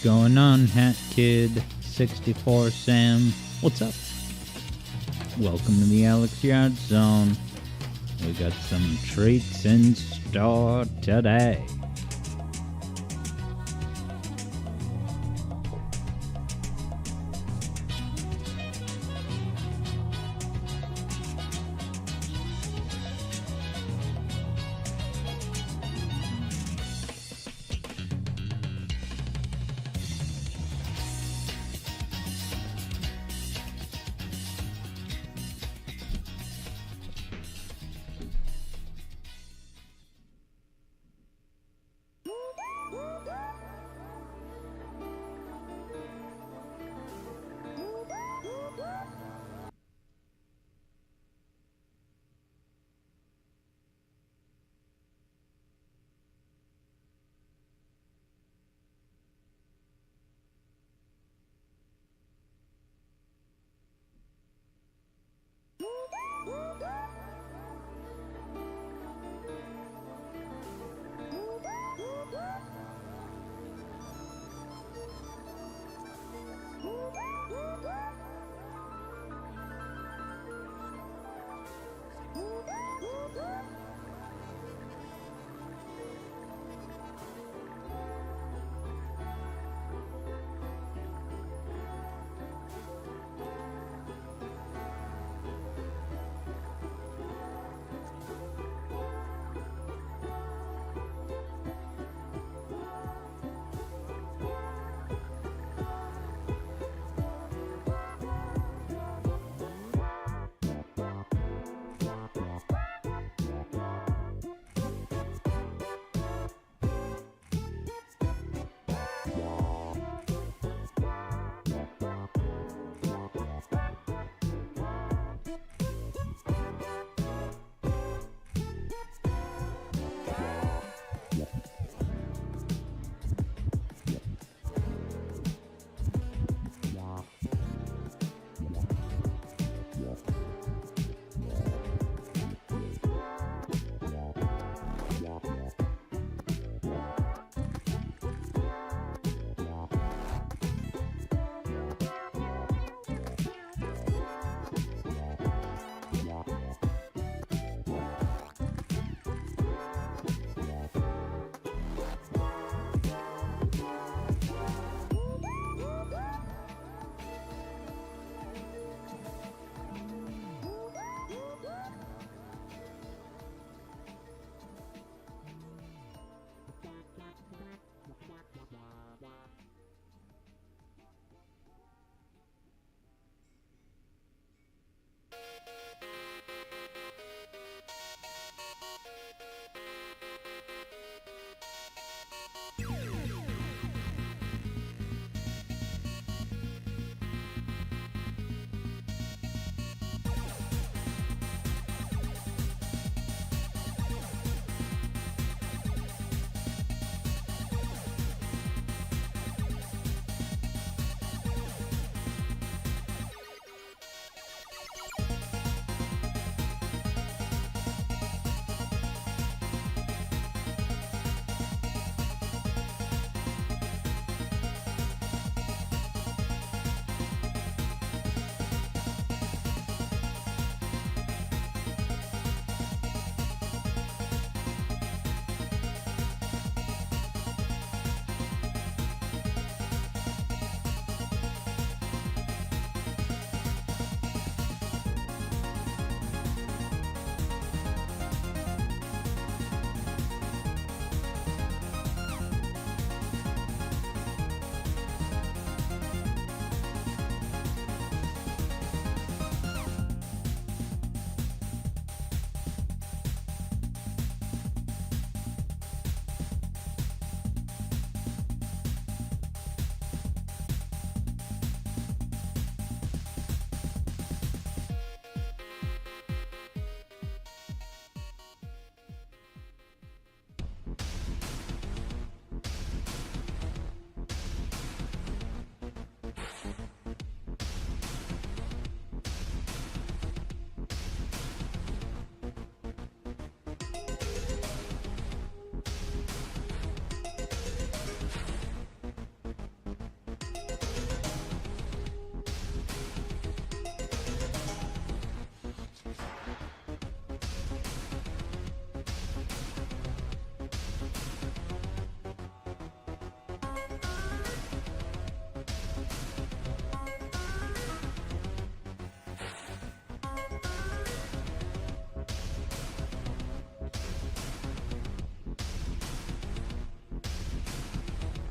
going on, Hat Kid 64 Sam? What's up? Welcome to the Alex Yard Zone. We got some treats in store today.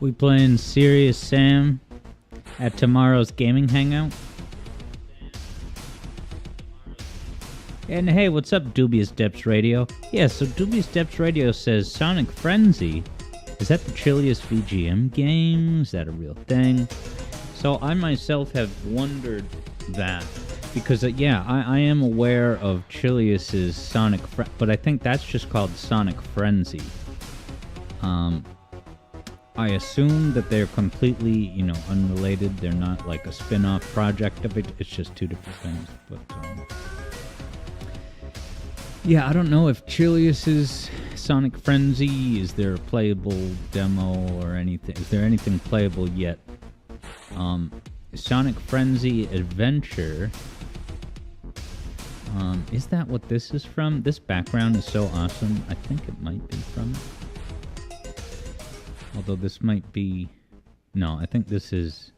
We playing Serious Sam at tomorrow's gaming hangout. And hey, what's up, Dubious Depths Radio? Yeah, so Dubious Depths Radio says Sonic Frenzy. Is that the chilliest VGM game? Is that a real thing? So I myself have wondered that. Because, I am aware of Chilius's Sonic but I think that's just called Sonic Frenzy. I assume that they're completely, unrelated. They're not like a spin-off project of it. It's just two different things. But, I don't know if Chilius's Sonic Frenzy, is there a playable demo or anything? Is there anything playable yet? Sonic Frenzy Adventure. Is that what this is from? This background is so awesome. I think it might be from it. Although this might be... No, I think this is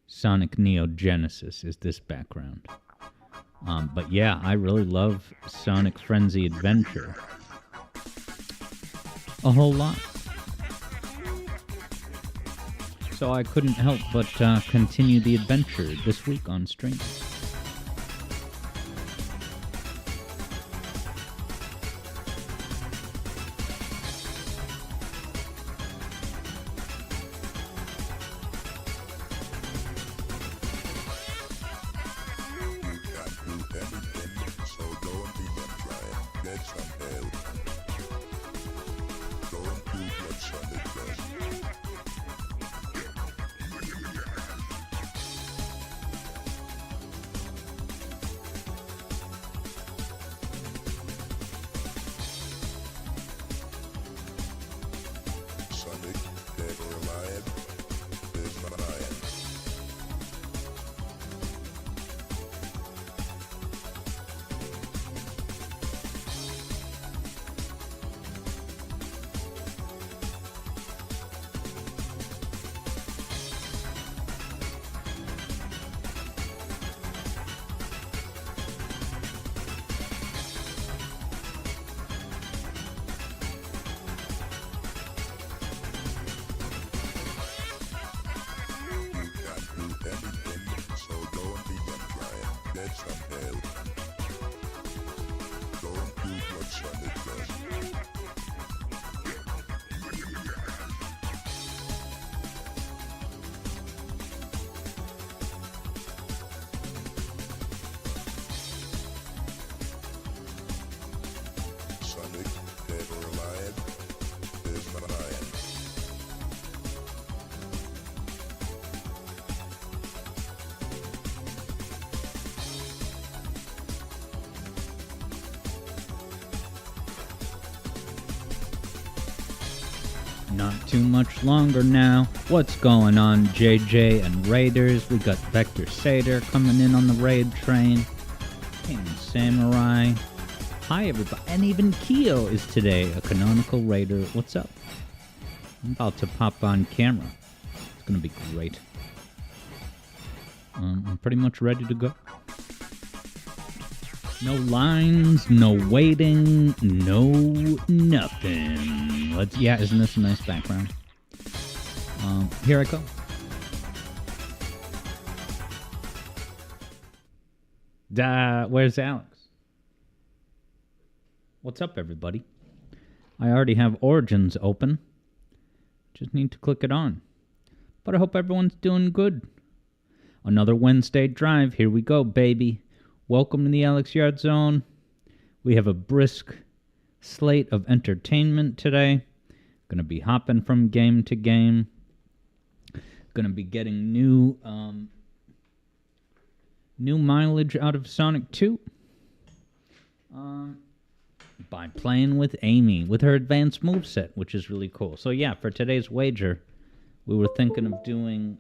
Sonic Neo Genesis is this background. But yeah, I really love Sonic Frenzy Adventure. A whole lot. So I couldn't help but continue the adventure this week on stream. Not too much longer now. What's going on, JJ and Raiders? We got Vector Satyr coming in on the raid train. King Samurai. Hi, everybody. And even Keo is today a canonical raider. What's up? I'm about to pop on camera. It's going to be great. I'm pretty much ready to go. No lines, no waiting, no nothing. Isn't this a nice background? Here I go. Where's Alex? What's up, everybody? I already have Origins open. Just need to click it on. But I hope everyone's doing good. Another Wednesday drive. Here we go, baby. Welcome to the Alex Yard Zone. We have a brisk slate of entertainment today. Gonna be hopping from game to game. Gonna be getting new mileage out of Sonic 2. By playing with Amy, with her advanced moveset, which is really cool. So yeah, for today's wager, we were thinking of doing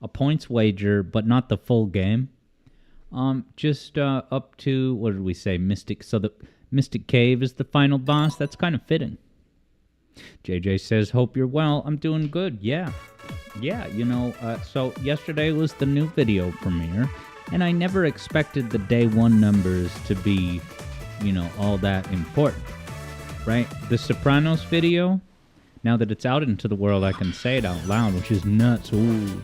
a points wager, but not the full game. Just up to, what did we say, Mystic. So the Mystic Cave is the final boss. That's kind of fitting. JJ says, hope you're well. I'm doing good. Yeah, so yesterday was the new video premiere, and I never expected the day one numbers to be, all that important, right? The Sopranos video now that it's out into the world, I can say it out loud, which is nuts. Ooh.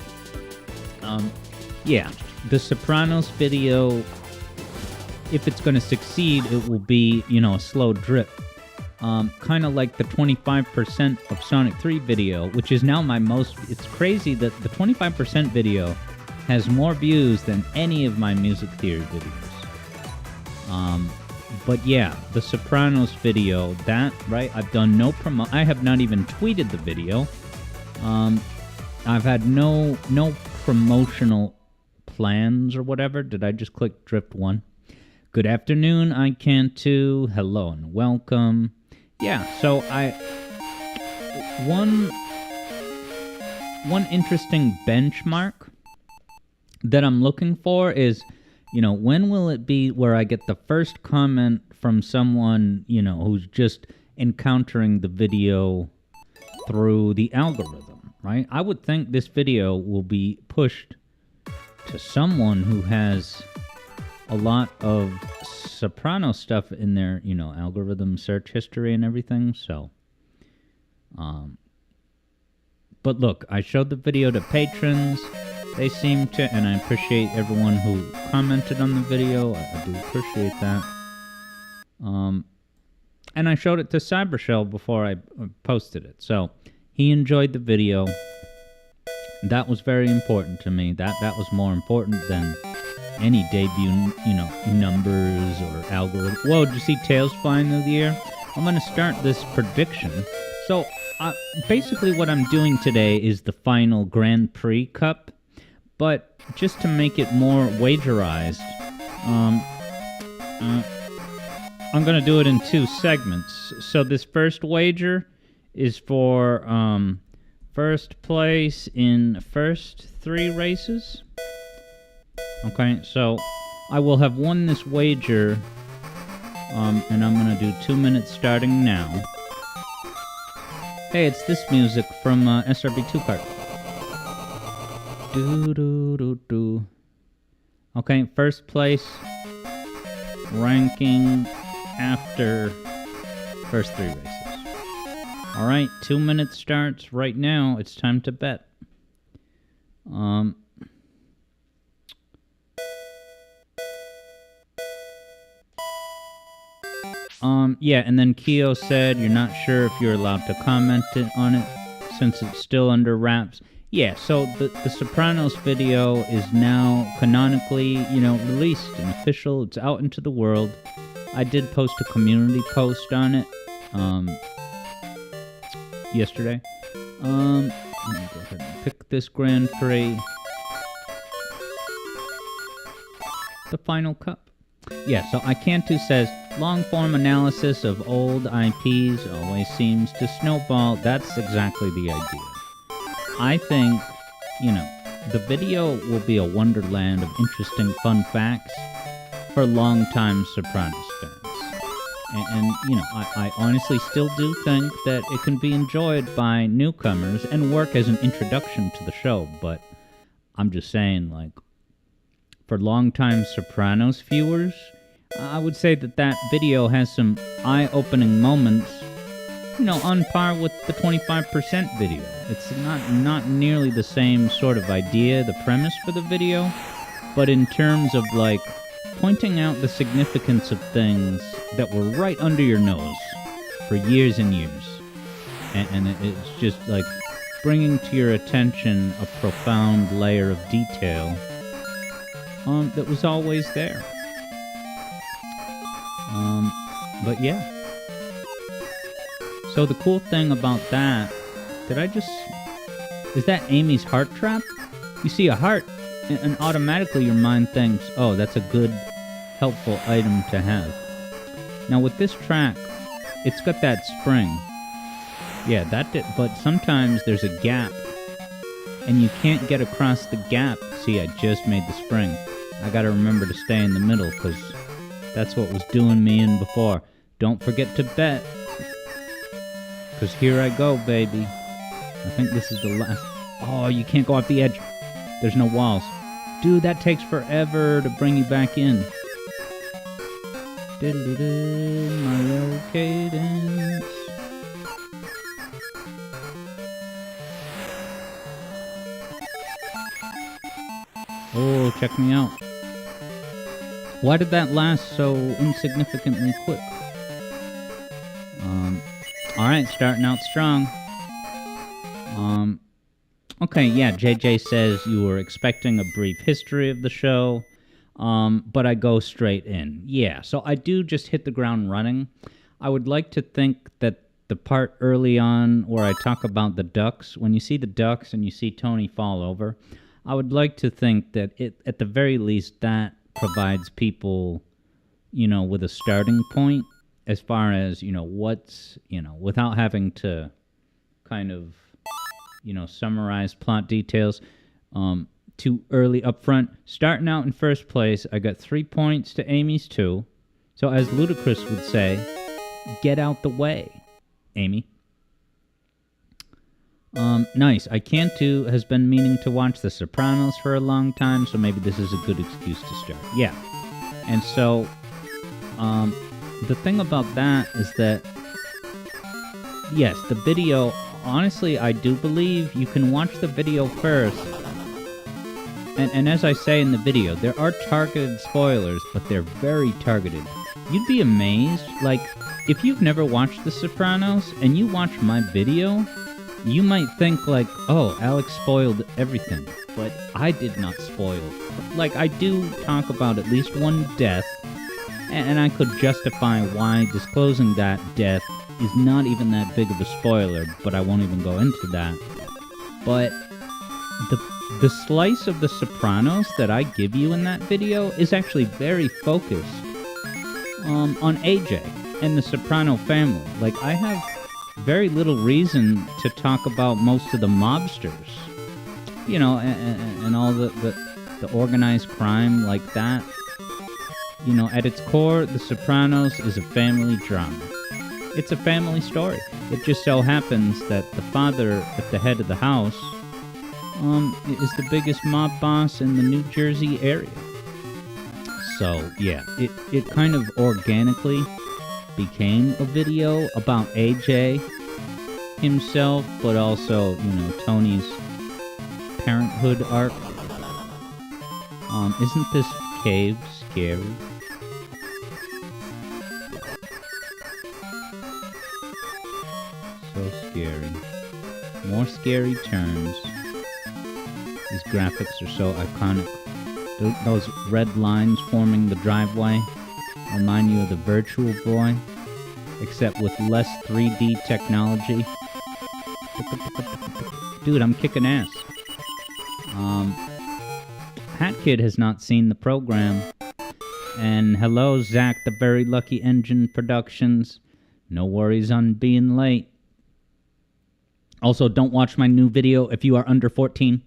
Yeah, the Sopranos video, if it's going to succeed, it will be, a slow drip. Kind of like the 25% of Sonic 3 video, which is now my most... It's crazy that the 25% video has more views than any of my music theory videos. But yeah, the Sopranos video, that, right? I've done no promo... I have not even tweeted the video. I've had no promotional plans or whatever. Did I just click Drift 1? Good afternoon, I can too. Hello and welcome. Yeah, so one interesting benchmark that I'm looking for is, when will it be where I get the first comment from someone, who's just encountering the video through the algorithm, right? I would think this video will be pushed to someone who has a lot of Soprano stuff in their, algorithm search history and everything, so. But look, I showed the video to patrons. They seem to, and I appreciate everyone who commented on the video. I do appreciate that. And I showed it to Cybershell before I posted it, so he enjoyed the video. That was very important to me. That was more important than any debut, numbers or algorithm. Whoa, did you see tails flying through the air? I'm going to start this prediction. So, basically what I'm doing today is the final Grand Prix Cup, but just to make it more wagerized, I'm going to do it in 2 segments. So this first wager is for first place in first 3 races. Okay, so I will have won this wager, and I'm going to do 2 minutes starting now. Hey, it's this music from SRB2 Kart. Do. Okay, first place ranking after first 3 races. Alright, 2 minutes starts right now. It's time to bet. Yeah, and then Keo said you're not sure if you're allowed to comment on it since it's still under wraps. Yeah, so the Sopranos video is now canonically, released and official. It's out into the world. I did post a community post on it, yesterday. Let me go ahead and pick this Grand Prix. The Final Cup. Yeah, so Icantu says, long-form analysis of old IPs always seems to snowball. That's exactly the idea. I think, the video will be a wonderland of interesting fun facts for long-time Sopranos fans. And I honestly still do think that it can be enjoyed by newcomers and work as an introduction to the show, but I'm just saying, for long-time Sopranos viewers, I would say that video has some eye-opening moments, on par with the 25% video. It's not nearly the same sort of idea, the premise for the video, but in terms of, pointing out the significance of things that were right under your nose for years and years. And it's just, bringing to your attention a profound layer of detail that was always there. But yeah. So the cool thing about that, is that Amy's heart trap? You see a heart, and automatically your mind thinks, oh, that's a good, helpful item to have. Now with this track, it's got that spring. Yeah, but sometimes there's a gap, and you can't get across the gap. See, I just made the spring. I gotta remember to stay in the middle, because that's what was doing me in before. Don't forget to bet. Because here I go, baby. I think this is the last... Oh, you can't go off the edge. There's no walls. Dude, that takes forever to bring you back in. Mario Cadence. Oh, check me out. Why did that last so insignificantly quick? Alright, starting out strong. Okay, yeah, JJ says you were expecting a brief history of the show, but I go straight in. Yeah, so I do just hit the ground running. I would like to think that the part early on where I talk about the ducks, when you see the ducks and you see Tony fall over, I would like to think that at the very least that provides people, with a starting point as far as, what's, without having to kind of, summarize plot details too early up front. Starting out in first place, I got 3 points to Amy's 2. So as Ludacris would say, get out the way, Amy. Nice. I Can't Do has been meaning to watch The Sopranos for a long time, so maybe this is a good excuse to start. Yeah. And so, the thing about that is that, yes, the video, honestly, I do believe you can watch the video first. And as I say in the video, there are targeted spoilers, but they're very targeted. You'd be amazed, like, if you've never watched The Sopranos and you watch my video, you might think like, oh, Alex spoiled everything, but I did not spoil. Like, I do talk about at least one death, and I could justify why disclosing that death is not even that big of a spoiler, but I won't even go into that. But the slice of The Sopranos that I give you in that video is actually very focused on AJ and the Soprano family. Like, I have very little reason to talk about most of the mobsters, and all the organized crime like that. At its core, The Sopranos is a family drama. It's a family story. It just so happens that the father at the head of the house is the biggest mob boss in the New Jersey area. So, yeah, it kind of organically became a video about AJ himself, but also, Tony's parenthood arc. Isn't this cave scary? So scary. More scary turns. These graphics are so iconic. Those red lines forming the driveway remind you of the Virtual Boy, except with less 3D technology. Dude, I'm kicking ass. Hat Kid has not seen the program. And hello, Zach, the Very Lucky Engine Productions. No worries on being late. Also, don't watch my new video if you are under 14.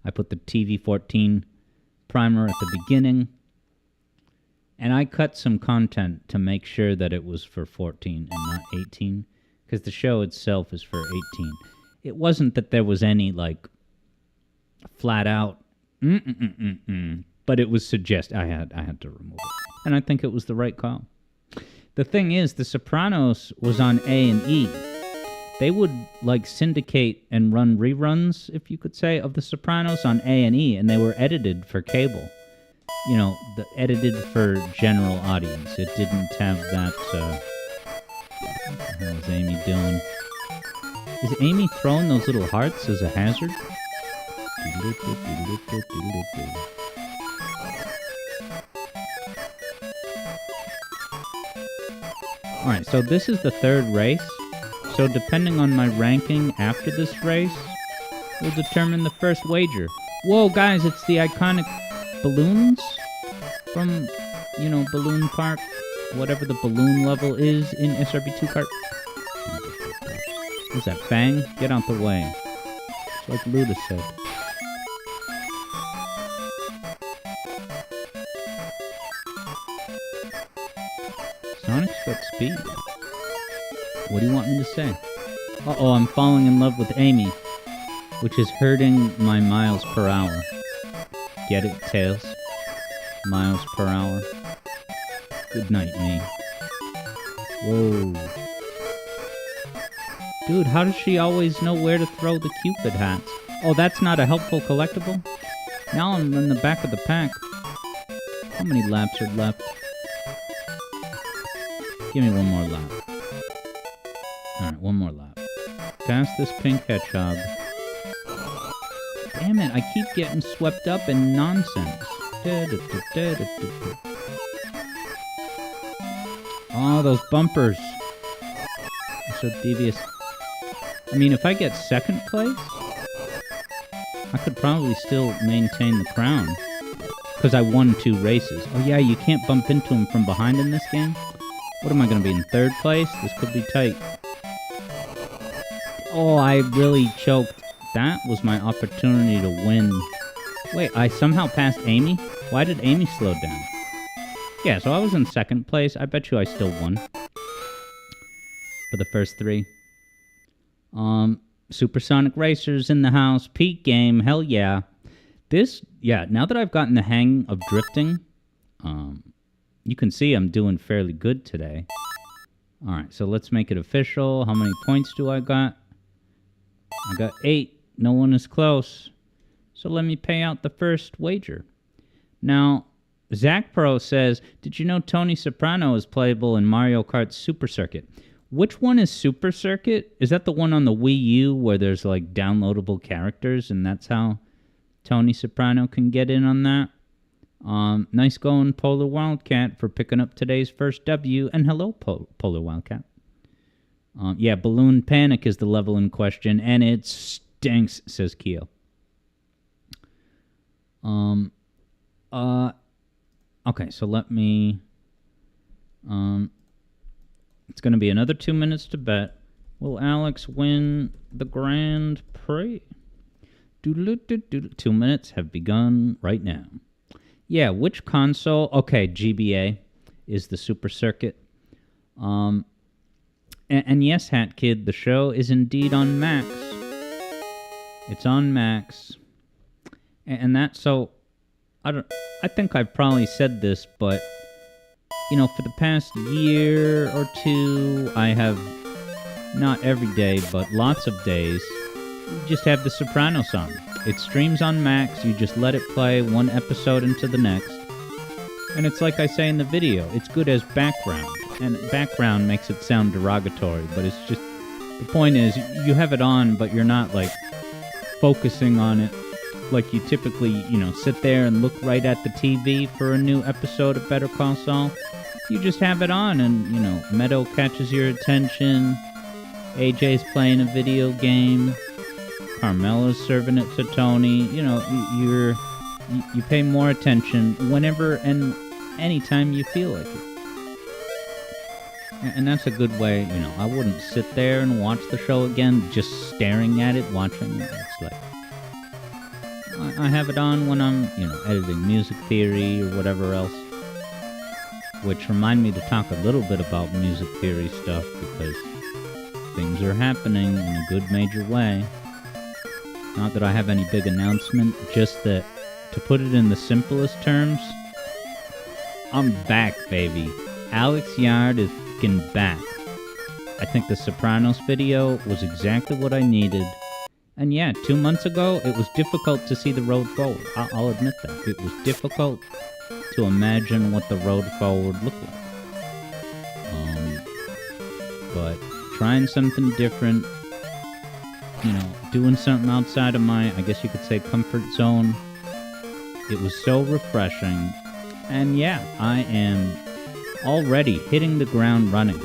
I put the TV-14 primer at the beginning. And I cut some content to make sure that it was for 14 and not 18. Because the show itself is for 18. It wasn't that there was any, like, flat out, but it was I had to remove it. And I think it was the right call. The thing is, The Sopranos was on A&E. They would, like, syndicate and run reruns, if you could say, of The Sopranos on A&E, and they were edited for cable. Edited for general audience. It didn't have that, what the hell is Amy doing? Is Amy throwing those little hearts as a hazard? Alright, so this is the third race. So depending on my ranking after this race, will determine the first wager. Whoa, guys, it's the iconic balloons from, Balloon Park. Whatever the balloon level is in SRB2 Kart. What's that, Fang? Get out the way. It's like Luda said. Sonic's got speed. What do you want me to say? Uh-oh, I'm falling in love with Amy, which is hurting my miles per hour. Get it, Tails? Miles per hour. Good night, me. Whoa. Dude, how does she always know where to throw the Cupid hats? Oh, that's not a helpful collectible? Now I'm in the back of the pack. How many laps are left? Give me one more lap. Alright, one more lap. Past this pink hedgehog. Damn it, I keep getting swept up in nonsense. Oh, those bumpers. They're so devious. I mean, if I get second place, I could probably still maintain the crown. Because I won 2 races. Oh yeah, you can't bump into him from behind in this game? What am I going to be, in 3rd place? This could be tight. Oh, I really choked. That was my opportunity to win. Wait, I somehow passed Amy? Why did Amy slow down? Yeah, so I was in 2nd place. I bet you I still won. For the first 3. Supersonic Racers in the house. Peak game. Hell yeah. Now that I've gotten the hang of drifting, you can see I'm doing fairly good today. Alright, so let's make it official. How many points do I got? I got 8. No one is close. So let me pay out the first wager. Now, Zach Pro says, did you know Tony Soprano is playable in Mario Kart Super Circuit? Which one is Super Circuit? Is that the one on the Wii U where there's like downloadable characters and that's how Tony Soprano can get in on that? Nice going, Polar Wildcat, for picking up today's first W. And hello, Polar Wildcat. Yeah, Balloon Panic is the level in question, and it stinks, says Keo. Okay, so let me... it's going to be another 2 minutes to bet. Will Alex win the Grand Prix? 2 minutes have begun right now. Yeah, which console? Okay, GBA is the Super Circuit. And yes, Hat Kid, the show is indeed on Max. It's on Max. And that's so... I think I've probably said this, but... You know, for the past year or 2, I have... Not every day, but lots of days... just have The Sopranos on. It streams on Max, you just let it play one episode into the next. And it's like I say in the video, it's good as background. And background makes it sound derogatory, but it's just... The point is, you have it on, but you're not, like, focusing on it like you typically, you know, sit there and look right at the TV for a new episode of Better Call Saul. You just have it on and, you know, Meadow catches your attention, AJ's playing a video game, Carmela's serving it to Tony. You know, you pay more attention whenever and anytime you feel like it. And that's a good way, you know, I wouldn't sit there and watch the show again just staring at it, watching it. It's like, I have it on when I'm, you know, editing Music Theory or whatever else. Which remind me to talk a little bit about Music Theory stuff because things are happening in a good major way. Not that I have any big announcement, just that, to put it in the simplest terms, I'm back, baby. Alex Yard is fucking back. I think the Sopranos video was exactly what I needed. And yeah, 2 months ago, it was difficult to see the road forward. I'll admit that. It was difficult to imagine what the road forward looked like. But trying something different, you know, doing something outside of my, I guess you could say, comfort zone. It was so refreshing. And yeah, I am already hitting the ground running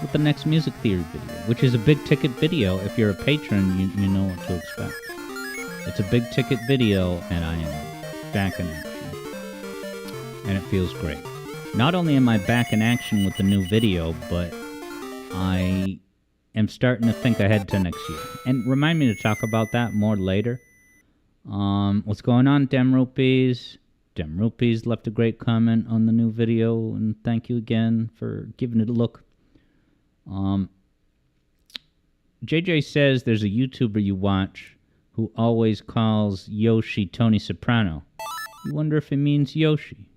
with the next Music Theory video, which is a big ticket video. If you're a patron, you know what to expect. It's a big ticket video, and I am back in action. And it feels great. Not only am I back in action with the new video, but I am starting to think ahead to next year. And remind me to talk about that more later. What's going on, Dem Rupees? Dem Rupees left a great comment on the new video, and thank you again for giving it a look. JJ says there's a YouTuber you watch who always calls Yoshi Tony Soprano. You wonder if it means Yoshi.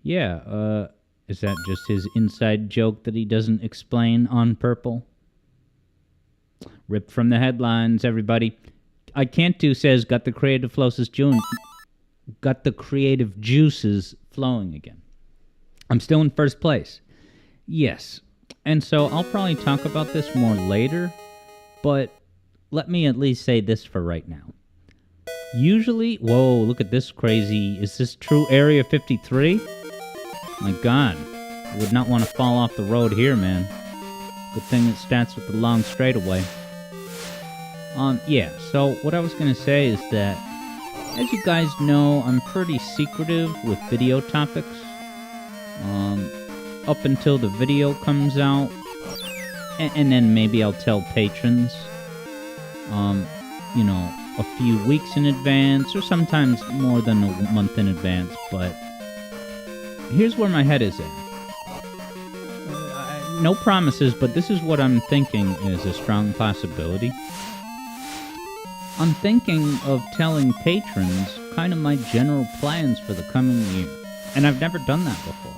Yeah, is that just his inside joke that he doesn't explain on purple? Ripped from the headlines, everybody. I can't do says got the creative juices flowing again. I'm still in first place. Yes. And so I'll probably talk about this more later, but let me at least say this for right now. Usually, whoa, look at this crazy. Is this true Area 53? My God. I would not want to fall off the road here, man. Good thing it starts with the long straightaway. Yeah, so what I was going to say is that, as you guys know, I'm pretty secretive with video topics. Up until the video comes out, and then maybe I'll tell patrons, a few weeks in advance, or sometimes more than a month in advance, but here's where my head is at. No promises, but this is what I'm thinking is a strong possibility. I'm thinking of telling patrons kind of my general plans for the coming year, and I've never done that before.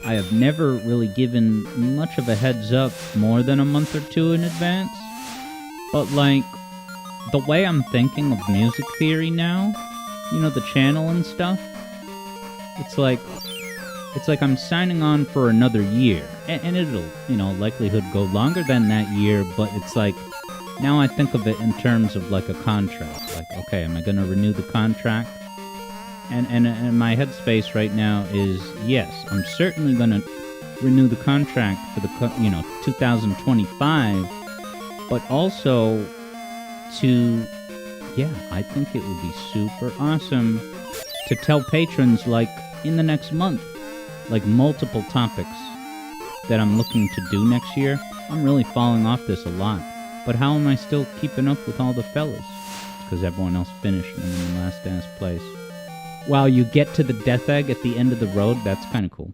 I have never really given much of a heads up more than a month or two in advance, but like, the way I'm thinking of music theory now, the channel and stuff, it's like I'm signing on for another year, and it'll, likelihood go longer than that year, but it's like, now I think of it in terms of like a contract, like, okay, am I going to renew the contract? And my headspace right now is, yes, I'm certainly going to renew the contract for the, 2025, but also I think it would be super awesome to tell patrons, like, in the next month, like, multiple topics that I'm looking to do next year. I'm really falling off this a lot, but how am I still keeping up with all the fellas? Because everyone else finished and I'm in the last place. Wow, you get to the death egg at the end of the road? That's kind of cool.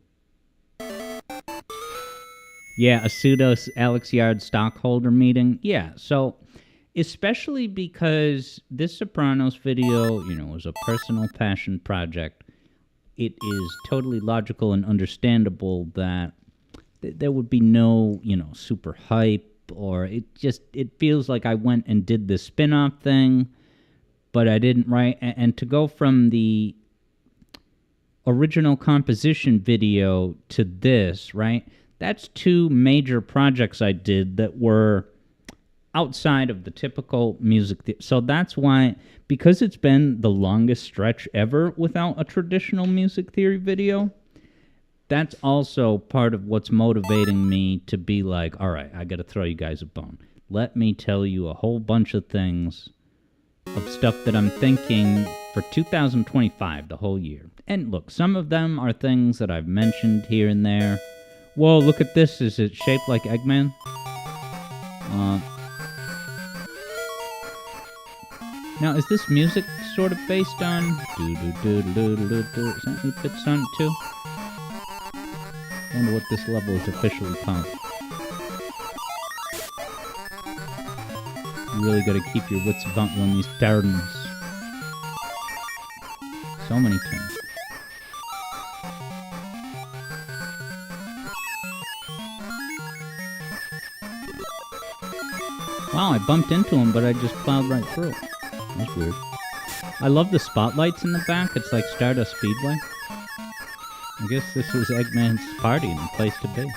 Yeah, a pseudo Alex Yard stockholder meeting. Yeah, so especially because this Sopranos video, was a personal passion project, it is totally logical and understandable that there would be no, super hype, or it feels like I went and did this spin-off thing, but I didn't write. And to go from the original composition video to this, right? That's two major projects I did that were outside of the typical music. So that's why, because it's been the longest stretch ever without a traditional music theory video, that's also part of what's motivating me to be like, all right, I got to throw you guys a bone. Let me tell you a whole bunch of things of stuff that I'm thinking for 2025, the whole year. And look, some of them are things that I've mentioned here and there. Whoa, look at this. Is it shaped like Eggman? Now, is this music sort of based on... Is that 8-Bit Sonic 2? I wonder what this level is officially called. You really gotta keep your wits about you on these gardens. So many things. Wow, I bumped into him, but I just plowed right through. That's weird. I love the spotlights in the back. It's like Stardust Speedway. I guess this is Eggman's party and the place to be.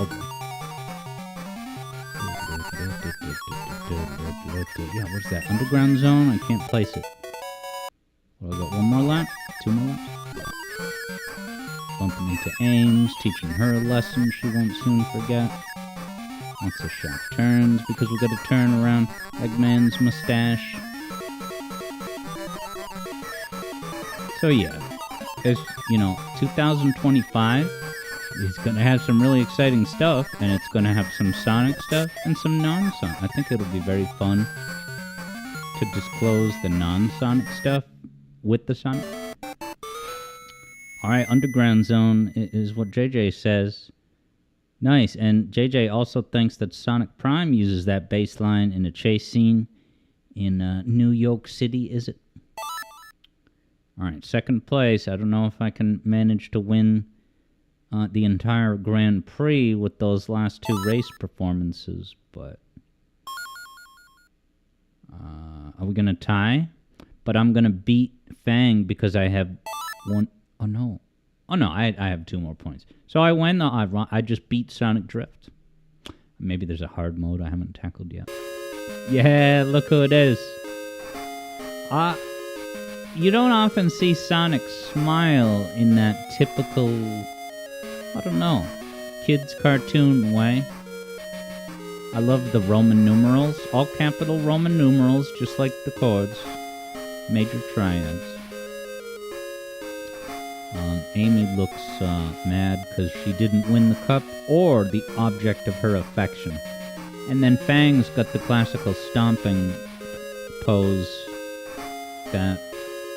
Okay. Yeah, what's that? Underground Zone? I can't place it. Well, I got one more lap? 2 more laps? Bumping into Ames, teaching her a lesson she won't soon forget. Lots of sharp turns, because we got to turn around Eggman's mustache. So yeah, as 2025 is going to have some really exciting stuff, and it's going to have some Sonic stuff and some non-Sonic. I think it'll be very fun to disclose the non-Sonic stuff with the Sonic. Alright, Underground Zone is what JJ says. Nice, and JJ also thinks that Sonic Prime uses that bass line in a chase scene in New York City, is it? Alright, second place. I don't know if I can manage to win the entire Grand Prix with those last two race performances, but are we gonna tie? But I'm gonna beat Fang because I have one. Oh no, I have 2 more points. So I win. I just beat Sonic Drift. Maybe there's a hard mode I haven't tackled yet. Yeah, look who it is. You don't often see Sonic smile in that typical, I don't know, kids cartoon way. I love the Roman numerals, all capital Roman numerals, just like the chords, major triads. Amy looks mad because she didn't win the cup or the object of her affection. And then Fang's got the classical stomping pose that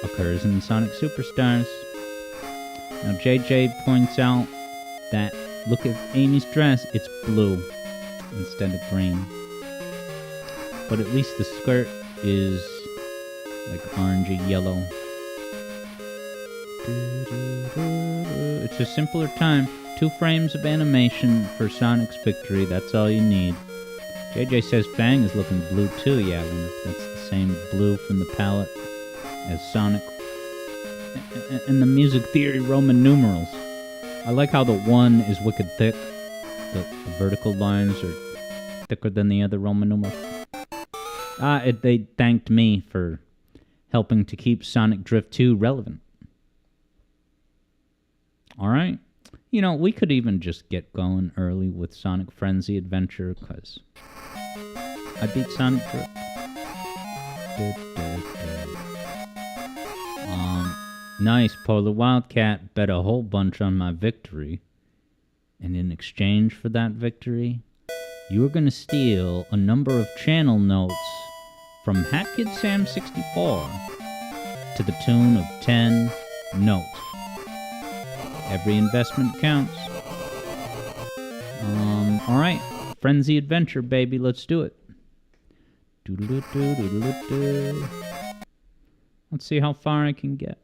occurs in Sonic Superstars. Now JJ points out that, look at Amy's dress, it's blue instead of green. But at least the skirt is like orangey yellow. It's a simpler time. 2 frames of animation for Sonic's victory, that's all you need. JJ says Fang is looking blue too. Yeah, I wonder if that's the same blue from the palette as Sonic. And the music theory Roman numerals. I like how the 1 is wicked thick. The vertical lines are thicker than the other Roman numerals. They thanked me for helping to keep Sonic Drift 2 relevant. Alright. You know, we could even just get going early with Sonic Frenzy Adventure, because I beat Sonic Drift. Nice, Polar Wildcat bet a whole bunch on my victory. And in exchange for that victory, you were going to steal a number of channel notes from HackKid Sam 64 to the tune of 10 notes. Every investment counts. Alright. Frenzy Adventure, baby. Let's do it. Let's see how far I can get.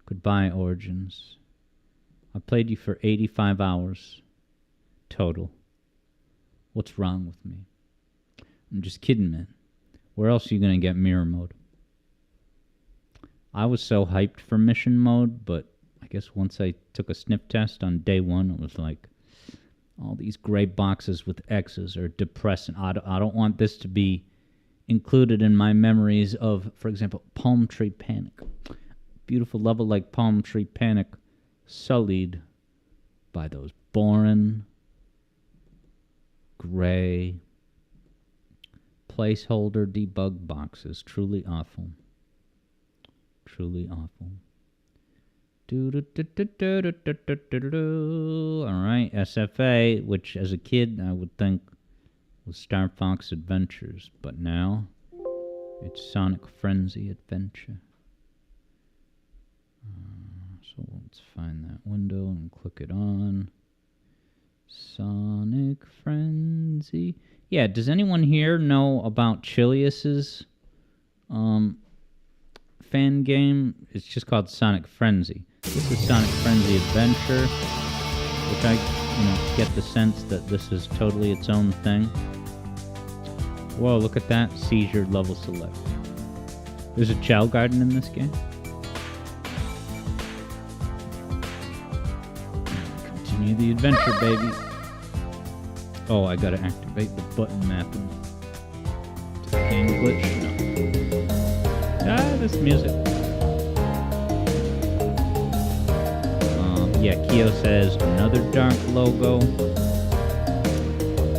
Goodbye, Origins. I played you for 85 hours. Total. What's wrong with me? I'm just kidding, man. Where else are you gonna get mirror mode? I was so hyped for mission mode, but I guess once I took a sniff test on day 1, it was like, all these gray boxes with X's are depressing. I don't want this to be included in my memories of, for example, Palm Tree Panic. Beautiful level like Palm Tree Panic, sullied by those boring, gray, placeholder debug boxes. Truly awful. Truly awful. Alright, SFA, which as a kid I would think was Star Fox Adventures, but now it's Sonic Frenzy Adventure. So let's find that window and click it on. Sonic Frenzy. Yeah, does anyone here know about Chilius's fan game? It's just called Sonic Frenzy. This is Sonic Frenzy Adventure, which I, get the sense that this is totally its own thing. Whoa, look at that. Seizure level select. There's a Chow Garden in this game. Continue the adventure, baby. Oh, I gotta activate the button mapping. To the game glitch. No. This music. Yeah, Kyo says another dark logo.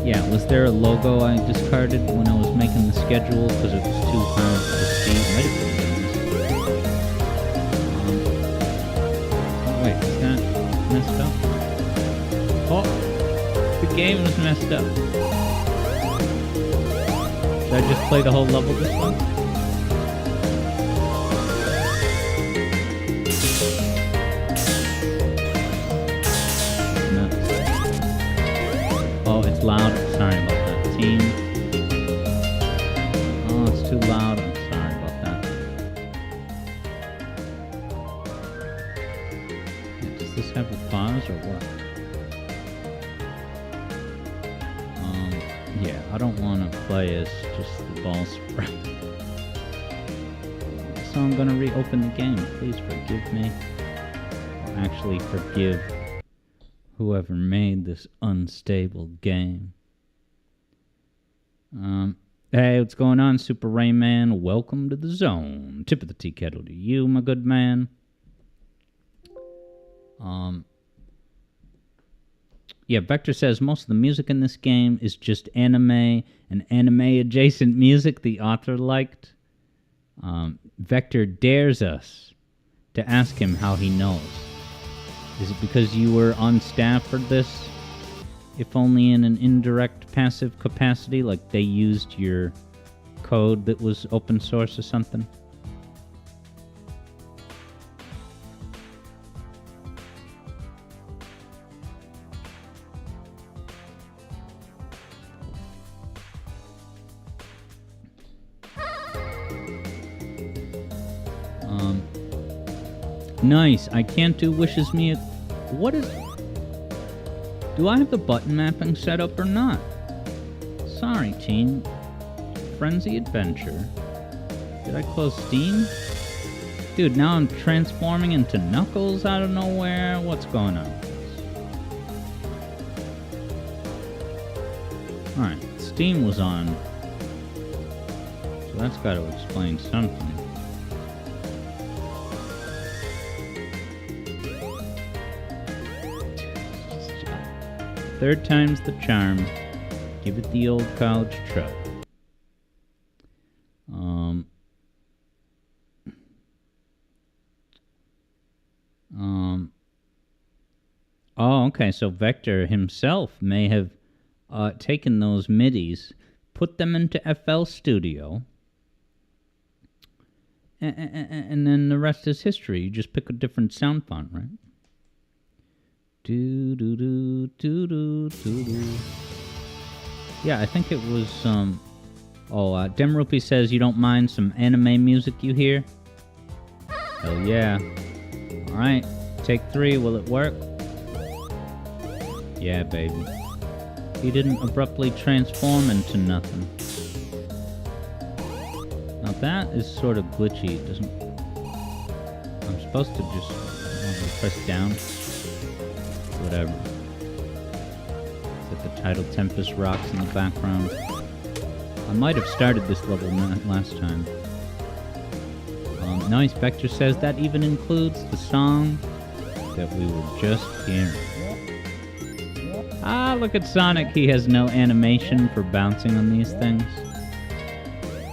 Yeah, was there a logo I discarded when I was making the schedule because it was too hard to see? Might have been. Wait, is that messed up? Oh, the game was messed up. Should I just play the whole level this one? Oh, it's loud. Sorry about that, team. Oh, it's too loud. I'm sorry about that. Does pause or what? Yeah, I don't want to play as just the ball sprite. So I'm gonna reopen the game. Please forgive me. Or actually forgive whoever made this unstable game. Hey, what's going on, Super Rayman? Welcome to the zone. Tip of the tea kettle to you, my good man. Yeah, Vector says most of the music in this game is just anime and anime-adjacent music the author liked. Vector dares us to ask him how he knows. Is it because you were on staff for this? If only in an indirect passive capacity, like they used your code that was open source or something? Nice. I can't do wishes me. What is? Do I have the button mapping set up or not? Sorry, team. Frenzy Adventure. Did I close Steam? Dude, now I'm transforming into Knuckles out of nowhere. What's going on? Alright, Steam was on. So that's got to explain something. Third time's the charm. Give it the old college try. Oh, okay, so Vector himself may have taken those MIDIs, put them into FL Studio, and then the rest is history. You just pick a different sound font, right? Do do do do do do do. Yeah, I think it was Demrupy says you don't mind some anime music you hear? Hell yeah. Alright, take 3, will it work? Yeah, baby. He didn't abruptly transform into nothing. Now that is sort of glitchy, doesn't... I'm supposed to just press down. Whatever. Set the title Tempest Rocks in the background. I might have started this level last time. Nice, Vector says that even includes the song that we were just hearing. Ah, look at Sonic. He has no animation for bouncing on these things.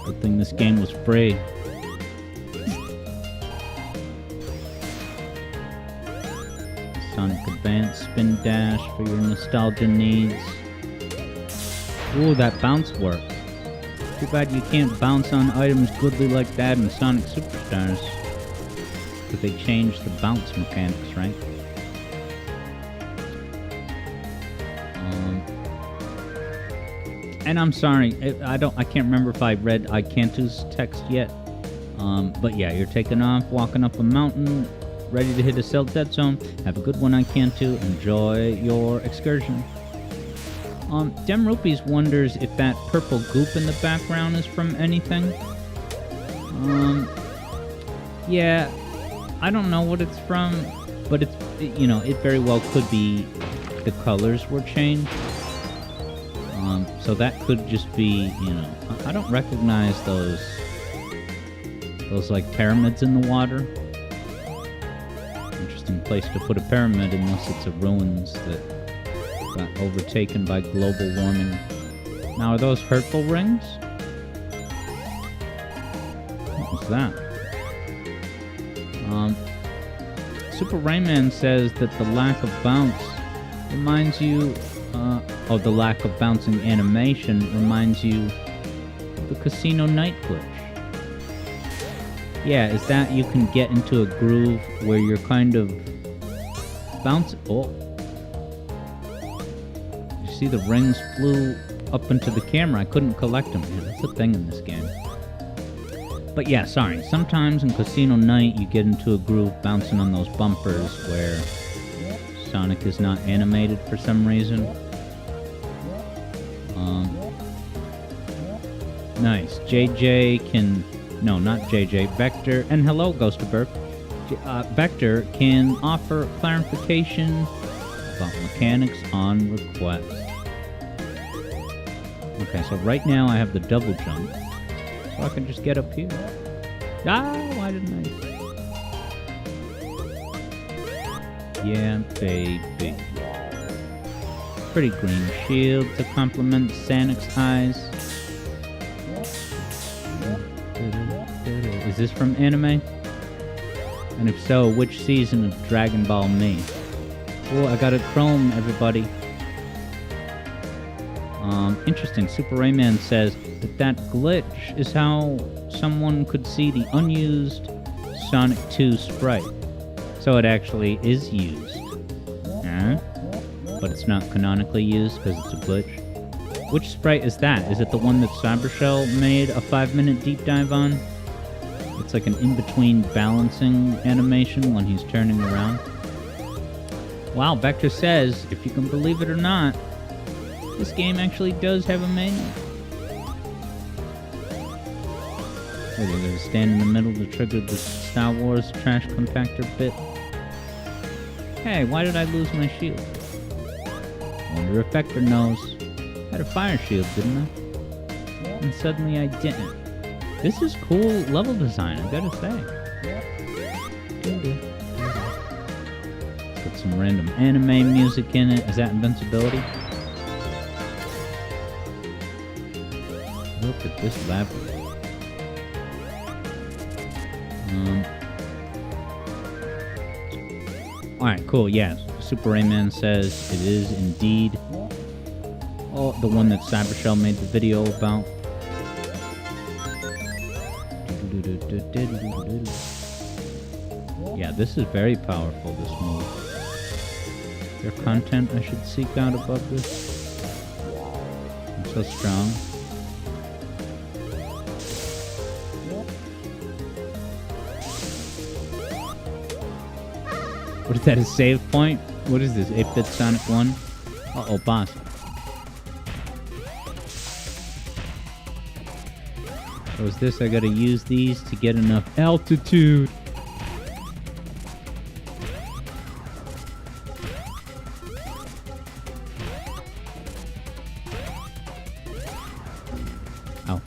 Good thing this game was free. Sonic Advance Spin Dash for your nostalgia needs. Ooh, that bounce works. Too bad you can't bounce on items goodly like that in Sonic Superstars. Because they changed the bounce mechanics, right? And I'm sorry, I can't remember if I read Icantu's text yet. But yeah, you're taking off, walking up a mountain, ready to hit a cell dead zone. Have a good one, Icantu. Enjoy your excursion. Demrupees wonders if that purple goop in the background is from anything. Yeah, I don't know what it's from, but it very well could be the colors were changed. So that could just be, I don't recognize those like pyramids in the water. Interesting place to put a pyramid unless it's a ruins that got overtaken by global warming. Now, are those hurtful rings? What was that? Super Rayman says that the lack of bounce reminds you... the lack of bouncing animation reminds you of the Casino Night glitch. Yeah, is that you can get into a groove where you're kind of bouncing... Oh. You see the rings flew up into the camera. I couldn't collect them. Yeah, that's a thing in this game. But yeah, sorry. Sometimes in Casino Night you get into a groove bouncing on those bumpers where Sonic is not animated for some reason. Nice. JJ can... No, not JJ. Vector. And hello, Ghost of Burp. Vector can offer clarification about mechanics on request. Okay, so right now I have the double jump. So I can just get up here. Ah, why didn't I? Yeah, baby. Pretty green shield to complement Sonic's eyes. Is this from anime? And if so, which season of Dragon Ball Me? Oh, I got a Chrome, everybody. Interesting. Super Rayman says that glitch is how someone could see the unused Sonic 2 sprite. So it actually is used. Huh? But it's not canonically used because it's a glitch. Which sprite is that? Is it the one that Cybershell made a 5-minute deep dive on? It's like an in-between balancing animation when he's turning around. Wow, Vector says, if you can believe it or not, this game actually does have a menu. Wait, they're gonna stand in the middle to trigger the Star Wars trash compactor bit. Hey, why did I lose my shield? I wonder if Vector knows. I had a fire shield, didn't I? And suddenly I didn't. This is cool level design, I gotta say. Put some random anime music in it. Is that invincibility? Look at this labyrinth. Alright, cool, yes. Super Rayman says it is indeed the one that Cybershell made the video about. Yeah, this is very powerful, this move. Is there content I should seek out above this? I'm so strong. What is that, a save point? What is this, 8-bit Sonic 1? Uh-oh, boss. So is this, I gotta use these to get enough altitude. Ow.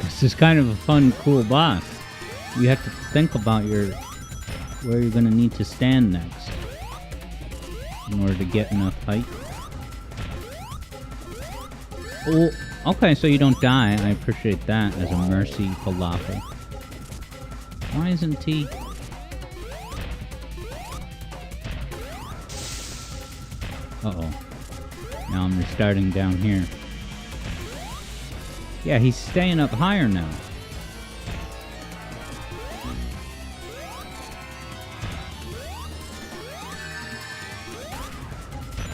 This is kind of a fun, cool boss. You have to think about where you're gonna need to stand next in order to get enough height. Oh, okay, so you don't die. I appreciate that as a mercy falafel. Why isn't he... Uh-oh. Now I'm restarting down here. Yeah, he's staying up higher now.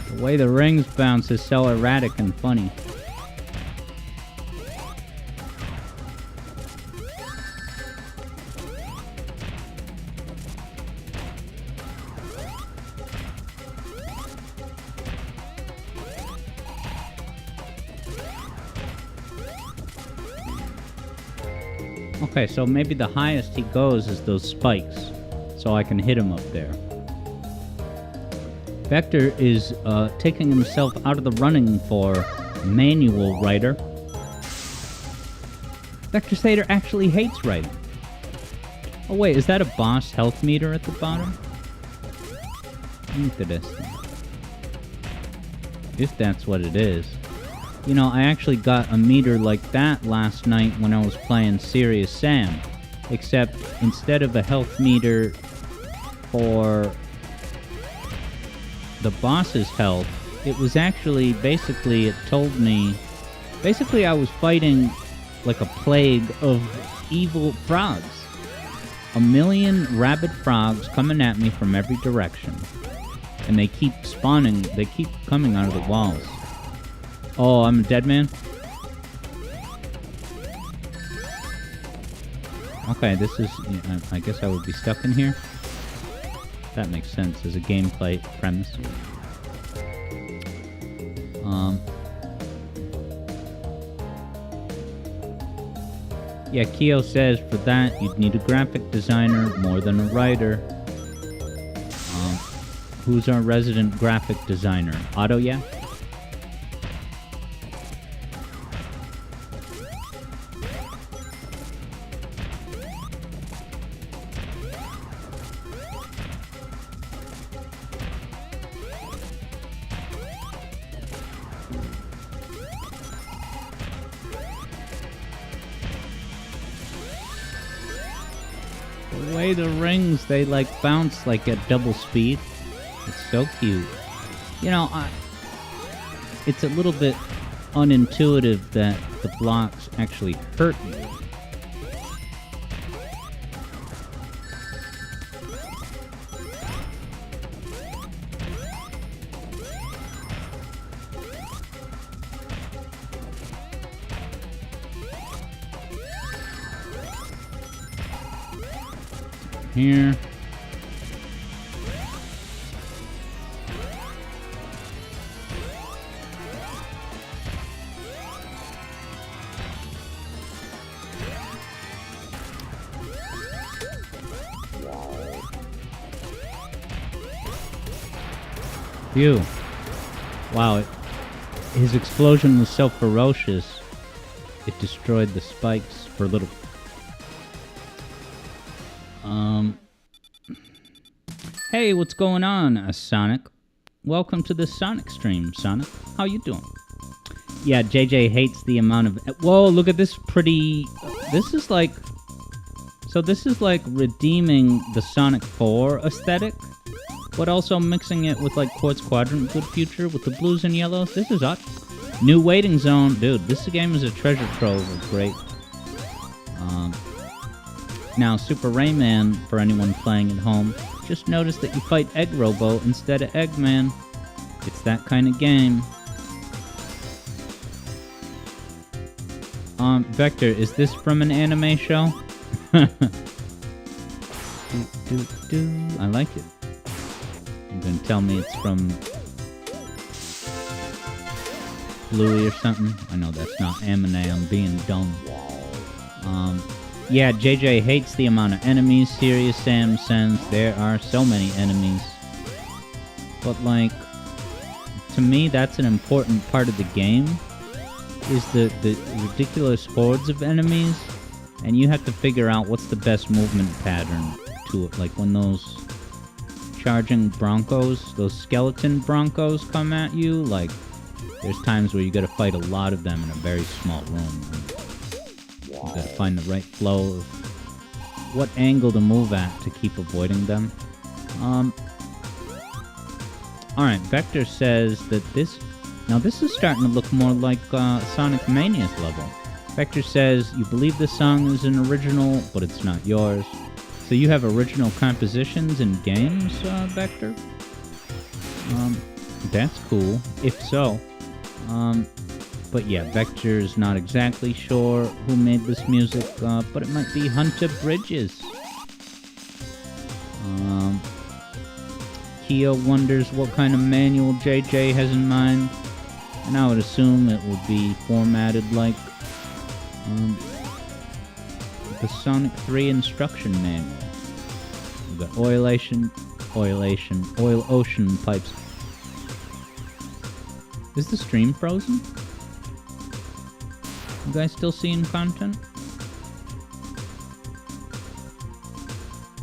The way the rings bounce is so erratic and funny. Okay, so maybe the highest he goes is those spikes, so I can hit him up there. Vector is taking himself out of the running for manual writer. Vector Sater actually hates writing. Oh wait, is that a boss health meter at the bottom? Interesting. If that's what it is. You know, I actually got a meter like that last night when I was playing Serious Sam. Except, instead of a health meter for the boss's health, it was actually, basically, it told me... Basically, I was fighting like a plague of evil frogs. 1,000,000 rabid frogs coming at me from every direction. And they keep spawning, they keep coming out of the walls. Oh, I'm a dead man? Okay, this is... I guess I would be stuck in here. That makes sense as a gameplay premise. Yeah, Keo says for that you'd need a graphic designer more than a writer. Who's our resident graphic designer? Otto, yeah? The way the rings, they like bounce like at double speed. It's so cute. You know, it's a little bit unintuitive that the blocks actually hurt you. Here. Phew. Wow, his explosion was so ferocious, it destroyed the spikes for a little. Hey, what's going on, Sonic? Welcome to the Sonic stream, Sonic. How you doing? Yeah, JJ hates the amount of... Whoa, look at this pretty... This is like... So this is like redeeming the Sonic 4 aesthetic, but also mixing it with like Quartz Quadrant Good Future with the blues and yellows. This is hot. New waiting zone. Dude, this game is a treasure trove of great. Now, Super Rayman, for anyone playing at home, just noticed that you fight Egg Robo instead of Eggman. It's that kind of game. Vector, is this from an anime show? I like it. You're gonna tell me it's from Bluey or something? I know that's not anime, I'm being dumb. Yeah, JJ hates the amount of enemies Serious Sam sends. There are so many enemies. But like, to me that's an important part of the game, is the ridiculous hordes of enemies, and you have to figure out what's the best movement pattern to it. Like when those charging broncos, those skeleton broncos come at you, like there's times where you gotta fight a lot of them in a very small room. You gotta find the right flow of what angle to move at to keep avoiding them. Alright, Vector says that this... Now this is starting to look more like Sonic Mania's level. Vector says, you believe this song is an original, but it's not yours. So you have original compositions in games, Vector? That's cool, if so. But yeah, Vector's not exactly sure who made this music, but it might be Hunter Bridges. Keo wonders what kind of manual JJ has in mind, and I would assume it would be formatted like the Sonic 3 instruction manual. We've got oil ocean pipes. Is the stream frozen? You guys still seeing content?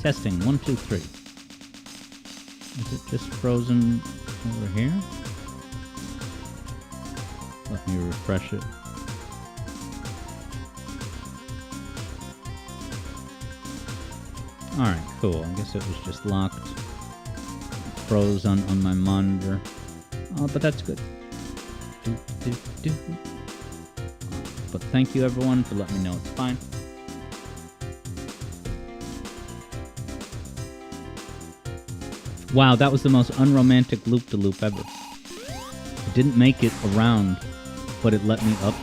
Testing, 1, 2, 3. Is it just frozen over here? Let me refresh it. Alright, cool. I guess it was just locked. It froze on my monitor. Oh, but that's good. But thank you everyone for letting me know it's fine. Wow, that was the most unromantic loop-de-loop ever. It didn't make it around but it let me up.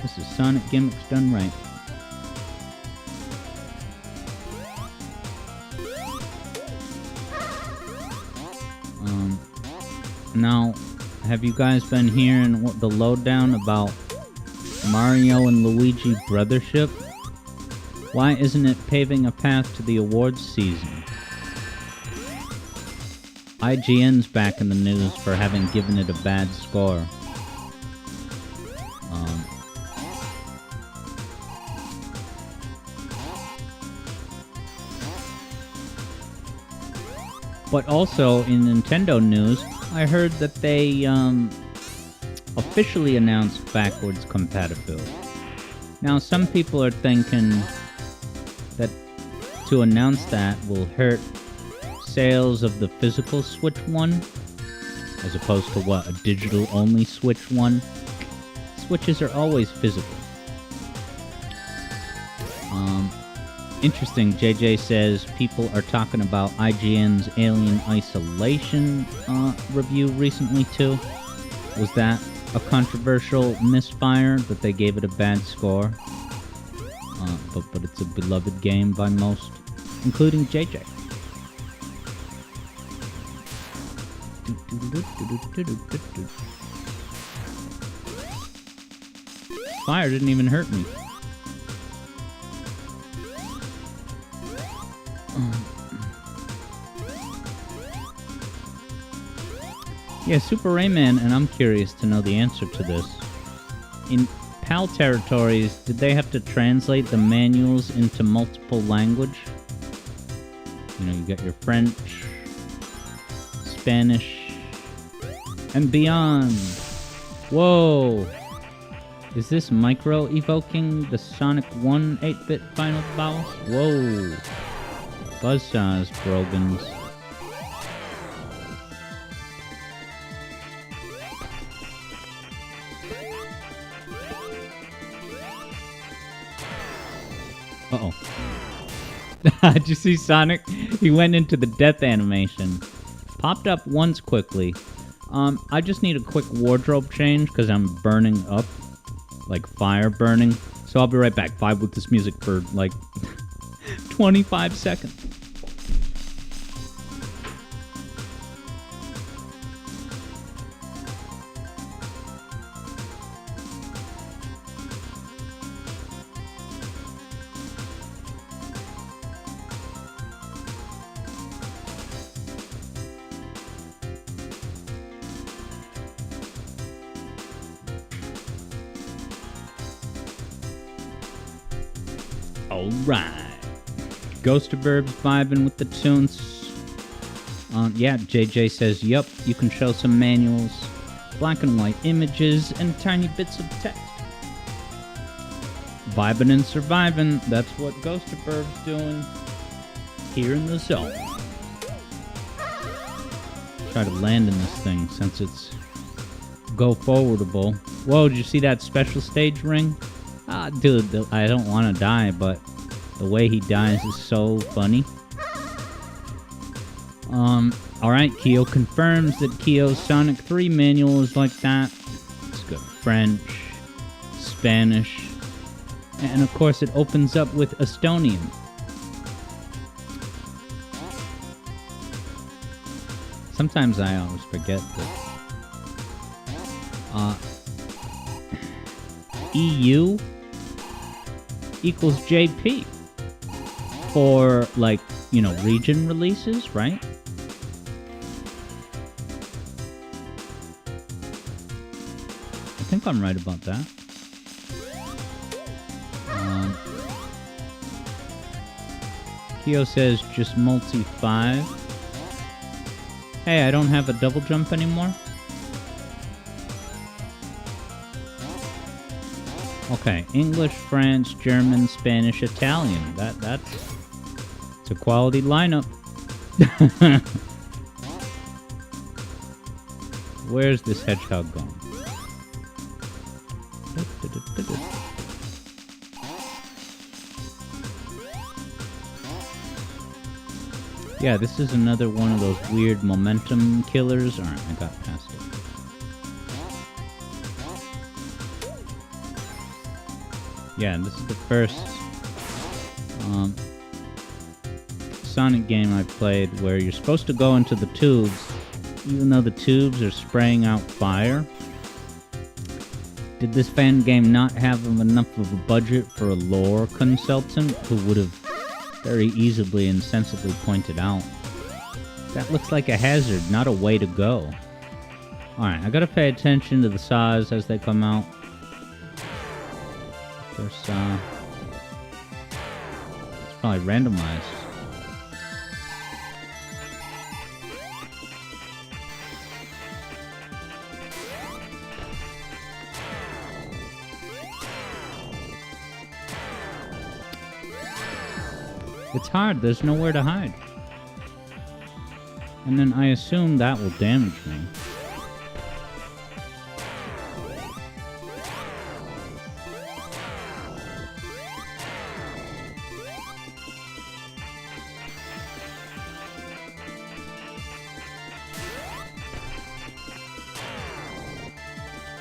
This is Sonic gimmicks done right. Now, have you guys been hearing the lowdown about Mario and Luigi Brothership? Why isn't it paving a path to the awards season? IGN's back in the news for having given it a bad score. But also in Nintendo news, I heard that they officially announced backwards compatibility. Now, some people are thinking that to announce that will hurt sales of the physical Switch one, as opposed to what, a digital-only Switch one? Switches are always physical. Interesting, JJ says people are talking about IGN's Alien Isolation review recently too. Was that a controversial misfire that they gave it a bad score? But it's a beloved game by most, including JJ. Fire didn't even hurt me. Yeah, Super Rayman, and I'm curious to know the answer to this. In PAL territories, did they have to translate the manuals into multiple language? You know, you got your French, Spanish, and beyond. Whoa! Is this Micro evoking the Sonic 1 8-bit final boss? Whoa! Buzzsaws, Brogans. Uh-oh. Did you see Sonic? He went into the death animation. Popped up once quickly. I just need a quick wardrobe change because I'm burning up. Like fire burning. So I'll be right back. Vibe with this music for like 25 seconds. Alright. Ghostaburbs vibing with the tunes. Yeah, JJ says, yup, you can show some manuals, black and white images, and tiny bits of text. Vibing and surviving, that's what Ghostaburbs doing here in the zone. Try to land in this thing since it's go forwardable. Whoa, did you see that special stage ring? Ah, dude, I don't want to die, but the way he dies is so funny. Alright, Kyo confirms that Kyo's Sonic 3 manual is like that. It's got French, Spanish, and of course it opens up with Estonian. Sometimes I always forget that. EU equals JP for, like, you know, region releases, right? I think I'm right about that. Kyo says just multi 5. Hey, I don't have a double jump anymore? Okay, English, French, German, Spanish, Italian. It's a quality lineup. Where's this hedgehog going? Yeah, this is another one of those weird momentum killers. Alright, I got past it. Yeah, this is the first Sonic game I've played where you're supposed to go into the tubes, even though the tubes are spraying out fire. Did this fan game not have enough of a budget for a lore consultant who would have very easily and sensibly pointed out? That looks like a hazard, not a way to go. Alright, I gotta pay attention to the saws as they come out. First saw. It's probably randomized. It's hard, there's nowhere to hide. And then I assume that will damage me.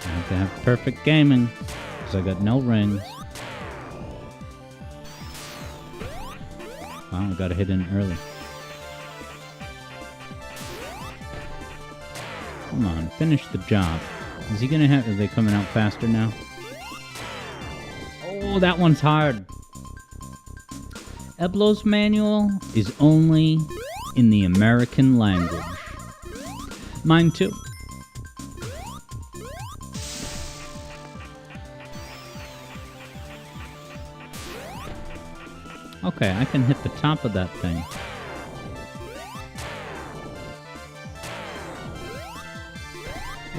I have to have perfect gaming, because I got no rings. Wow, I gotta hit in early. Come on, finish the job. Is he gonna have... Are they coming out faster now? Oh, that one's hard. Eblo's manual is only in the American language. Mine too. Okay, I can hit the top of that thing.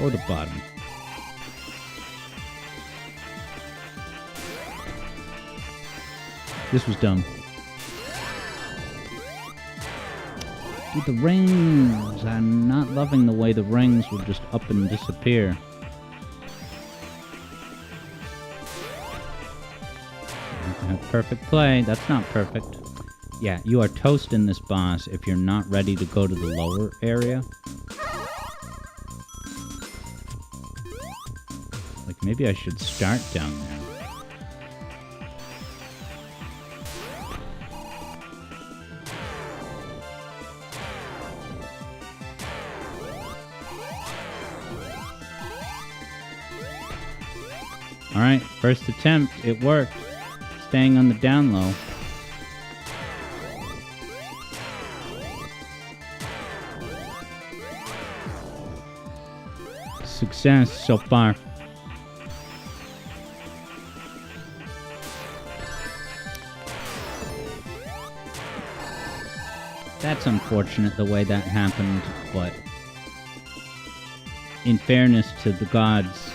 Or the bottom. This was dumb. Dude, the rings! I'm not loving the way the rings will just up and disappear. Perfect play. That's not perfect. Yeah, you are toast in this boss if you're not ready to go to the lower area. Like, maybe I should start down there. Alright, first attempt. It worked. Staying on the down low. Success so far. That's unfortunate the way that happened, but in fairness to the gods,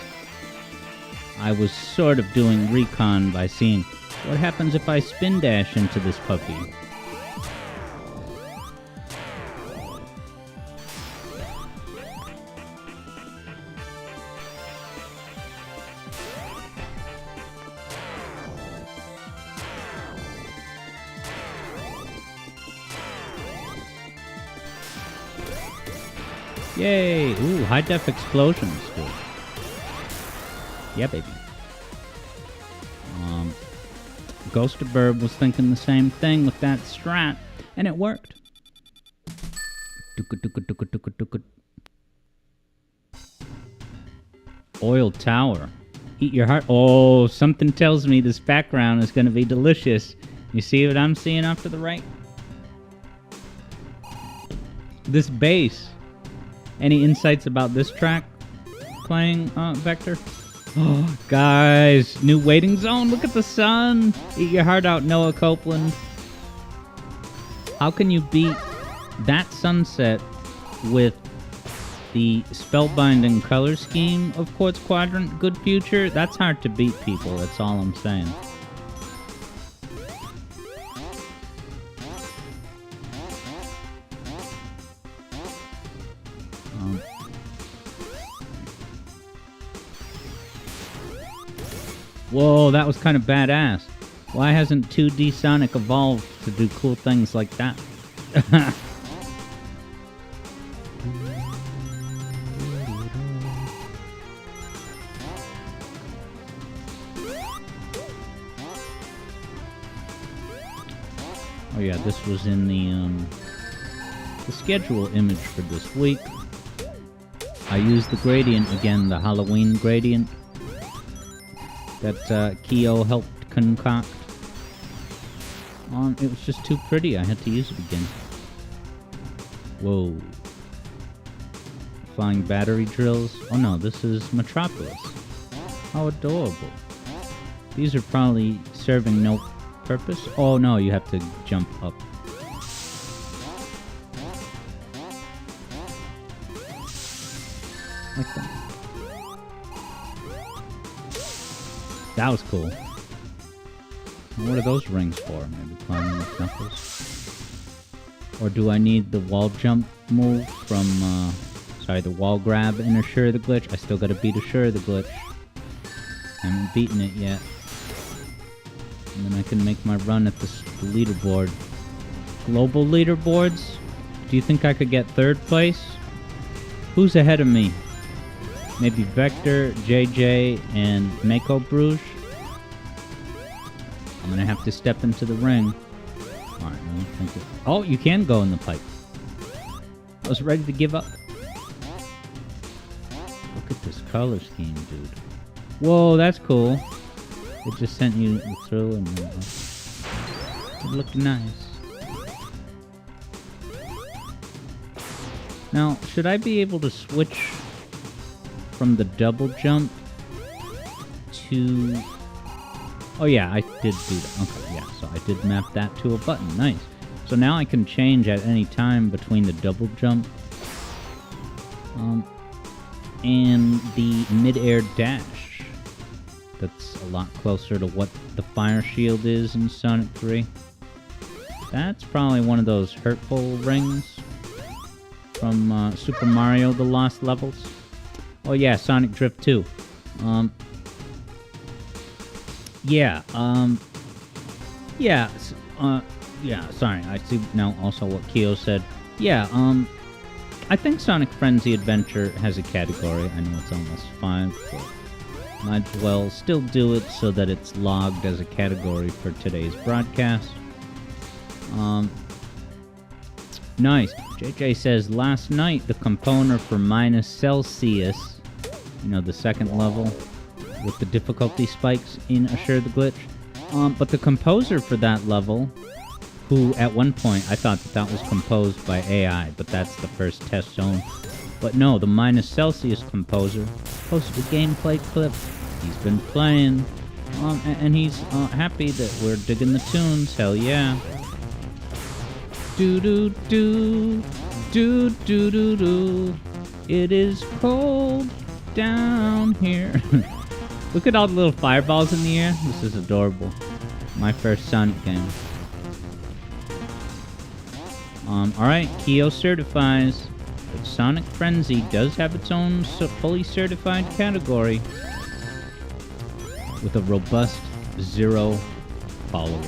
I was sort of doing recon by seeing what happens if I spin dash into this puppy? Yay! Ooh, high-def explosions, dude. Yeah, baby. Ghost of Burb was thinking the same thing with that strat, and it worked. Oil Tower. Eat your heart. Oh, something tells me this background is going to be delicious. You see what I'm seeing off to the right? This bass. Any insights about this track playing, Vector? Oh, guys, new waiting zone. Look at the sun. Eat your heart out, Noah Copeland. How can you beat that sunset with the spellbinding color scheme of Quartz Quadrant Good Future? That's hard to beat, people. That's all I'm saying. Whoa, that was kind of badass. Why hasn't 2D Sonic evolved to do cool things like that? Oh yeah, this was in the schedule image for this week. I used the gradient again, the Halloween gradient that Keo helped concoct. It was just too pretty, I had to use it again. Whoa. Flying battery drills. Oh no, this is Metropolis. How adorable. These are probably serving no purpose. Oh no, you have to jump up. Like that. That was cool. What are those rings for? Maybe climbing the knuckles? Or do I need the wall jump move from, the wall grab in Assure the Glitch? I still gotta beat Assure the Glitch. I haven't beaten it yet. And then I can make my run at the leaderboard. Global leaderboards? Do you think I could get 3rd place? Who's ahead of me? Maybe Vector, JJ, and Mako Bruges? I'm gonna have to step into the ring. Alright, I don't think it... Oh, you can go in the pipe. I was ready to give up. Look at this color scheme, dude. Whoa, that's cool. It just sent you through and... it looked nice. Now, should I be able to switch from the double jump to... Oh yeah, I did do that. Okay, yeah, so I did map that to a button. Nice. So now I can change at any time between the double jump and the mid-air dash. That's a lot closer to what the fire shield is in Sonic 3. That's probably one of those hurtful rings from Super Mario The Lost Levels. Oh yeah, Sonic Drift 2. Yeah, sorry, I see now also what Keo said. Yeah, I think Sonic Frenzy Adventure has a category. I know it's almost 5, but might as well still do it so that it's logged as a category for today's broadcast. Nice. JJ says, last night the composer for Minus Celsius, you know, the second level with the difficulty spikes in Assure the Glitch, but the composer for that level, who at one point I thought that was composed by AI, but that's the first test zone. But no, the Minus Celsius composer posted a gameplay clip. He's been playing, and he's happy that we're digging the tunes. Hell yeah. Do do do do do do do. It is cold down here. Look at all the little fireballs in the air. This is adorable. My first Sonic game. Alright, Keo certifies that Sonic Frenzy does have its own fully certified category with a robust 0 followers.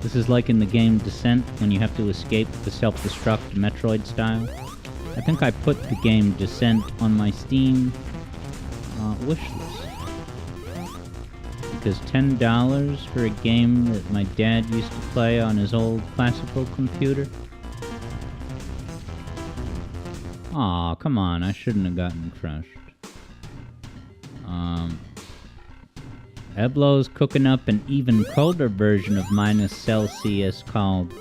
This is like in the game Descent, when you have to escape the self-destruct Metroid style. I think I put the game Descent on my Steam wishlist. Because $10 for a game that my dad used to play on his old classical computer? Aw, come on, I shouldn't have gotten crushed. Eblo's cooking up an even colder version of Minus Celsius called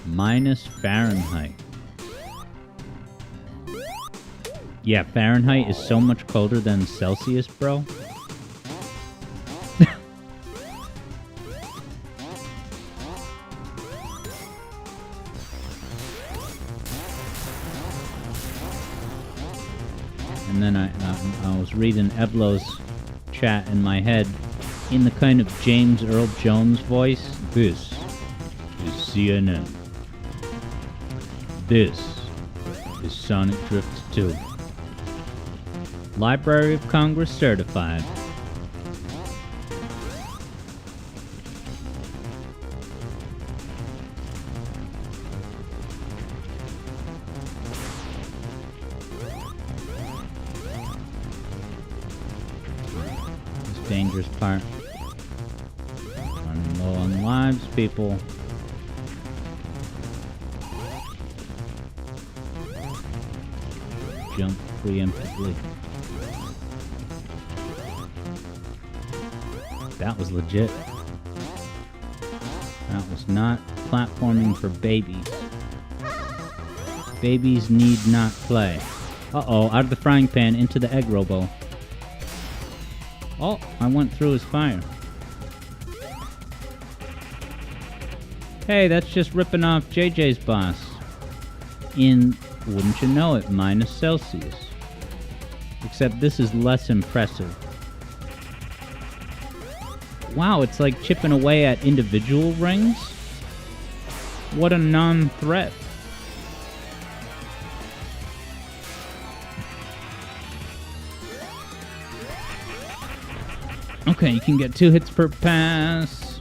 Minus Fahrenheit. Yeah, Fahrenheit is so much colder than Celsius, bro. And then I was reading Eblo's chat in my head in the kind of James Earl Jones voice. This is CNN. This is Sonic Drift 2. Library of Congress certified. This dangerous part. lives, people. Jump preemptively. That was legit. That was not platforming for babies. Babies need not play. Uh-oh, out of the frying pan into the egg robo. Oh, I went through his fire. Hey, that's just ripping off JJ's boss. In, wouldn't you know it, minus Celsius. Except this is less impressive. Wow, it's like chipping away at individual rings? What a non-threat. Okay, you can get 2 hits per pass.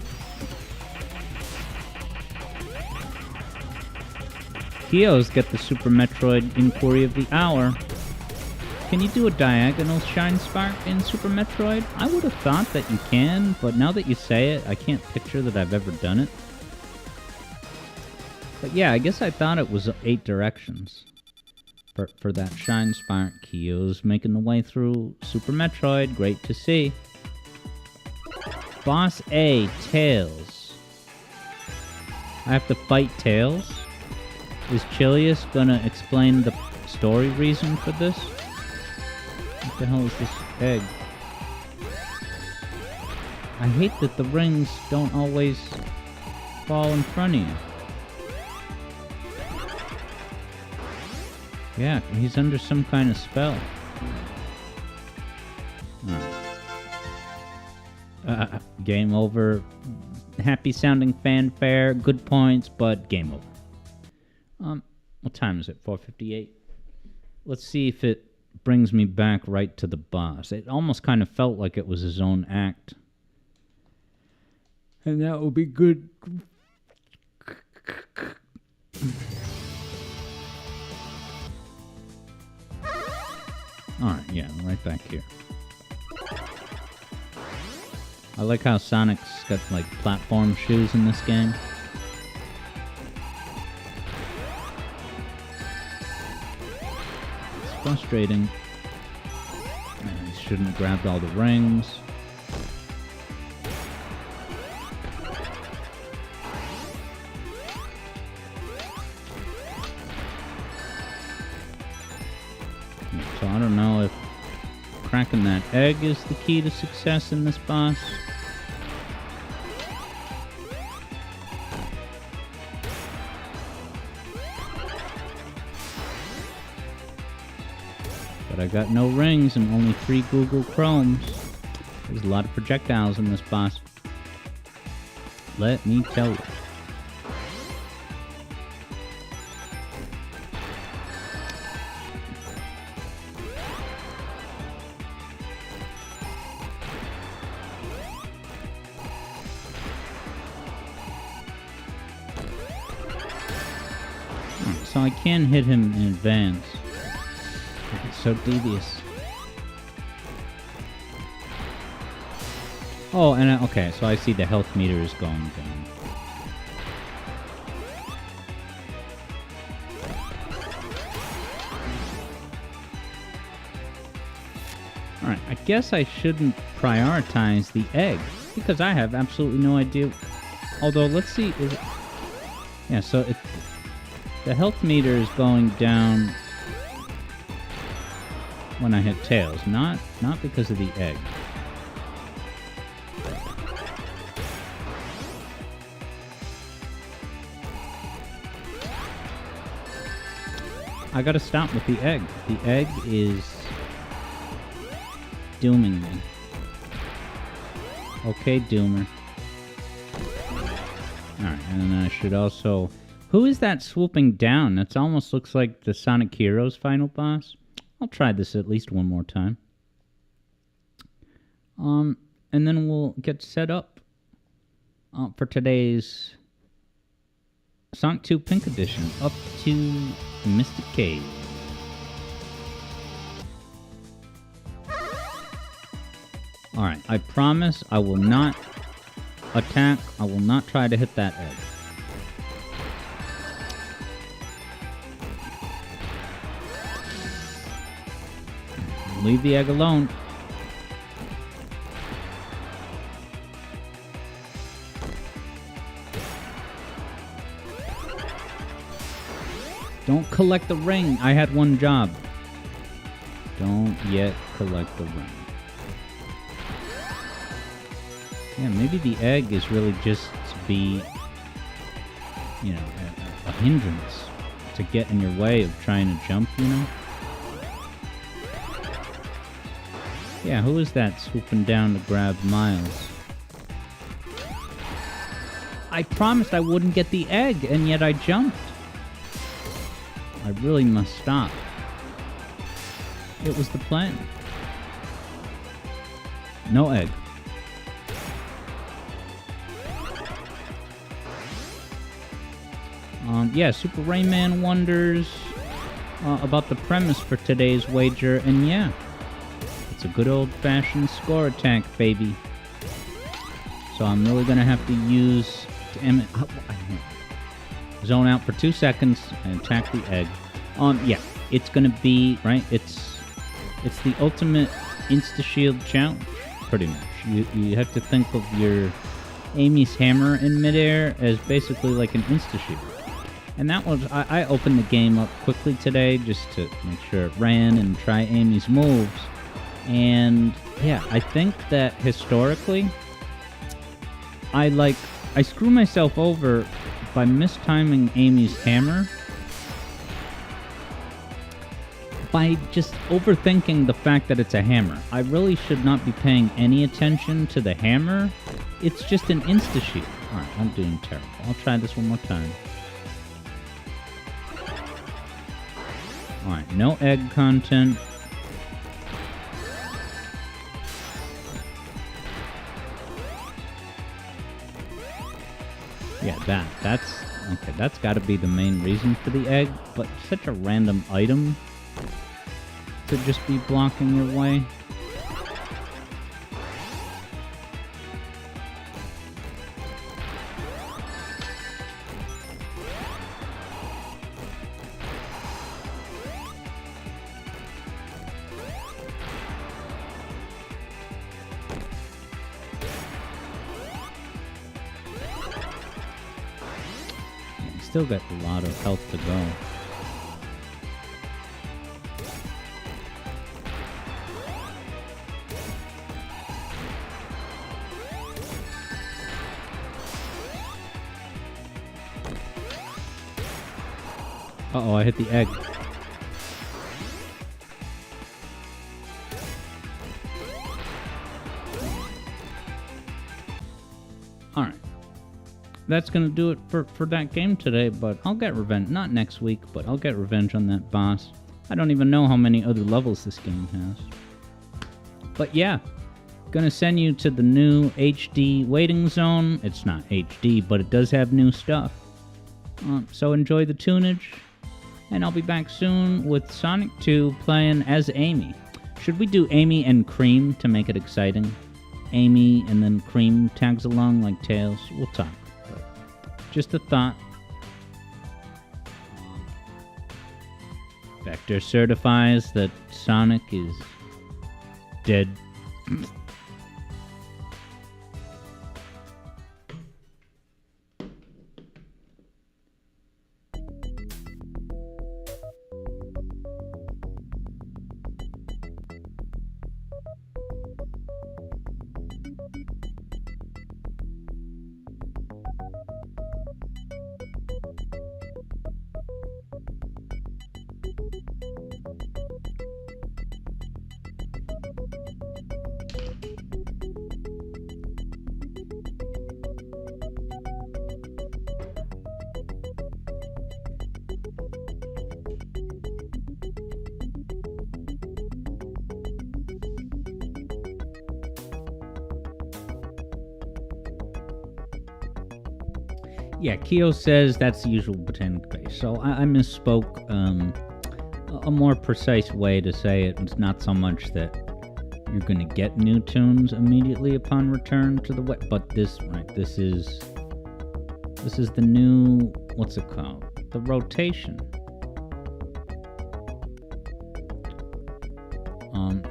Kios get the Super Metroid Inquiry of the Hour. Can you do a diagonal Shine Spark in Super Metroid? I would have thought that you can, but now that you say it, I can't picture that I've ever done it. But yeah, I guess I thought it was 8 directions for that Shine Spark. Kiyo's making the way through Super Metroid. Great to see. Boss A, Tails. I have to fight Tails? Is Chilius gonna explain the story reason for this? What the hell is this egg? I hate that the rings don't always fall in front of you. Yeah, he's under some kind of spell. Game over. Happy sounding fanfare, good points, but game over. What time is it? 4:58. Let's see if it brings me back right to the boss. It almost kind of felt like it was his own act. And that will be good. Alright, yeah, right back here. I like how Sonic's got, like, platform shoes in this game. It's frustrating. I shouldn't have grabbed all the rings. So I don't know if cracking that egg is the key to success in this boss. But I got no rings and only 3 Google Chromes. There's a lot of projectiles in this boss. Let me tell you. So I can hit him in advance. It's so devious. Oh, and okay, so I see the health meter is going down. Alright, I guess I shouldn't prioritize the egg, because I have absolutely no idea. Although, let's see, is it... Yeah, so if the health meter is going down when I hit Tails, not because of the egg. I gotta stop with the egg. The egg is dooming me. Okay, Doomer. Alright, and then I should also... Who is that swooping down? That almost looks like the Sonic Heroes final boss. I'll try this at least one more time. And then we'll get set up for today's Sonic 2 Pink Edition, up to Mystic Cave. Alright, I promise I will not attack. I will not try to hit that egg. Leave the egg alone. Don't collect the ring. I had one job. Don't yet collect the ring. Yeah, maybe the egg is really just to be, you know, a hindrance to get in your way of trying to jump, you know? Yeah, who is that swooping down to grab Miles? I promised I wouldn't get the egg, and yet I jumped. I really must stop. It was the plan. No egg. Yeah, Super Rayman wonders about the premise for today's wager, and yeah, it's a good old-fashioned score attack, baby. So I'm really gonna have to use zone out for 2 seconds and attack the egg. Yeah, it's gonna be right. It's the ultimate insta-shield challenge, pretty much. You have to think of your Amy's hammer in midair as basically like an insta-shield. And that was, I opened the game up quickly today just to make sure it ran and try Amy's moves. And yeah, I think that historically, I screw myself over by mistiming Amy's hammer by just overthinking the fact that it's a hammer. I really should not be paying any attention to the hammer. It's just an insta-shield. Alright, I'm doing terrible. I'll try this one more time. Alright, no egg content. Yeah, that's gotta be the main reason for the egg, but such a random item to just be blocking your way. Still got a lot of health to go. Uh-oh, I hit the egg. Alright. That's gonna do it for that game today, but I'll get revenge. Not next week, but I'll get revenge on that boss. I don't even know how many other levels this game has. But yeah, gonna send you to the new HD waiting zone. It's not HD, but it does have new stuff. So enjoy the tunage, and I'll be back soon with Sonic 2 playing as Amy. Should we do Amy and Cream to make it exciting? Amy and then Cream tags along like Tails? We'll talk. Just a thought. Vector certifies that Sonic is dead. Yeah, Keo says that's the usual botanic base. So I misspoke. A more precise way to say it. It's not so much that, you're gonna get new tunes immediately upon return to the web. But this is the new, what's it called? The rotation.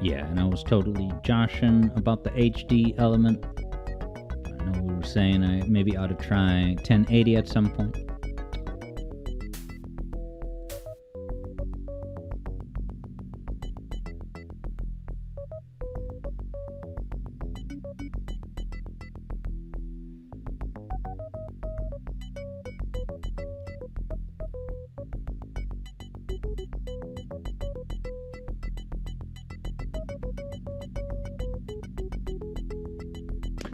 Yeah, and I was totally joshing about the HD element. I know we were saying I maybe ought to try 1080 at some point.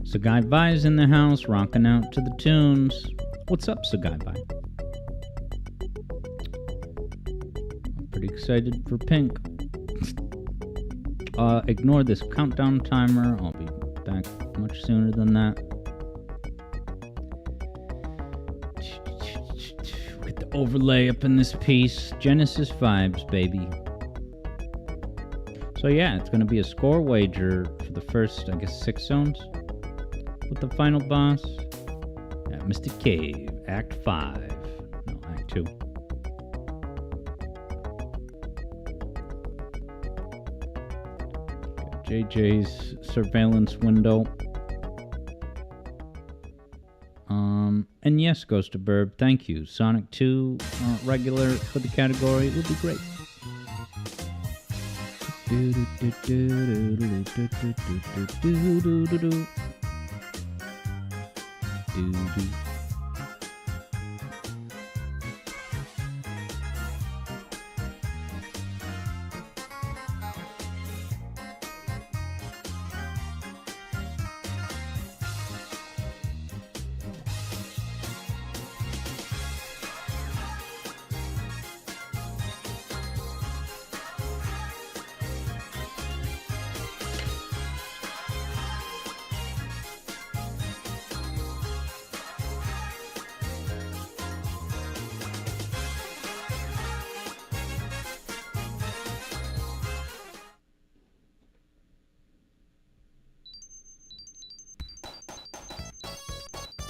Sagai Vai's in the house, rocking out to the tunes. What's up, Sagai Vai? I'm pretty excited for Pink. Ignore this countdown timer. I'll be back much sooner than that. Get the overlay up in this piece. Genesis vibes, baby. So yeah, it's going to be a score wager for the first, I guess, 6 zones. With the final boss at Mystic Cave, Act 5. No, Act 2. Got JJ's surveillance window. And yes, Ghost of Burb, thank you. Sonic 2 regular for the category would be great.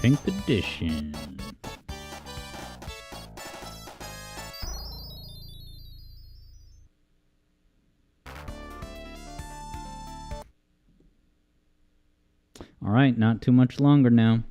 Pink Edition. All right, not too much longer now.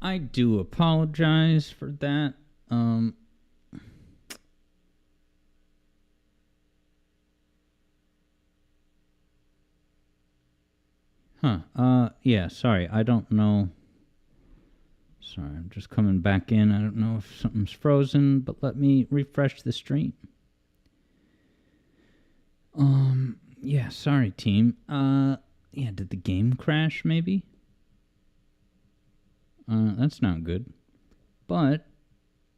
I do apologize for that. Yeah, sorry, I don't know. Sorry, I'm just coming back in. I don't know if something's frozen, but let me refresh the stream. Yeah, sorry, team. Yeah, did the game crash, maybe? That's not good. But,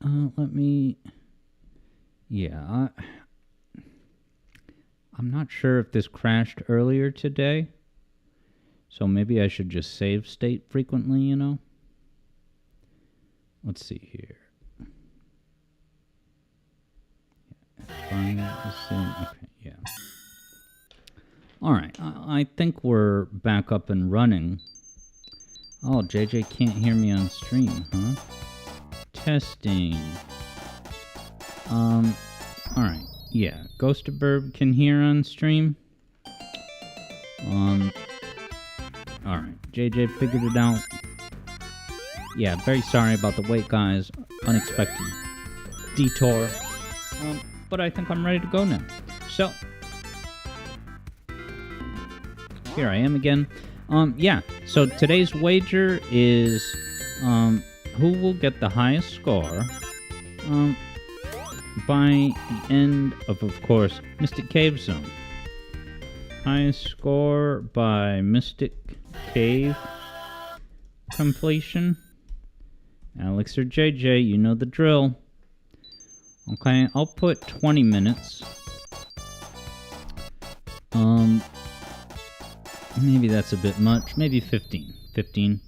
let me... Yeah, I'm not sure if this crashed earlier today. So maybe I should just save state frequently, you know? Let's see here. Okay, yeah. Alright, I think we're back up and running. Oh, JJ can't hear me on stream, huh? Testing. Alright, yeah. Ghostaburb can hear on stream. Alright, JJ figured it out. Yeah, very sorry about the wait, guys. Unexpected detour. But I think I'm ready to go now. So, here I am again. Yeah, so today's wager is, who will get the highest score, by the end of course, Mystic Cave Zone. Highest score by Mystic Cave completion. Alex or JJ, you know the drill. Okay, I'll put 20 minutes. Maybe that's a bit much. Maybe 15. 15.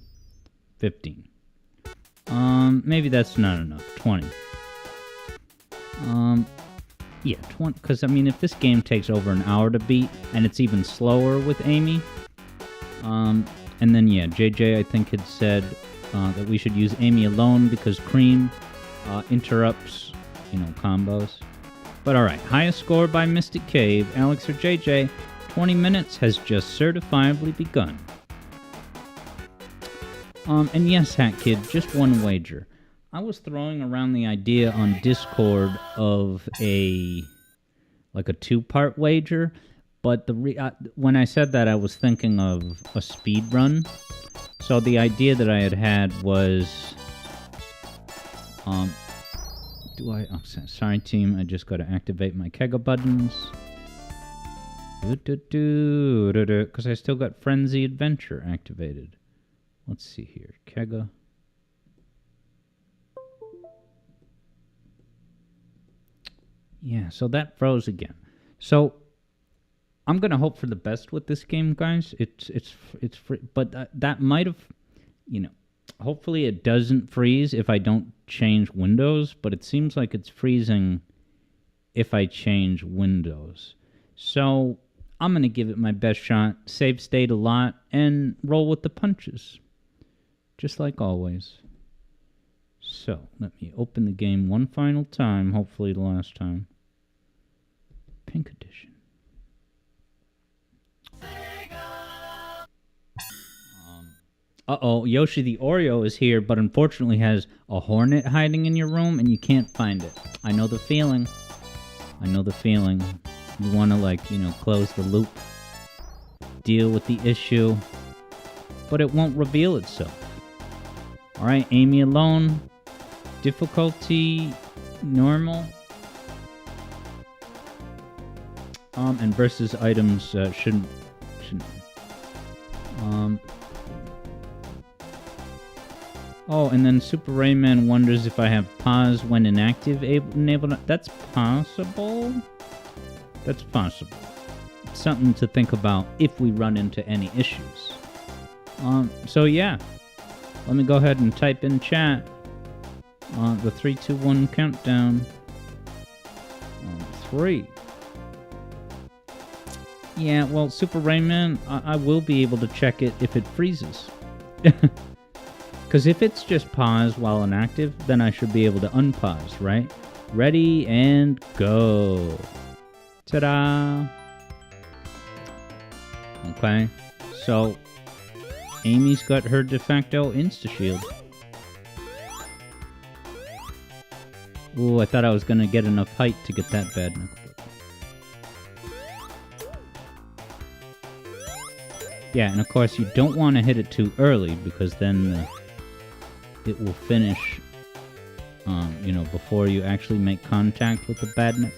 Maybe that's not enough. 20. Yeah, 20. Because, I mean, if this game takes over an hour to beat, and it's even slower with Amy, and then, yeah, JJ, I think, had said that we should use Amy alone because Cream interrupts, you know, combos. But alright, highest score by Mystic Cave, Alex or JJ, 20 minutes has just certifiably begun. And yes, Hat Kid, just one wager. I was throwing around the idea on Discord of a 2-part wager, but when I said that, I was thinking of a speed run. So the idea that I had was, sorry team, I just got to activate my Kega buttons. Because I still got Frenzy Adventure activated. Let's see here, Kega. Yeah, so that froze again. So I'm gonna hope for the best with this game, guys. It's free, but that might have, you know, hopefully it doesn't freeze if I don't change windows. But it seems like it's freezing if I change windows. So I'm gonna give it my best shot, save state a lot, and roll with the punches, just like always. So let me open the game one final time, hopefully the last time. Pink Edition. Uh-oh, Yoshi the Oreo is here, but unfortunately has a hornet hiding in your room, and you can't find it. I know the feeling. I know the feeling. You want to, like, you know, close the loop, deal with the issue, but it won't reveal itself. Alright, Amy alone. Difficulty, normal. And versus items shouldn't. Oh, and then Super Rayman wonders if I have pause when inactive enabled. That's possible. That's possible. It's something to think about if we run into any issues. So yeah. Let me go ahead and type in chat. The 3, 2, 1 countdown. 3. Yeah, well, Super Rayman, I will be able to check it if it freezes. Because if it's just pause while inactive, then I should be able to unpause, right? Ready and go. Ta-da! Okay, so Amy's got her de facto insta-shield. Ooh, I thought I was gonna get enough height to get that Badnik. Yeah, and of course you don't want to hit it too early because then it will finish, you know, before you actually make contact with the Badnik.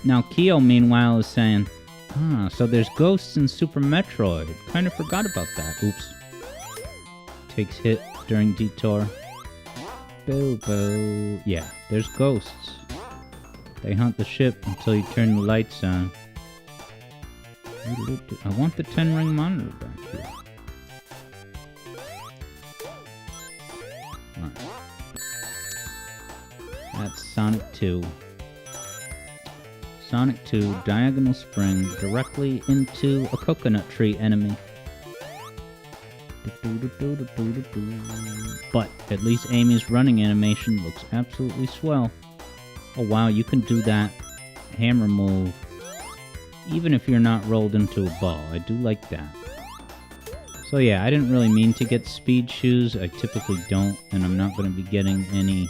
Now Kyo, meanwhile, is saying, so there's ghosts in Super Metroid. Kind of forgot about that. Oops. Takes hit during detour. Boo boo. Yeah, there's ghosts. They haunt the ship until you turn the lights on. I want the 10-ring monitor back here. Alright. That's Sonic 2. Sonic 2, diagonal spring directly into a coconut tree enemy. But at least Amy's running animation looks absolutely swell. Oh wow, you can do that hammer move even if you're not rolled into a ball. I do like that. So yeah, I didn't really mean to get speed shoes. I typically don't, and I'm not going to be getting any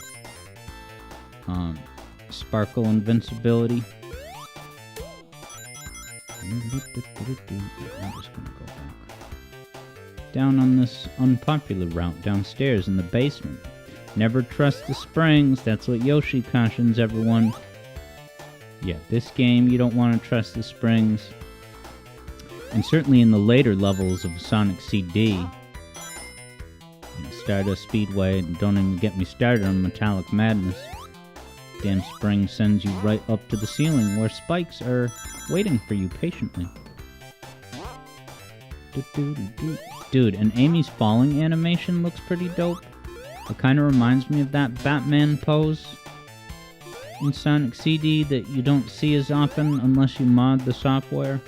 sparkle invincibility. I'm just going to go back. Down on this unpopular route downstairs in the basement. Never trust the springs. That's what Yoshi cautions everyone. Yeah, this game, you don't want to trust the springs. And certainly in the later levels of Sonic CD, Stardust Speedway, and don't even get me started on Metallic Madness. Damn spring sends you right up to the ceiling where spikes are waiting for you patiently. Dude, and Amy's falling animation looks pretty dope. It kind of reminds me of that Batman pose in Sonic CD that you don't see as often unless you mod the software.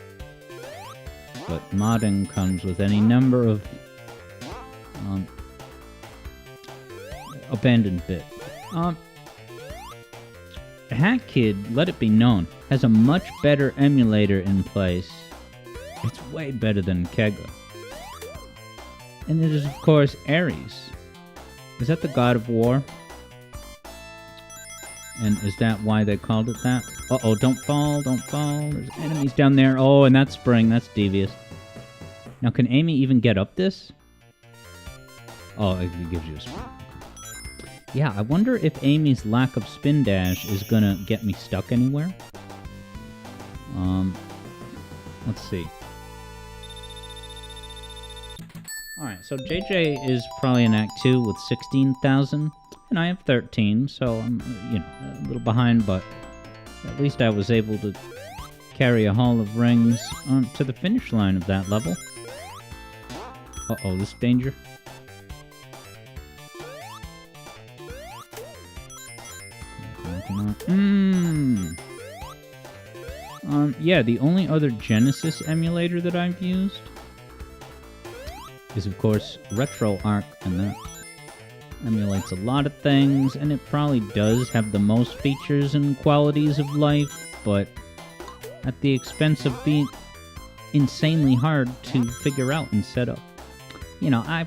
But modding comes with any number of abandoned bit. Hat Kid, let it be known, has a much better emulator in place. It's way better than Kega. And it is, of course, Ares. Is that the god of war? And is that why they called it that? Uh-oh, don't fall, don't fall. There's enemies down there. Oh, and that spring, that's devious. Now, can Amy even get up this? Oh, it gives you a spring. Yeah, I wonder if Amy's lack of spin dash is gonna get me stuck anywhere. Let's see. Alright, so JJ is probably in Act 2 with 16,000, and I have 13, so I'm, a little behind, but at least I was able to carry a Hall of Rings to the finish line of that level. Uh-oh, this danger. Yeah, the only other Genesis emulator that I've used is, of course, RetroArch, and that emulates a lot of things, and it probably does have the most features and qualities of life, but at the expense of being insanely hard to figure out and set up. I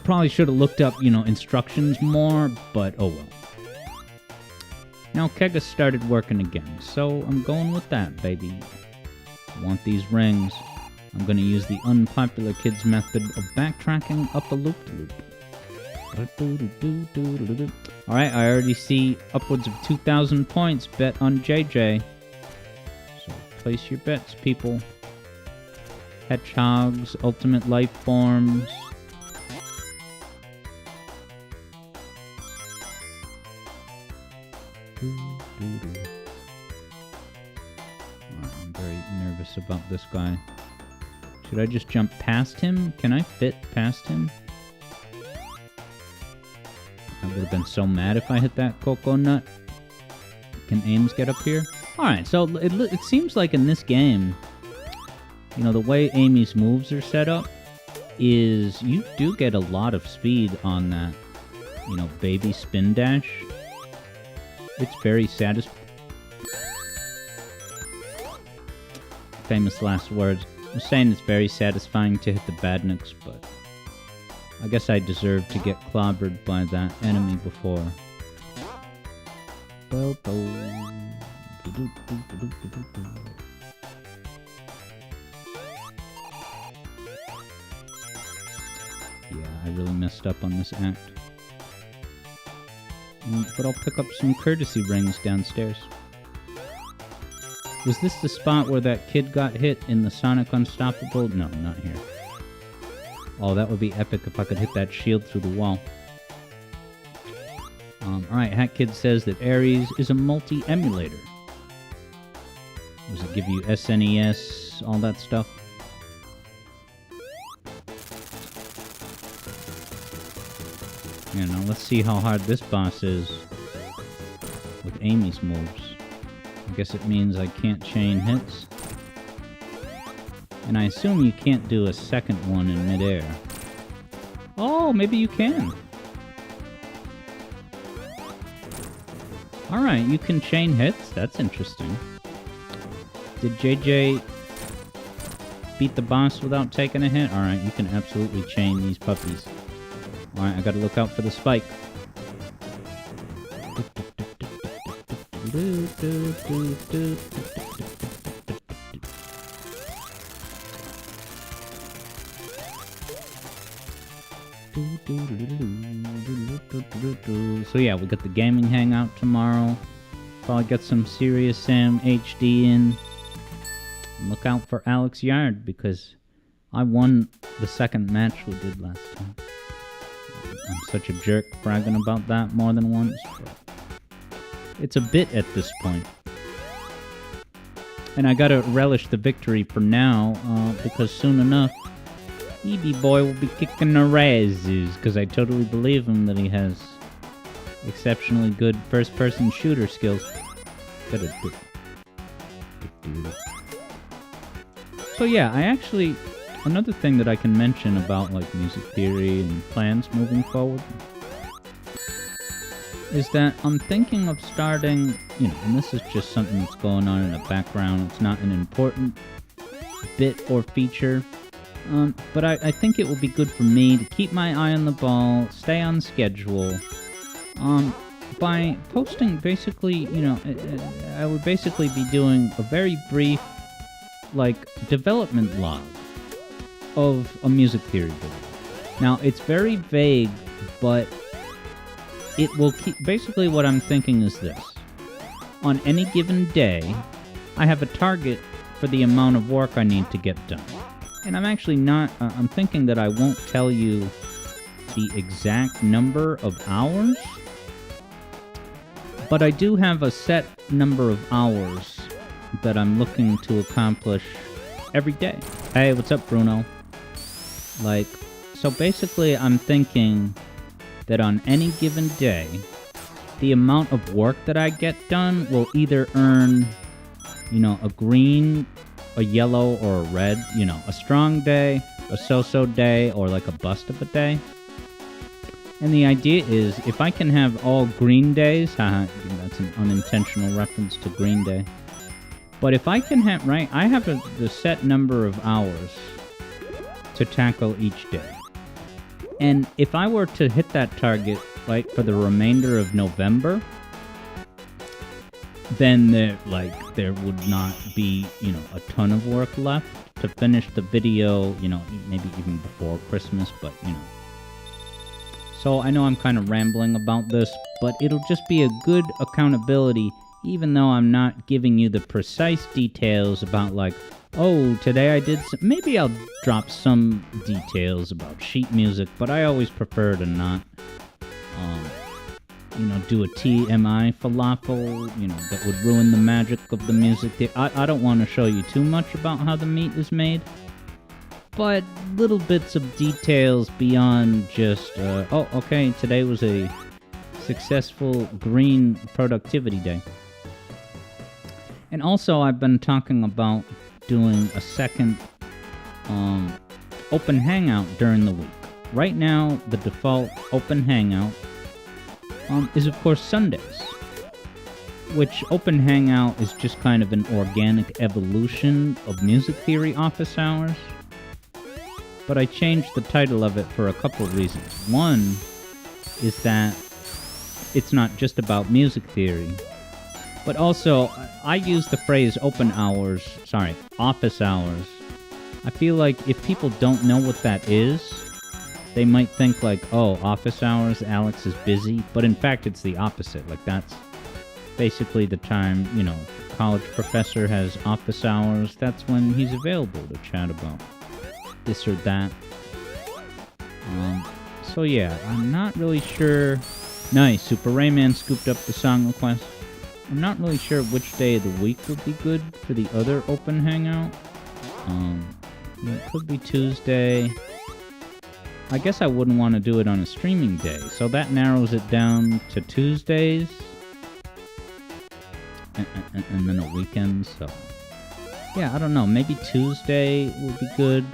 probably should have looked up, instructions more, but oh well. Now Kega started working again, so I'm going with that, baby. I want these rings. I'm going to use the unpopular kids method of backtracking up a loop-de-loop. Alright, I already see upwards of 2,000 points bet on JJ. So place your bets, people. Hedgehogs, ultimate life forms. I'm very nervous about this guy. Should I just jump past him? Can I fit past him? I would have been so mad if I hit that cocoa nut. Can Ames get up here? Alright, so it seems like in this game, the way Amy's moves are set up is you do get a lot of speed on that, baby spin dash. It's very satisfying. Famous last words. I'm saying it's very satisfying to hit the badniks, but I guess I deserve to get clobbered by that enemy before. Yeah, I really messed up on this act. But I'll pick up some courtesy rings downstairs. Was this the spot where that kid got hit in the Sonic Unstoppable? No, not here. Oh, that would be epic if I could hit that shield through the wall. Alright, Hat Kid says that Ares is a multi-emulator. Does it give you SNES, all that stuff? Yeah, now let's see how hard this boss is with Amy's moves. I guess it means I can't chain hits. And I assume you can't do a second one in midair. Oh, maybe you can. Alright, you can chain hits. That's interesting. Did JJ beat the boss without taking a hit? Alright, you can absolutely chain these puppies. Alright, I gotta look out for the spike. So yeah, we got the gaming hangout tomorrow. Probably get some Serious Sam HD in. And look out for Alex Yard, because I won the second match we did last time. I'm such a jerk bragging about that more than once, but it's a bit at this point. And I gotta relish the victory for now, because soon enough, EB Boy will be kicking our asses, because I totally believe him that he has exceptionally good first-person shooter skills. So yeah, I actually... Another thing that I can mention about, like, music theory and plans moving forward is that I'm thinking of starting, you know, and this is just something that's going on in the background. It's not an important bit or feature, but I think it will be good for me to keep my eye on the ball, stay on schedule, by posting basically, you know, I would basically be doing a very brief, like, development log of a music theory video. Now, it's very vague, but it will keep... Basically, what I'm thinking is this. On any given day, I have a target for the amount of work I need to get done. And I'm actually not... I'm thinking that I won't tell you the exact number of hours, but I do have a set number of hours that I'm looking to accomplish every day. Hey, what's up, Bruno? Like, so basically I'm thinking that on any given day, the amount of work that I get done will either earn, you know, a green, a yellow, or a red, you know, a strong day, a so-so day, or like a bust of a day. And the idea is, if I can have all green days, haha, that's an unintentional reference to Green Day. But if I can have, right, I have the set number of hours to tackle each day. And if I were to hit that target, like, for the remainder of November, then there would not be, you know, a ton of work left to finish the video, you know, maybe even before Christmas, but, you know. So I know I'm kind of rambling about this, but it'll just be a good accountability, even though I'm not giving you the precise details about, like, oh, today I did some... Maybe I'll drop some details about sheet music, but I always prefer to not, you know, do a TMI falafel, you know, that would ruin the magic of the music. I don't want to show you too much about how the meat is made, but little bits of details beyond just, oh, okay, today was a successful green productivity day. And also, I've been talking about doing a second open hangout during the week. Right now, the default open hangout is, of course, Sundays, which open hangout is just kind of an organic evolution of music theory office hours. but I changed the title of it for a couple reasons. One is that it's not just about music theory, but also I use the phrase office hours. I feel like if people don't know what that is, they might think like, oh, office hours, Alex is busy, but in fact it's the opposite. Like that's basically the time, college professor has office hours, that's when he's available to chat about this or that. So yeah, I'm not really sure. Nice, Super Rayman scooped up the song request. I'm not really sure which day of the week would be good for the other open hangout. It could be Tuesday. I guess I wouldn't want to do it on a streaming day, so that narrows it down to Tuesdays. And then a weekend, so... Yeah, I don't know, maybe Tuesday would be good.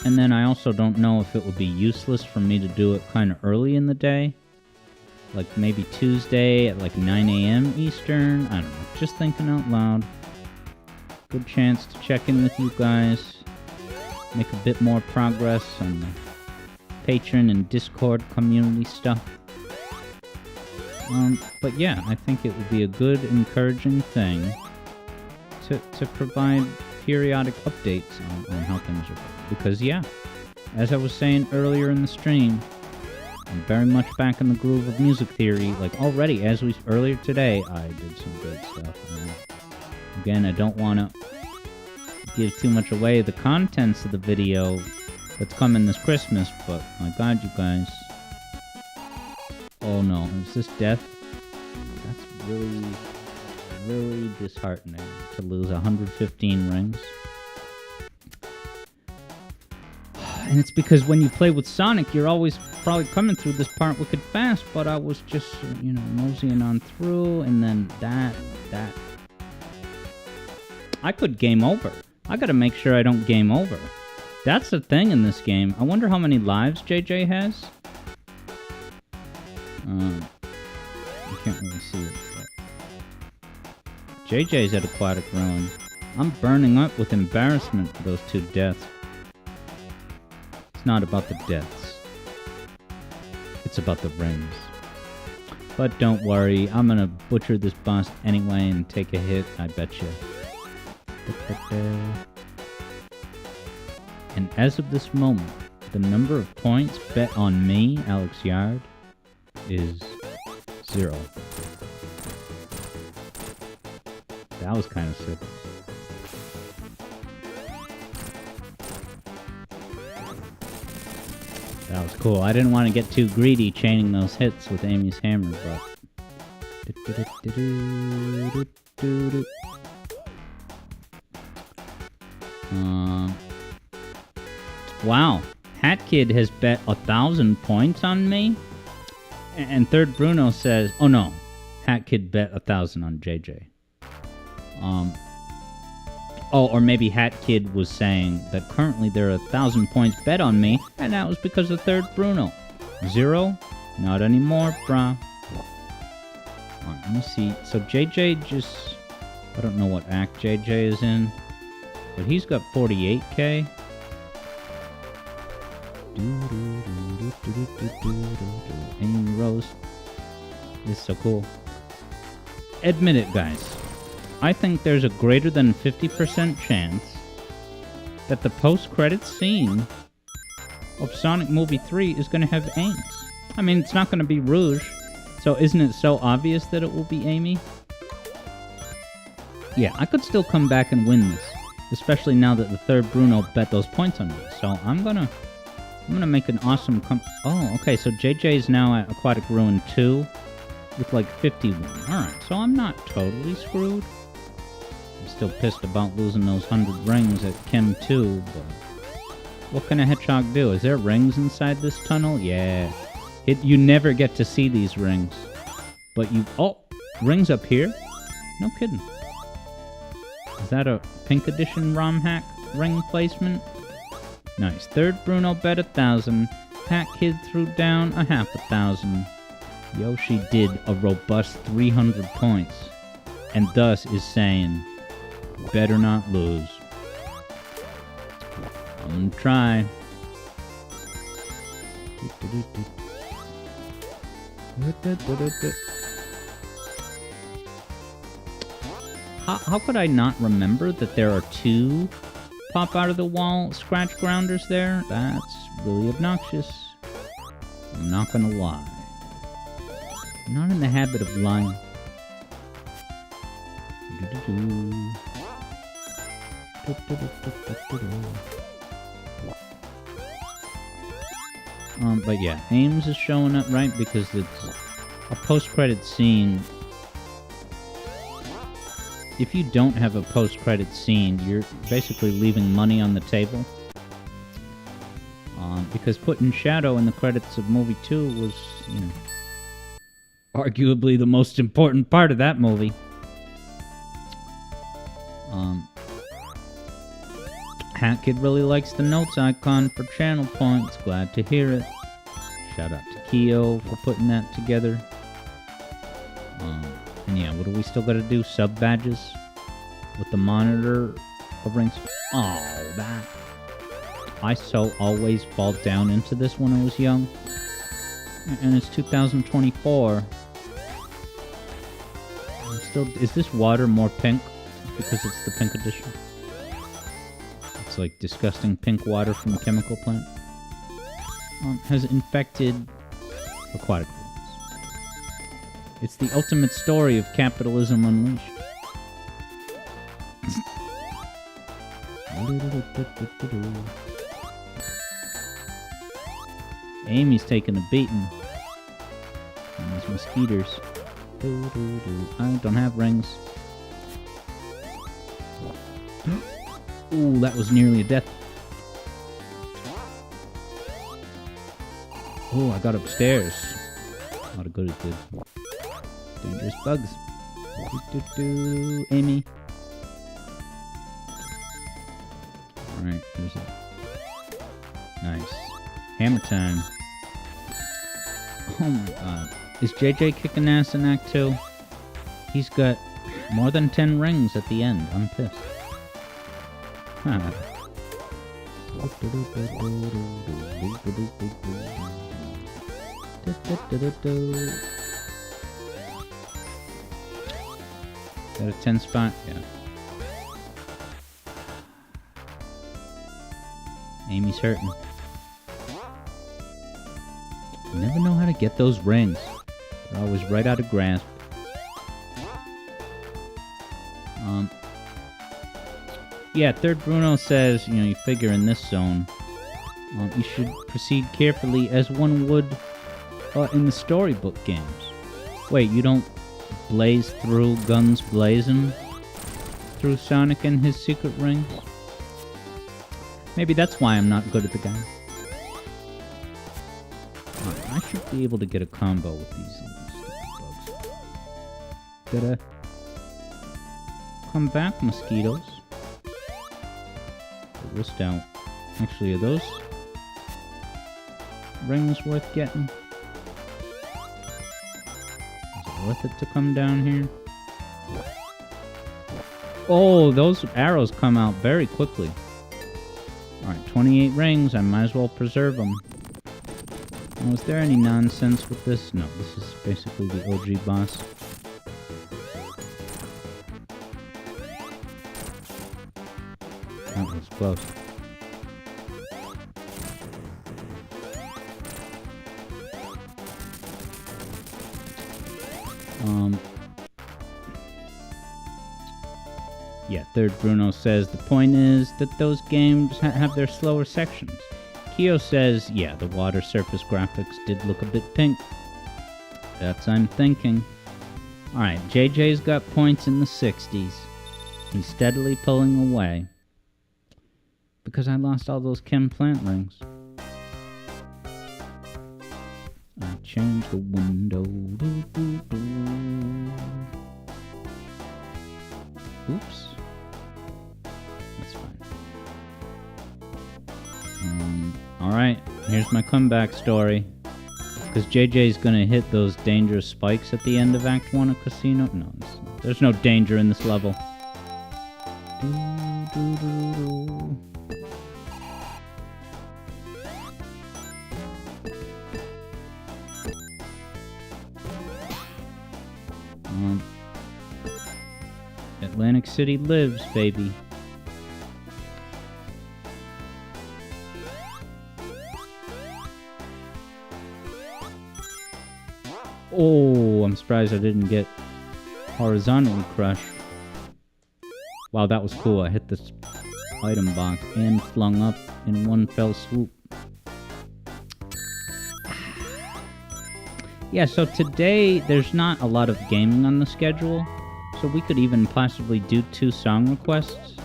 And then I also don't know if it would be useless for me to do it kind of early in the day. Like maybe Tuesday at like 9 a.m. Eastern, I don't know, just thinking out loud. Good chance to check in with you guys. Make a bit more progress on the Patreon and Discord community stuff. But yeah, I think it would be a good, encouraging thing to provide periodic updates on how things are going. Because yeah, as I was saying earlier in the stream, I'm very much back in the groove of music theory. Like already, earlier today, I did some good stuff. Again, I don't want to give too much away the contents of the video that's coming this Christmas, but my god, you guys. Oh no, is this death? That's really, really disheartening to lose 115 rings. And it's because when you play with Sonic, you're always probably coming through this part wicked fast, but I was just, moseying on through, and then that. I could game over. I gotta make sure I don't game over. That's the thing in this game. I wonder how many lives JJ has. I can't really see it, but... JJ's at Aquatic Ruin. I'm burning up with embarrassment for those 2 deaths. It's not about the deaths. It's about the rings. But don't worry, I'm gonna butcher this boss anyway and take a hit, I betcha. And as of this moment, the number of points bet on me, Alex Yard, is 0. That was kind of sick. That was cool. I didn't want to get too greedy chaining those hits with Amy's hammer, but... Wow. Hat Kid has bet 1,000 points on me? And Third Bruno says... Oh no. Hat Kid bet 1,000 on JJ. Oh, or maybe Hat Kid was saying that currently there are 1,000 points bet on me, and that was because of Third Bruno. 0? Not anymore, brah. Let me see. So JJ just... I don't know what act JJ is in, but he's got 48k. Amy Rose. This is so cool. Admit it, guys. I think there's a greater than 50% chance that the post-credits scene of Sonic Movie 3 is going to have Ames. I mean, it's not going to be Rouge, so isn't it so obvious that it will be Amy? Yeah, I could still come back and win this, especially now that the Third Bruno bet those points on me. So I'm gonna make an awesome Oh, okay, so JJ is now at Aquatic Ruin 2 with like 51. Alright, so I'm not totally screwed. I'm still pissed about losing those 100 rings at Chem 2, but what can a hedgehog do? Is there rings inside this tunnel? Yeah. You never get to see these rings. But you... Oh! Rings up here? No kidding. Is that a Pink Edition ROM hack ring placement? Nice. Third Bruno bet 1,000. Hat Kid threw down a half 1,000. Yoshi did a robust 300 points. And thus is saying, better not lose. I'm gonna try. How could I not remember that there are 2 pop out of the wall scratch grounders there? That's really obnoxious. I'm not gonna lie. I'm not in the habit of lying. But yeah, Ames is showing up, right? Because it's a post-credit scene. If you don't have a post-credit scene, you're basically leaving money on the table. Because putting Shadow in the credits of movie 2 was, you know, arguably the most important part of that movie. Hat Kid really likes the notes icon for channel points. Glad to hear it. Shout out to Keo for putting that together. And yeah, what do we still gotta do? Sub badges with the monitor of rings. Oh, that. I so always fall down into this when I was young. And it's 2024. Is this water more pink? Because it's the pink edition. It's like disgusting pink water from a chemical plant. Has infected aquatic rooms. It's the ultimate story of capitalism unleashed. Amy's taking a beating. And these mosquitoes. I don't have rings. Ooh, that was nearly a death. Oh, I got upstairs. Not a good it did. Dangerous bugs. Amy. Alright, there's it. Nice. Hammer time. Oh my god. Is JJ kicking ass in Act 2? He's got more than 10 rings at the end. I'm pissed. Huh. Got a 10 spot? Yeah. Amy's hurting. I never know how to get those rings. They're always right out of grasp. Yeah, Third Bruno says, you know, you figure in this zone, you should proceed carefully as one would in the storybook games. Wait, you don't blaze through guns blazing through Sonic and his secret rings? Maybe that's why I'm not good at the game. I should be able to get a combo with these stupid bugs. Gotta come back, mosquitoes. Wrist out. Actually, are those rings worth getting? Is it worth it to come down here? Oh, those arrows come out very quickly. Alright, 28 rings. I might as well preserve them. Oh, is there any nonsense with this? No, this is basically the OG boss. That was close. Yeah, Third Bruno says the point is that those games have their slower sections. Keo says, yeah, the water surface graphics did look a bit pink. That's I'm thinking. Alright, JJ's got points in the 60s. He's steadily pulling away. Because I lost all those chem plant rings. I changed the window. Oops. That's fine. Alright, here's my comeback story. Because JJ's gonna hit those dangerous spikes at the end of Act 1 of Casino. No, there's no danger in this level. Um, Atlantic City lives, baby. Oh, I'm surprised I didn't get horizontally crushed. Wow, that was cool. I hit this item box and flung up in one fell swoop. Yeah, so today there's not a lot of gaming on the schedule, so we could even possibly do 2 song requests,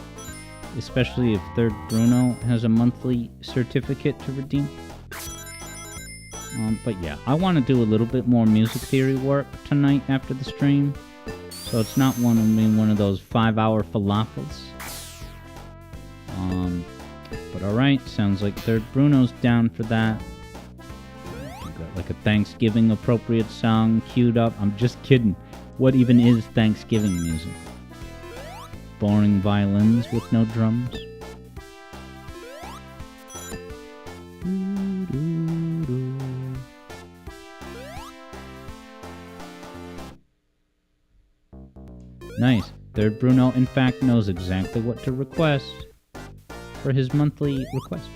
especially if Third Bruno has a monthly certificate to redeem. But yeah, I want to do a little bit more music theory work tonight after the stream, so it's not one of those 5-hour falafels. But alright, sounds like Third Bruno's down for that. Got like a Thanksgiving appropriate song queued up. I'm just kidding. What even is Thanksgiving music? Boring violins with no drums? Nice. Third Bruno, in fact, knows exactly what to request for his monthly request.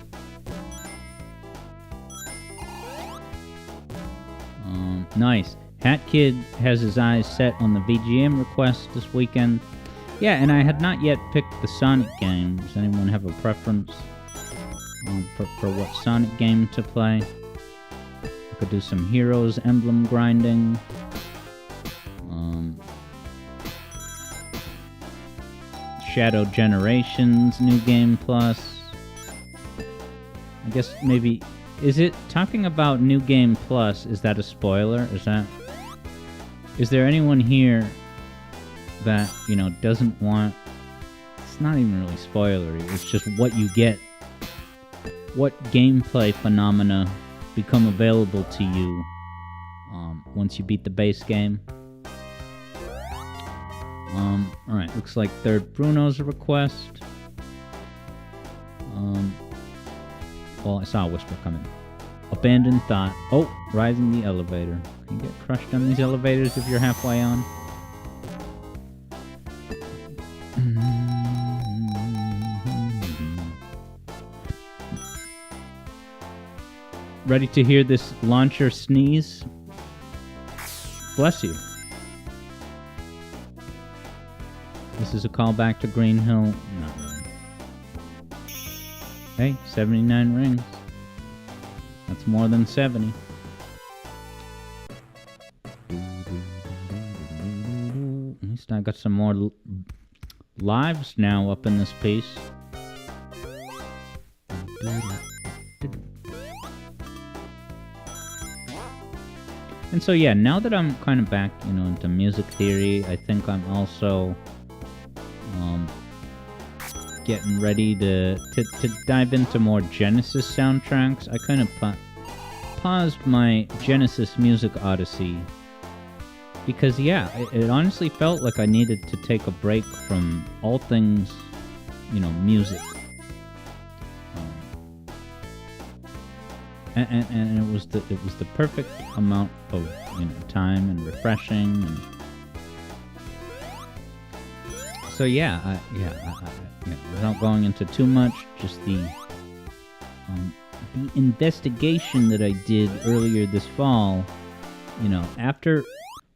Nice. Hat Kid has his eyes set on the VGM request this weekend. Yeah, and I had not yet picked the Sonic game. Does anyone have a preference for what Sonic game to play? I could do some Heroes emblem grinding. Shadow Generations New Game Plus. I guess maybe... Is it talking about New Game Plus? Is that a spoiler? Is there anyone here that, doesn't want... It's not even really spoilery. It's just what you get. What gameplay phenomena become available to you once you beat the base game. Alright, looks like Third Bruno's a request. Well, I saw a whisper coming. Abandoned Thought. Oh, Rising the Elevator. Can you get crushed on these elevators if you're halfway on? Ready to hear this launcher sneeze? Bless you. This is a callback to Green Hill. Not really. Hey, 79 rings. That's more than 70. At least I got some more lives now up in this piece. And so yeah, now that I'm kind of back, into music theory, I think I'm also getting ready to dive into more Genesis soundtracks. I kind of paused my Genesis Music Odyssey because, yeah, it honestly felt like I needed to take a break from all things, music. And it was the perfect amount of time and refreshing. And so yeah, without going into too much, just the investigation that I did earlier this fall, after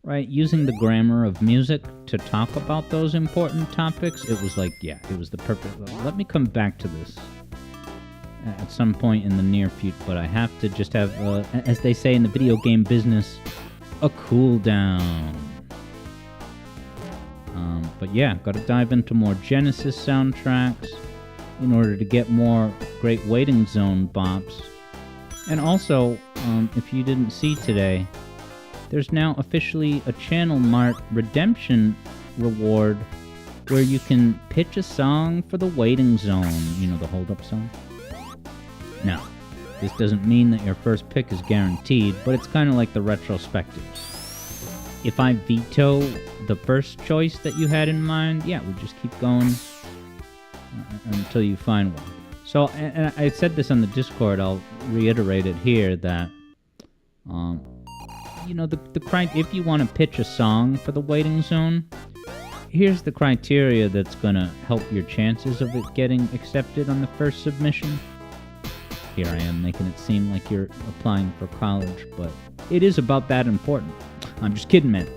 using the grammar of music to talk about those important topics, it was like, yeah, it was the perfect. Let me come back to this at some point in the near future, but I have to just have, as they say in the video game business, a cool down. But yeah, gotta dive into more Genesis soundtracks in order to get more great Waiting Zone bops. And also, if you didn't see today, there's now officially a Channel Mart redemption reward where you can pitch a song for the Waiting Zone, the hold-up song. Now, this doesn't mean that your first pick is guaranteed, but it's kind of like the retrospectives. If I veto the first choice that you had in mind, yeah, we just keep going until you find one. So, and I said this on the Discord, I'll reiterate it here, that if you want to pitch a song for the waiting zone, here's the criteria that's gonna help your chances of it getting accepted on the first submission. Here I am making it seem like you're applying for college, but it is about that important. I'm just kidding, man.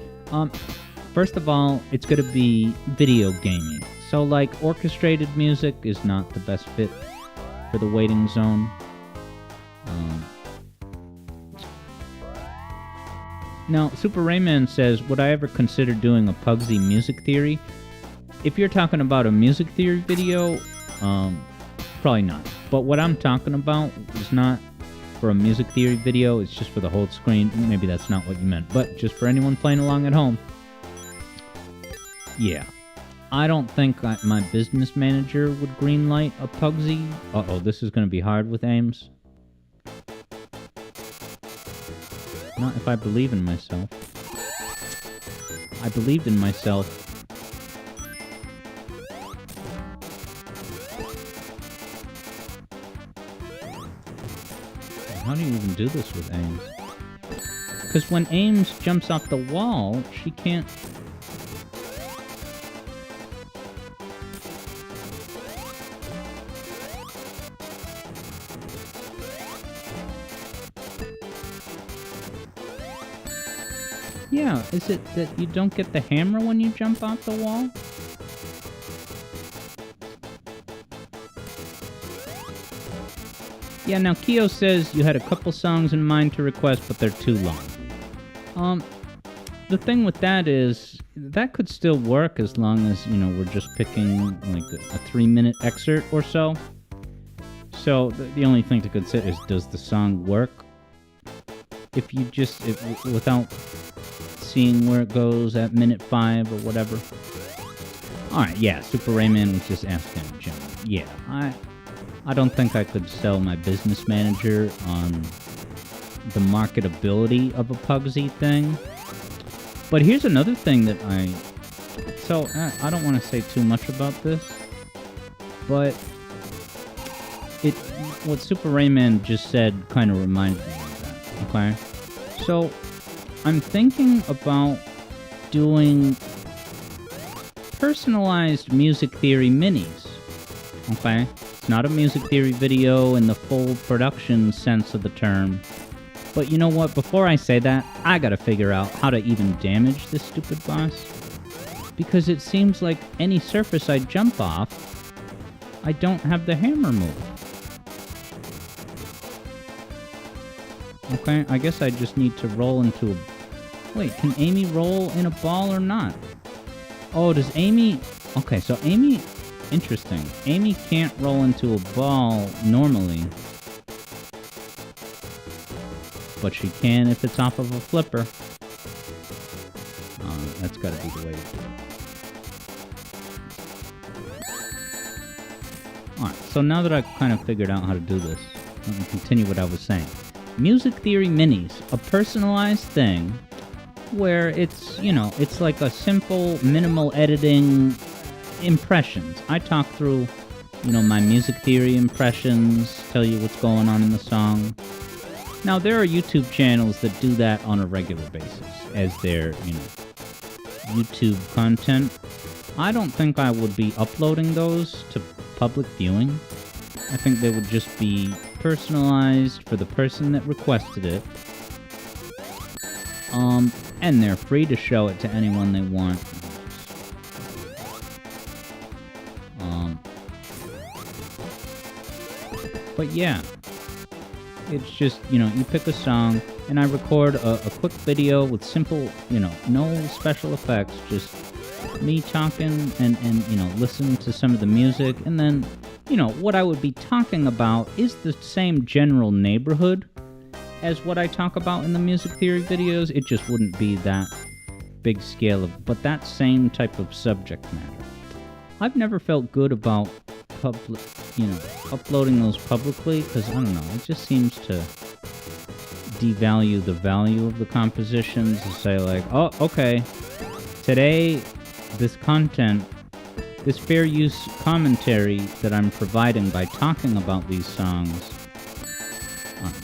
First of all, it's gonna be video gaming. So, like, orchestrated music is not the best fit for the waiting zone. Now, Super Rayman says, would I ever consider doing a Pugsy music theory? If you're talking about a music theory video, probably not. But what I'm talking about is not for a music theory video, it's just for the whole screen. Maybe that's not what you meant, but just for anyone playing along at home. Yeah. I don't think my business manager would greenlight a Pugsy. Uh-oh, this is going to be hard with Ames. Not if I believe in myself. I believed in myself. How do you even do this with Ames? Because when Ames jumps off the wall, she can't... Yeah, is it that you don't get the hammer when you jump off the wall? Yeah, now Keo says you had a couple songs in mind to request, but they're too long. The thing with that is, that could still work as long as, we're just picking, like, a 3-minute excerpt or so. So, the only thing to consider is, does the song work? If you just, without seeing where it goes at minute 5 or whatever. Alright, yeah, Super Rayman was just asking John. Yeah, I don't think I could sell my business manager on the marketability of a Pugsy thing. But here's another thing that So, I don't want to say too much about this, but what Super Rayman just said kind of reminded me of that, okay? So, I'm thinking about doing personalized music theory minis, okay? It's not a music theory video in the full production sense of the term. But you know what? Before I say that, I gotta figure out how to even damage this stupid boss. Because it seems like any surface I jump off, I don't have the hammer move. Okay, I guess I just need to roll into a... Wait, can Amy roll in a ball or not? Oh, does Amy... Okay, so Amy... Interesting. Amy can't roll into a ball normally. But she can if it's off of a flipper. That's gotta be the way to do it. Alright, so now that I've kind of figured out how to do this, let me continue what I was saying. Music Theory Minis, a personalized thing where it's, it's like a simple, minimal editing impressions. I talk through, my music theory impressions, tell you what's going on in the song. Now, there are YouTube channels that do that on a regular basis as their, YouTube content. I don't think I would be uploading those to public viewing. I think they would just be personalized for the person that requested it. And they're free to show it to anyone they want. But yeah. It's just, you pick a song, and I record a quick video with simple, no special effects, just me talking and listen to some of the music, and then, what I would be talking about is the same general neighborhood as what I talk about in the music theory videos. It just wouldn't be that big scale but that same type of subject matter. I've never felt good about uploading those publicly, because, I don't know, it just seems to devalue the value of the compositions to say, like, oh, okay, today, this content, this fair use commentary that I'm providing by talking about these songs,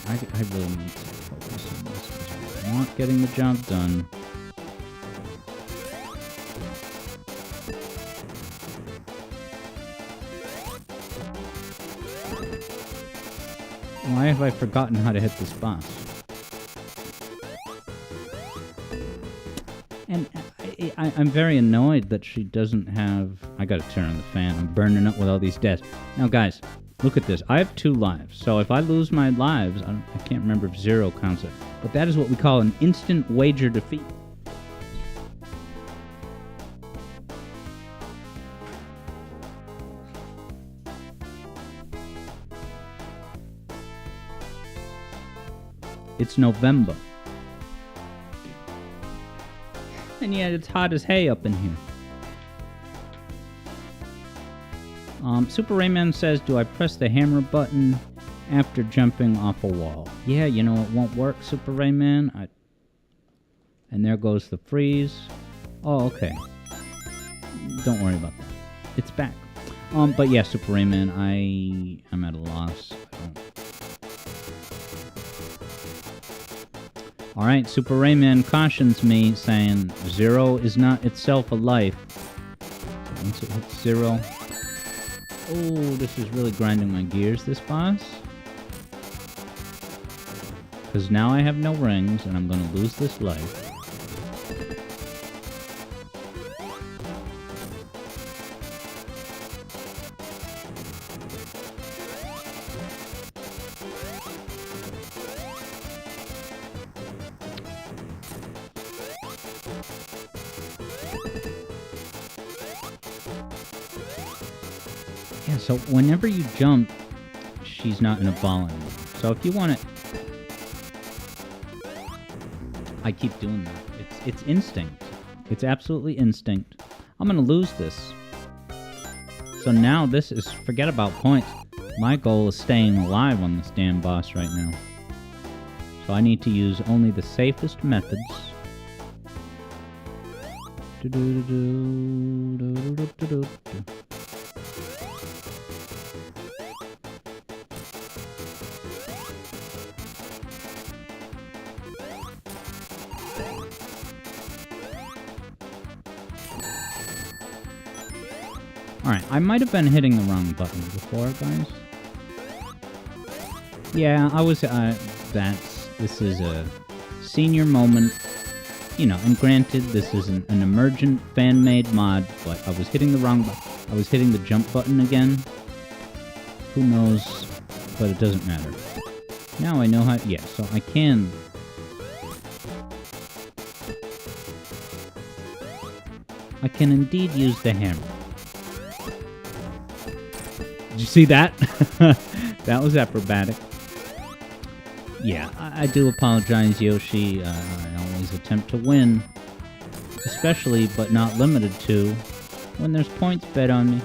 I really need to focus on this. Not getting the job done. Why have I forgotten how to hit this boss? And I'm very annoyed that she doesn't have... I gotta turn on the fan. I'm burning up with all these deaths. Now, guys, look at this. I have 2 lives. So if I lose my lives, I can't remember if 0 counts it. But that is what we call an instant wager defeat. It's November. And yet it's hot as hay up in here. Super Rayman says, do I press the hammer button after jumping off a wall? Yeah, you know, it won't work, Super Rayman. And there goes the freeze. Oh, okay. Don't worry about that. It's back. But yeah, Super Rayman, I'm at a loss. Alright, Super Rayman cautions me, saying 0 is not itself a life. So once it hits 0... Oh, this is really grinding my gears, this boss. Because now I have no rings, and I'm going to lose this life. Yeah, so whenever you jump, she's not in a ball anymore. So if you want it... I keep doing that. It's instinct. It's absolutely instinct. I'm gonna lose this. So now this is... Forget about points. My goal is staying alive on this damn boss right now. So I need to use only the safest methods. Alright, I might have been hitting the wrong button before, guys. Yeah, I was, this is a senior moment. You know, and granted, this is an emergent fan-made mod, but I was hitting the wrong button. I was hitting the jump button again. Who knows, but it doesn't matter. Now I know how, yeah, so I can... I can indeed use the hammer. Did you see that? That was acrobatic. Yeah, I do apologize, Yoshi. I always attempt to win. Especially, but not limited to, when there's points bet on me.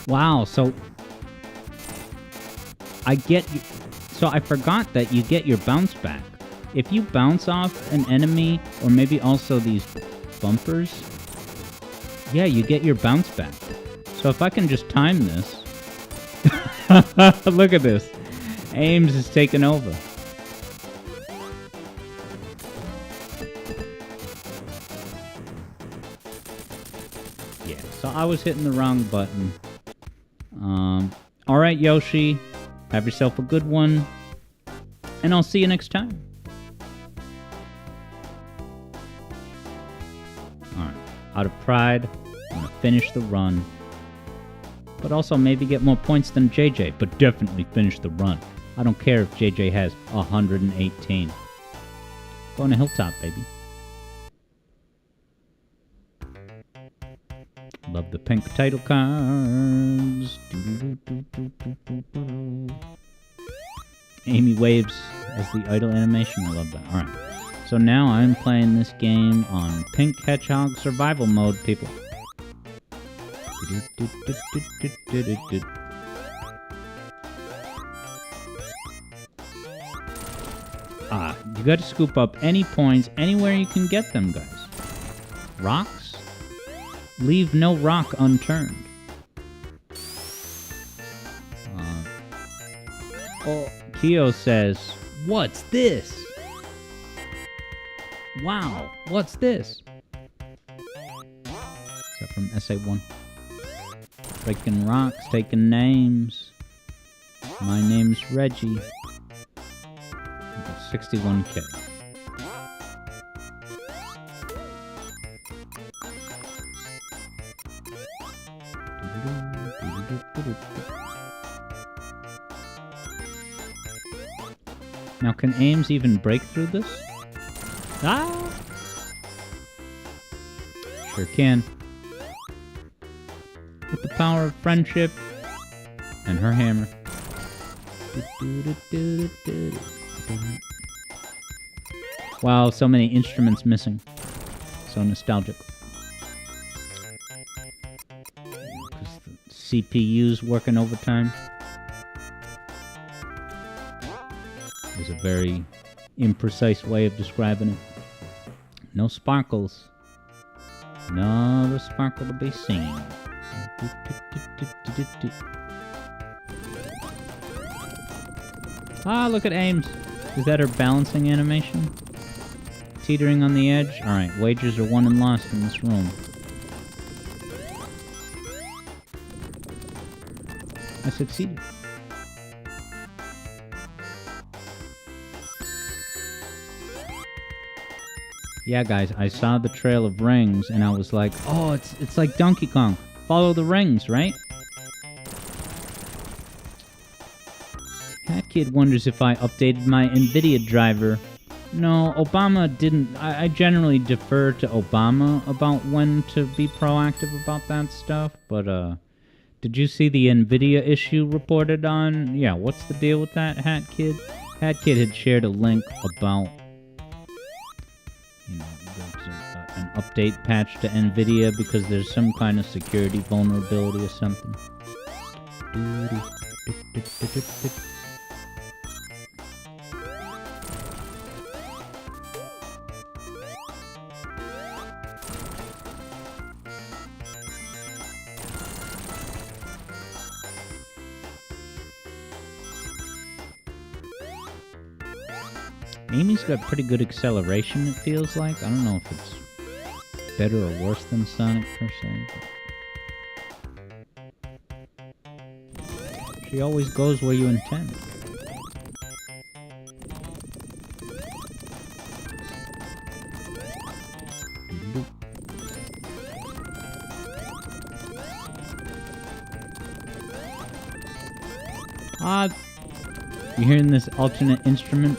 Wow, so I forgot that you get your bounce back. If you bounce off an enemy, or maybe also these bumpers, yeah, you get your bounce back. So if I can just time this... Look at this. Ames is taking over. Yeah, so I was hitting the wrong button. Alright, Yoshi. Have yourself a good one. And I'll see you next time. Alright. Out of pride, I'm gonna finish the run. But also maybe get more points than JJ. But definitely finish the run. I don't care if JJ has 118. Going to Hilltop, baby. Love the pink title cards. Amy waves as the idle animation. I love that. Alright. So now I'm playing this game on Pink Hedgehog Survival Mode, people. You gotta scoop up any points anywhere you can get them, guys. Rocks? Leave no rock unturned. Kyo says, "What's this? Wow, what's this?" Is that from SA1? Breaking rocks, taking names. My name's Reggie. 61K. Now, can Ames even break through this? Ah! Sure can. With the power of friendship and her hammer. Wow, so many instruments missing. So nostalgic. Because the CPU's working overtime. Is a very imprecise way of describing it. No sparkles. No the sparkle to be seen. Ah, look at Ames. Is that her balancing animation? Teetering on the edge? Alright, wagers are won and lost in this room. I succeeded. Yeah, guys, I saw the trail of rings, and I was like, oh, it's like Donkey Kong. Follow the rings, right? Hat Kid wonders if I updated my NVIDIA driver. No, Obama didn't. I generally defer to Obama about when to be proactive about that stuff, but, did you see the NVIDIA issue reported on? Yeah, what's the deal with that, Hat Kid? Hat Kid had shared a link about, you know, an update patch to NVIDIA because there's some kind of security vulnerability or something. Amy's got pretty good acceleration, it feels like. I don't know if it's better or worse than Sonic, per se. But she always goes where you intend. You hearing this alternate instrument?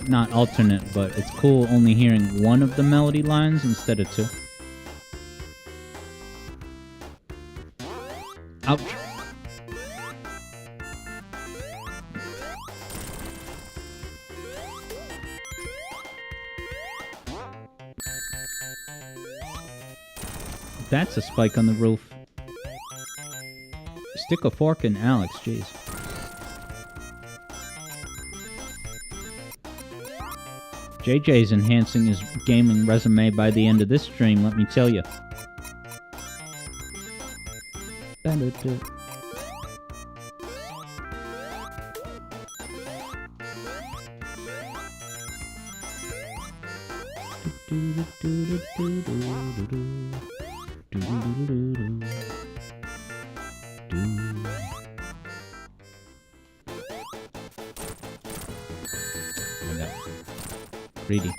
Not alternate, but it's cool only hearing one of the melody lines instead of two. Ouch. That's a spike on the roof. Stick a fork in Alex, jeez. JJ's enhancing his gaming resume by the end of this stream, let me tell you. Greedy.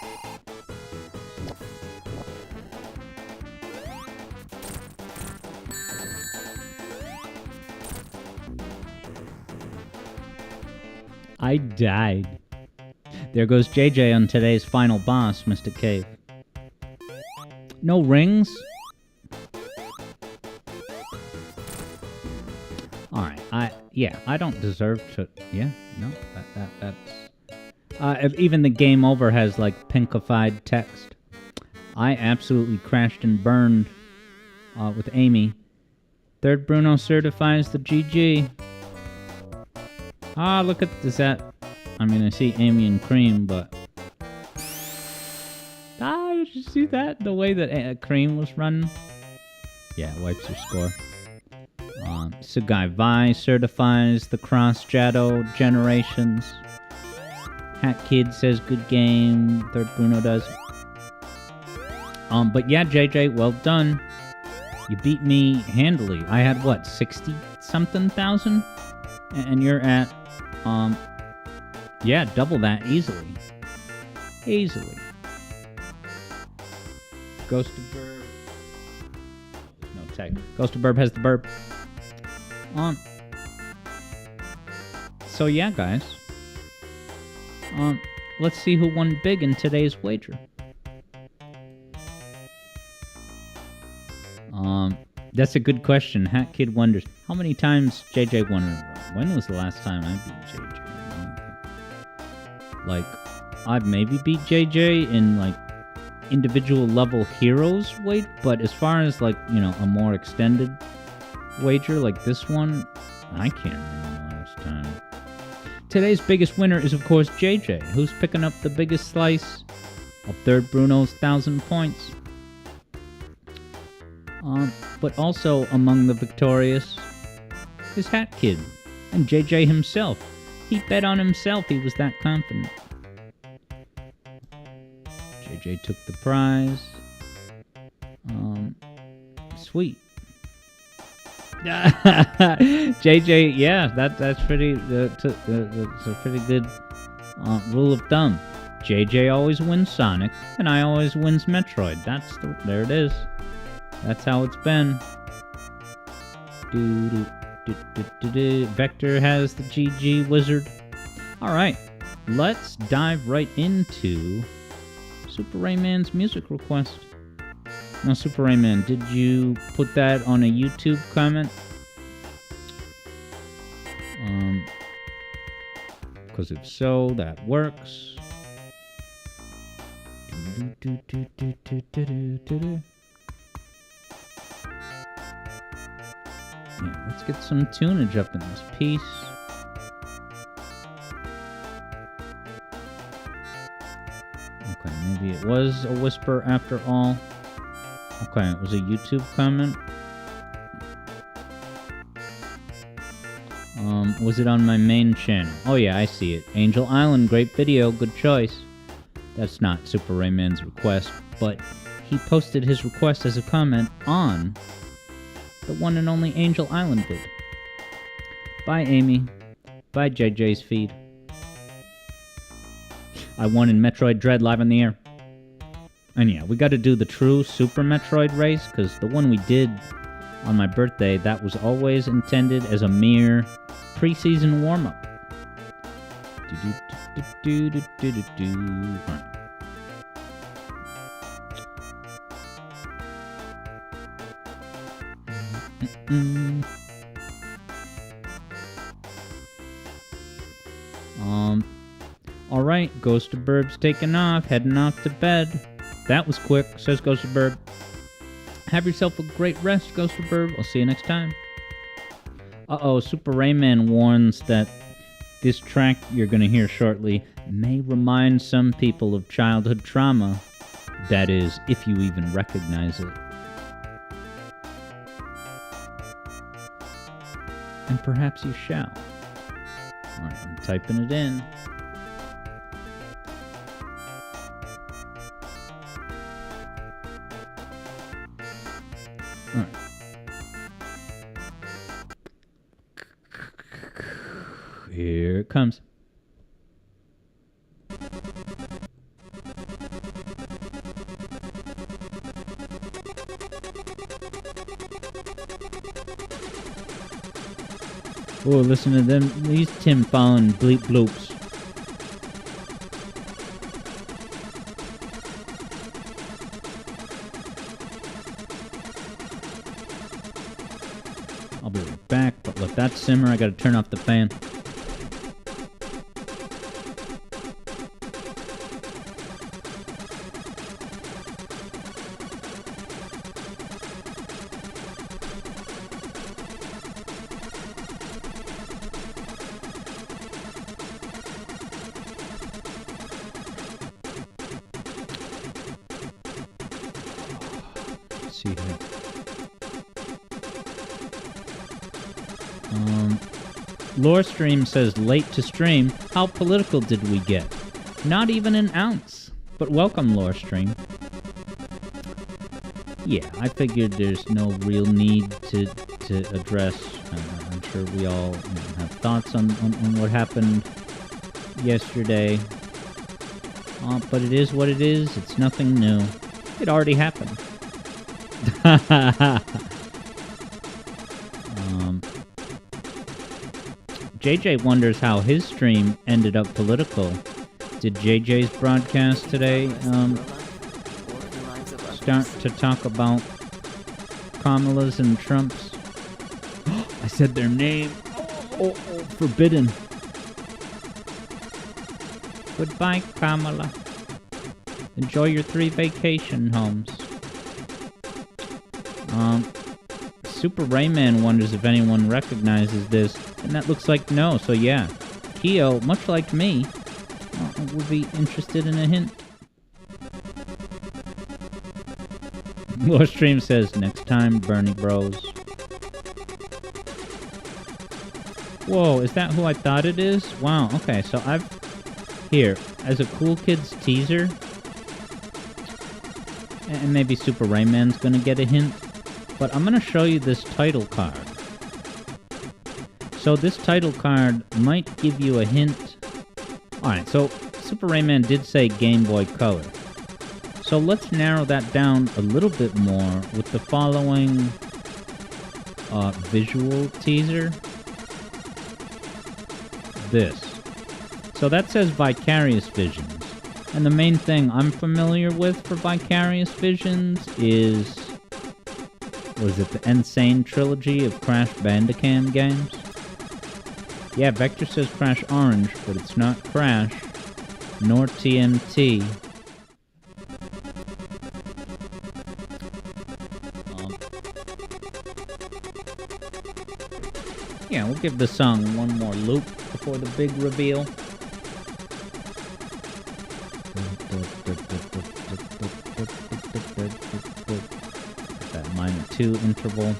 I died. There goes JJ on today's final boss, Mr. Cave. No rings? Alright, I don't deserve to... Yeah, no, that's... even the game over has, like, pinkified text. I absolutely crashed and burned with Amy. Third Bruno certifies the GG. Ah, look at this. I mean, I see Amy and Cream, but did you see that? The way that Cream was running. Yeah, wipes your score. Sugai Vi certifies the Cross Shadow Generations. Hat Kid says good game. Third Bruno does. But yeah, JJ, well done. You beat me handily. I had what, 60-something thousand? And you're at, yeah, double that easily. Easily. Ghost of Burb. No tag. Ghost of Burb has the burb. So yeah, guys. Let's see who won big in today's wager. That's a good question. Hat Kid wonders, how many times JJ won in a row? When was the last time I beat JJ? Like, I've maybe beat JJ in, like, individual level heroes weight, but as far as, like, you know, a more extended wager like this one, I can't remember the last time. Today's biggest winner is, of course, JJ, who's picking up the biggest slice of Third Bruno's 1,000 points. But also among the victorious is Hat Kid and JJ himself. He bet on himself, he was that confident. JJ took the prize. Sweet. JJ, yeah, that's pretty. That's a pretty good rule of thumb. JJ always wins Sonic, and I always wins Metroid. There it is. That's how it's been. Vector has the GG Wizard. All right, let's dive right into Super Rayman's music request. Now, Super Rayman, did you put that on a YouTube comment? Because if so, that works. Yeah, let's get some tunage up in this piece. Okay, maybe it was a whisper after all. Okay, it was a YouTube comment. Was it on my main channel? Oh yeah, I see it. Angel Island, great video, good choice. That's not Super Rayman's request, but he posted his request as a comment on the one and only Angel Island vid. Bye, Amy. Bye, JJ's feed. I won in Metroid Dread live on the air. And yeah, we got to do the true Super Metroid race, because the one we did on my birthday, that was always intended as a mere preseason warm-up. Alright, Ghost of Burb's taking off, heading off to bed. That was quick, says Ghost of Burb. Have yourself a great rest, Ghost of Burb. I'll see you next time. Uh-oh, Super Rayman warns that this track you're going to hear shortly may remind some people of childhood trauma. That is, if you even recognize it. And perhaps you shall. Alright, I'm typing it in. Alright. Here it comes. Oh, listen to them. These Tim Fallon bleep bloops. I'll be right back, but let that simmer. I gotta turn off the fan. see here. Lore Stream says, late to stream. How political did we get? Not even an ounce. But welcome, Lore Stream. Yeah, I figured there's no real need to address. I'm sure we all have thoughts on what happened yesterday. But it is what it is. It's nothing new. It already happened. JJ wonders how his stream ended up political. Did JJ's broadcast today start to talk about Kamala's and Trump's? I said their name. Oh, forbidden. Goodbye, Kamala. Enjoy your 3 vacation homes. Super Rayman wonders if anyone recognizes this, and that looks like no, so yeah. Keo, much like me, would be interested in a hint. Lore Stream says, next time, Bernie Bros. Whoa, is that who I thought it is? Wow, okay, so here, as a Cool Kids teaser, and maybe Super Rayman's gonna get a hint, but I'm gonna show you this title card. So this title card might give you a hint. Alright, so Super Rayman did say Game Boy Color. So let's narrow that down a little bit more with the following visual teaser. This. So that says Vicarious Visions. And the main thing I'm familiar with for Vicarious Visions is... was it the Insane trilogy of Crash Bandicam games? Yeah, Vector says Crash Orange, but it's not Crash, nor TMT. Yeah, we'll give the song one more loop before the big reveal. That minor 2 interval.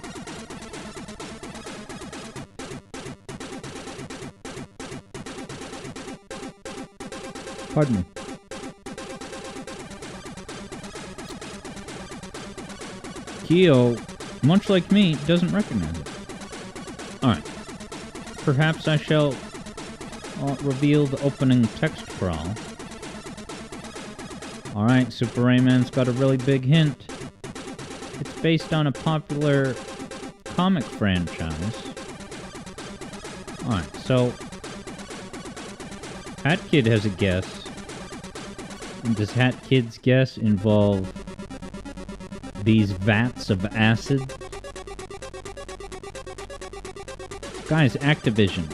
Pardon me. Keo, much like me, doesn't recognize it. Alright. Perhaps I shall reveal the opening text crawl. Alright, Super Rayman's got a really big hint. It's based on a popular comic franchise. Alright, so... Hat Kid has a guess. Does Hat Kid's guess involve these vats of acid? Guys, Activision.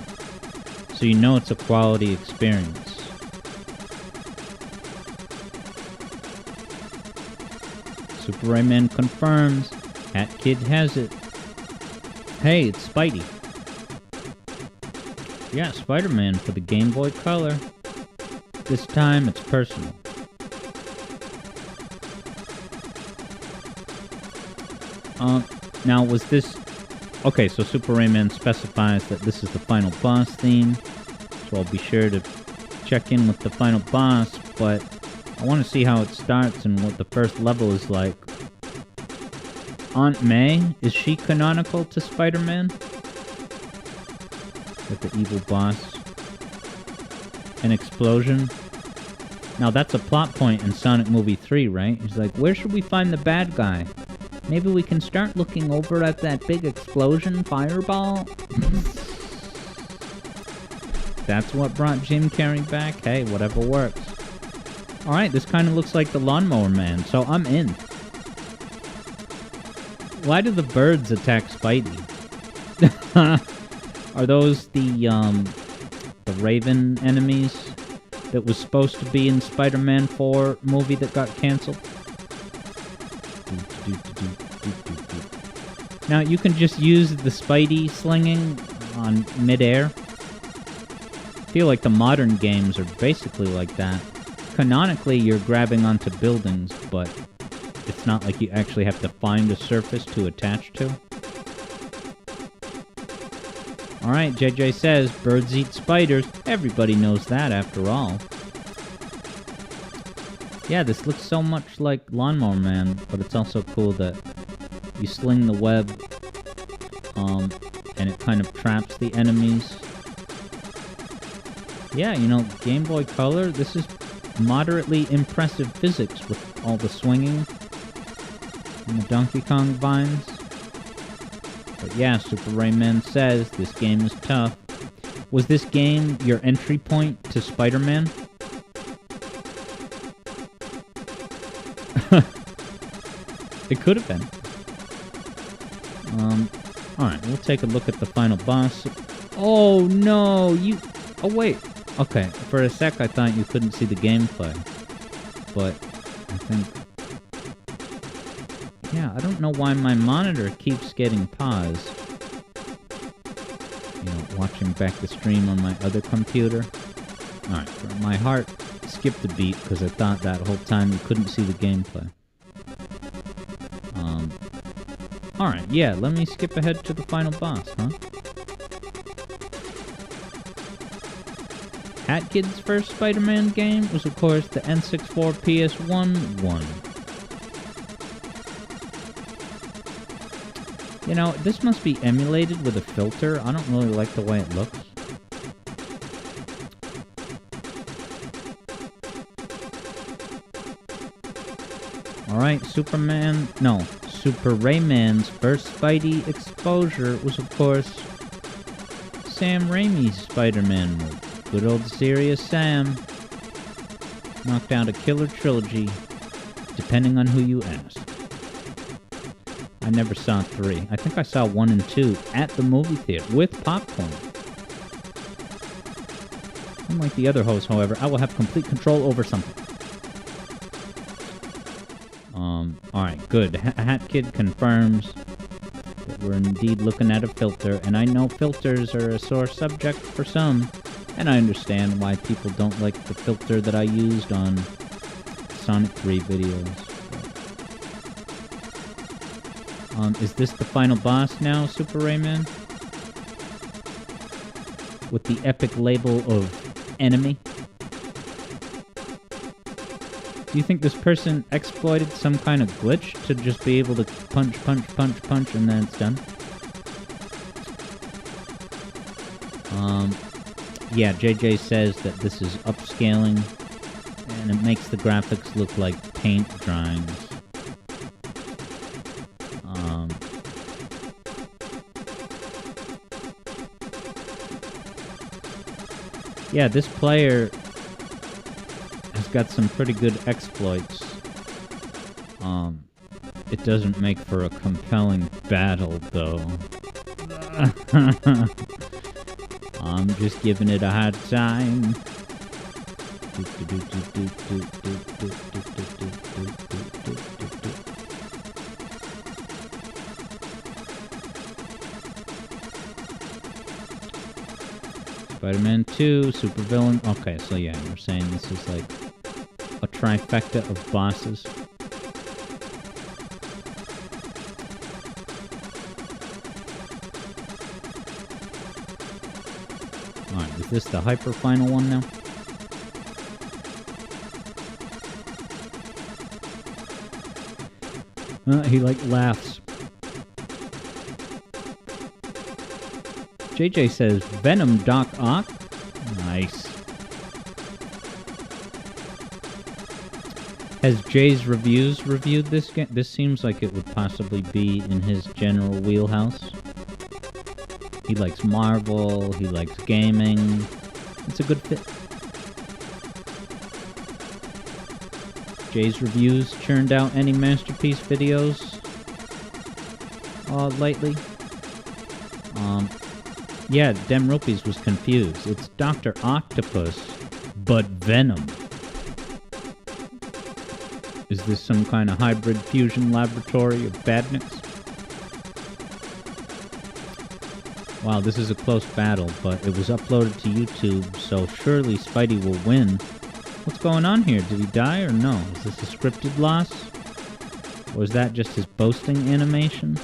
So you know it's a quality experience. Super Rayman confirms. Hat Kid has it. Hey, it's Spidey. Yeah, Spider-Man for the Game Boy Color. This time it's personal. Now was this... Okay, so Super Rayman specifies that this is the final boss theme. So I'll be sure to check in with the final boss, but I want to see how it starts and what the first level is like. Aunt May, is she canonical to Spider-Man? With the evil boss. An explosion. Now that's a plot point in Sonic Movie 3, right? He's like, where should we find the bad guy? Maybe we can start looking over at that big explosion fireball? That's what brought Jim Carrey back? Hey, whatever works. Alright, this kind of looks like the Lawnmower Man, so I'm in. Why do the birds attack Spidey? Are those the Raven enemies that was supposed to be in Spider-Man 4 movie that got cancelled? Now, you can just use the Spidey slinging on mid-air. I feel like the modern games are basically like that. Canonically, you're grabbing onto buildings, but it's not like you actually have to find a surface to attach to. Alright, JJ says, birds eat spiders. Everybody knows that after all. Yeah, this looks so much like Lawnmower Man, but it's also cool that you sling the web, and it kind of traps the enemies. Yeah, you know, Game Boy Color, this is moderately impressive physics with all the swinging and the Donkey Kong vines. But yeah, Super Rayman says this game is tough. Was this game your entry point to Spider-Man? It could have been. Alright, we'll take a look at the final boss. Oh no, you... Oh wait. Okay, for a sec I thought you couldn't see the gameplay. But, I think... Yeah, I don't know why my monitor keeps getting paused. You know, watching back the stream on my other computer. Alright, my heart skipped a beat because I thought that whole time you couldn't see the gameplay. Alright, yeah, let me skip ahead to the final boss, huh? Hat Kid's first Spider-Man game was, of course, the N64 PS1 one. You know, this must be emulated with a filter. I don't really like the way it looks. Alright, Super Rayman's first Spidey exposure was, of course, Sam Raimi's Spider-Man movie. Good old Serious Sam. Knocked out a killer trilogy, depending on who you ask. I never saw 3. I think I saw 1 and 2 at the movie theater with popcorn. Unlike the other hosts, however, I will have complete control over something. Alright, good. Hat Kid confirms that we're indeed looking at a filter, and I know filters are a sore subject for some, and I understand why people don't like the filter that I used on Sonic 3 videos. Is this the final boss now, Super Rayman? With the epic label of enemy? Do you think this person exploited some kind of glitch to just be able to punch, and then it's done? Yeah, JJ says that this is upscaling, and it makes the graphics look like paint drawings. Yeah, this player has got some pretty good exploits. It doesn't make for a compelling battle, though. I'm just giving it a hard time. Spider-Man 2, supervillain. Okay, so yeah, you're saying this is like a trifecta of bosses. Alright, is this the hyper final one now? He like laughs. JJ says, Venom Doc Ock? Nice. Has Jay's Reviews reviewed this game? This seems like it would possibly be in his general wheelhouse. He likes Marvel, he likes gaming. It's a good fit. Jay's Reviews churned out any Masterpiece videos lately? Yeah, Dem Rupees was confused. It's Dr. Octopus, but Venom. Is this some kind of hybrid fusion laboratory of badness? Wow, this is a close battle, but it was uploaded to YouTube, so surely Spidey will win. What's going on here? Did he die or no? Is this a scripted loss? Or was that just his boasting animation?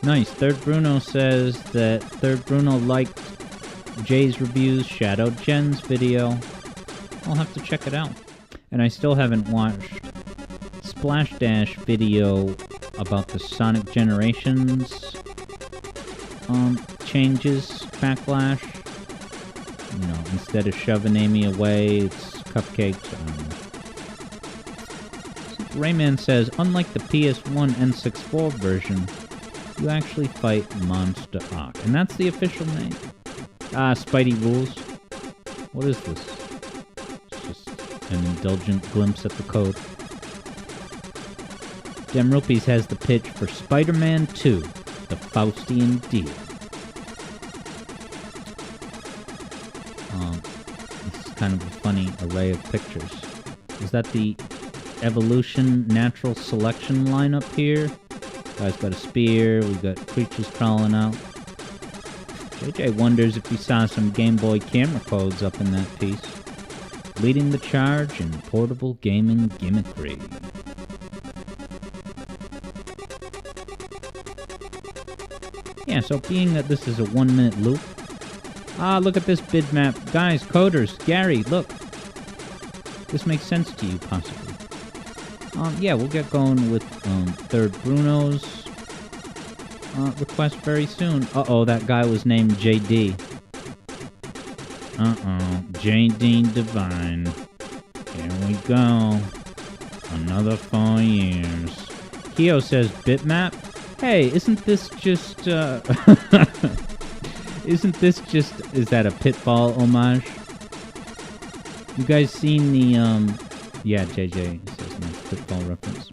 Nice. Third Bruno says that Third Bruno liked Jay's reviews, Shadow Jen's video. I'll have to check it out. And I still haven't watched Splash Dash video about the Sonic Generations changes, backlash. You know, instead of shoving Amy away, it's cupcakes. I don't know. Rayman says, unlike the PS1 N64 version, you actually fight Monster Ock. And that's the official name. Spidey Rules. What is this? It's just an indulgent glimpse at the code. Dem Rupees has the pitch for Spider-Man 2, the Faustian Deal. This is kind of a funny array of pictures. Is that the Evolution Natural Selection lineup here? Guy's got a spear, we got creatures crawling out. JJ wonders if he saw some Game Boy camera codes up in that piece. Leading the charge in portable gaming gimmickry. Yeah, so being that this is a 1-minute loop. Look at this bitmap. Guys, coders, Gary, look. This makes sense to you, possibly. Yeah, we'll get going with Third Bruno's request very soon. Uh-oh, that guy was named JD. JD Divine. Here we go. Another 4 years. Keo says, bitmap? Hey, isn't this just, is that a Pitfall homage? You guys seen the, yeah, JJ says my Pitfall reference.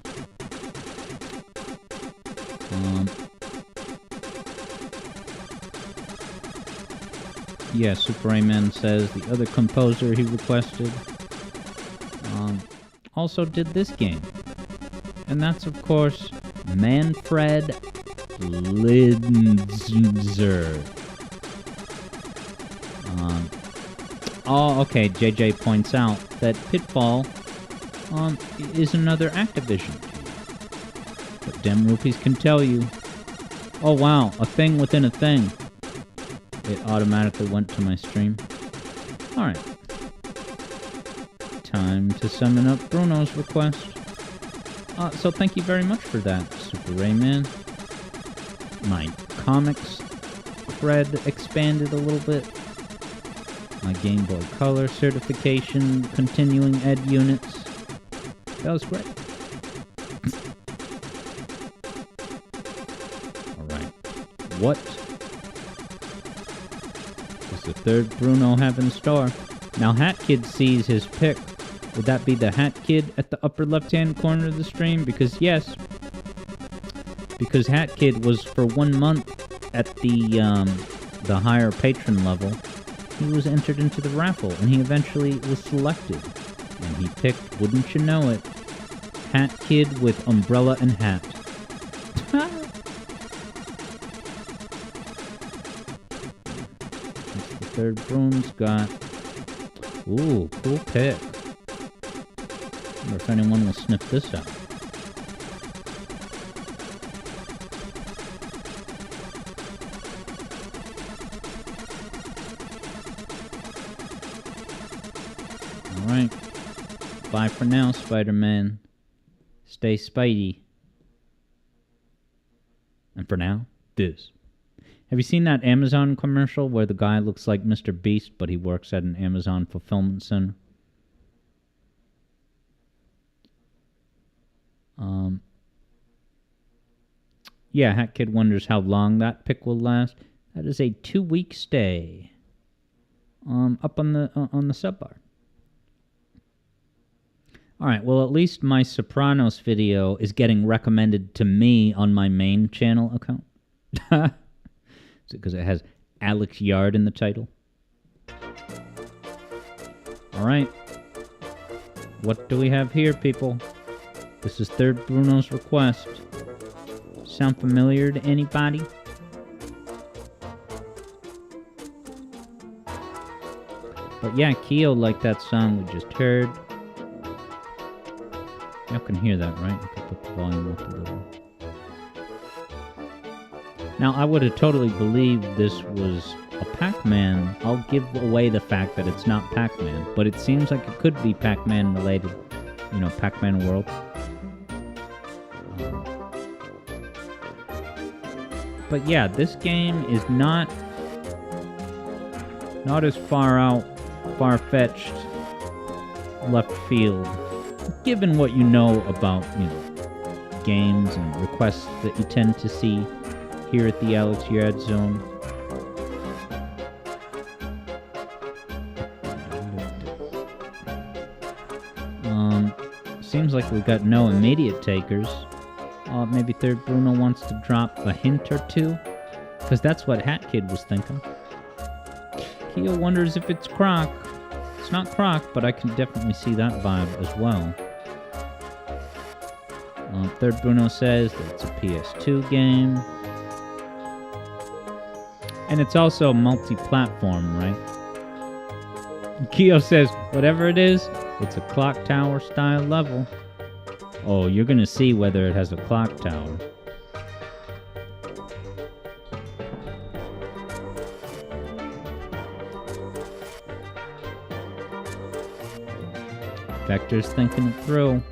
Yeah, Super Rayman says the other composer he requested, also did this game. And that's, of course, Manfred Linzer. Okay, JJ points out that Pitfall is another Activision game. But Dem Rupees can tell you. Oh wow, a thing within a thing. It automatically went to my stream. Alright. Time to summon up Bruno's request. So thank you very much for that, Super Rayman. My comics cred expanded a little bit. My Game Boy Color certification, continuing ed units. That was great. Alright. What does the Third Bruno have in store? Now Hat Kid sees his pick. Would that be the Hat Kid at the upper left-hand corner of the stream? Because yes. Because Hat Kid was for 1 month at the higher patron level. He was entered into the raffle, and he eventually was selected. And he picked, wouldn't you know it, Hat Kid with umbrella and hat. That's the Third Bruno's got. Ooh, cool pick. Wonder if anyone will sniff this out. Alright. Bye for now, Spider-Man. Stay Spidey. And for now, this. Have you seen that Amazon commercial where the guy looks like Mr. Beast, but he works at an Amazon fulfillment center? Yeah, Hat Kid wonders how long that pick will last. That is a 2-week stay. Up on the sub bar. Alright, well at least my Sopranos video is getting recommended to me on my main channel account. Is it because it has Alex Yard in the title? Alright. What do we have here, people? This is Third Bruno's request. Sound familiar to anybody? But yeah, Keo liked that song we just heard. Y'all can hear that, right? I can put the volume up a little. Now, I would have totally believed this was a Pac-Man. I'll give away the fact that it's not Pac-Man, but it seems like it could be Pac-Man related. You know, Pac-Man World. But yeah, this game is not as far-fetched left field, given what you know about, you know, games and requests that you tend to see here at the Alex Yard Zone. Seems like we got no immediate takers. Maybe Third Bruno wants to drop a hint or two, because that's what Hat Kid was thinking. Keo wonders if it's Croc. It's not Croc, but I can definitely see that vibe as well. Third Bruno says that it's a PS2 game. And it's also multi-platform, right? Keo says, whatever it is, it's a clock tower style level. Oh, you're gonna see whether it has a clock tower. Vector's thinking it through.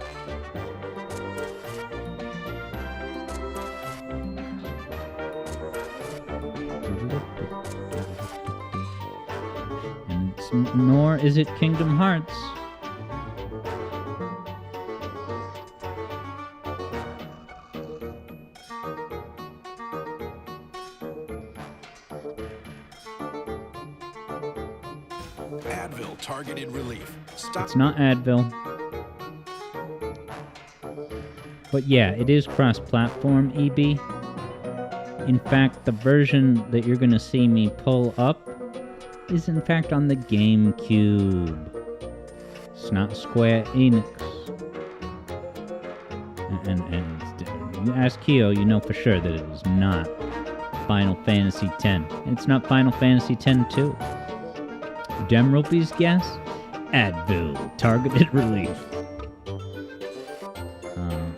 And it's, nor is it Kingdom Hearts. Advil targeted relief. Stop. It's not Advil. But yeah, it is cross-platform, EB. In fact, the version that you're going to see me pull up is in fact on the GameCube. It's not Square Enix. And you ask Keo, you know for sure that it is not Final Fantasy X. It's not Final Fantasy X-2. Demrupee's guess? Advil, targeted relief.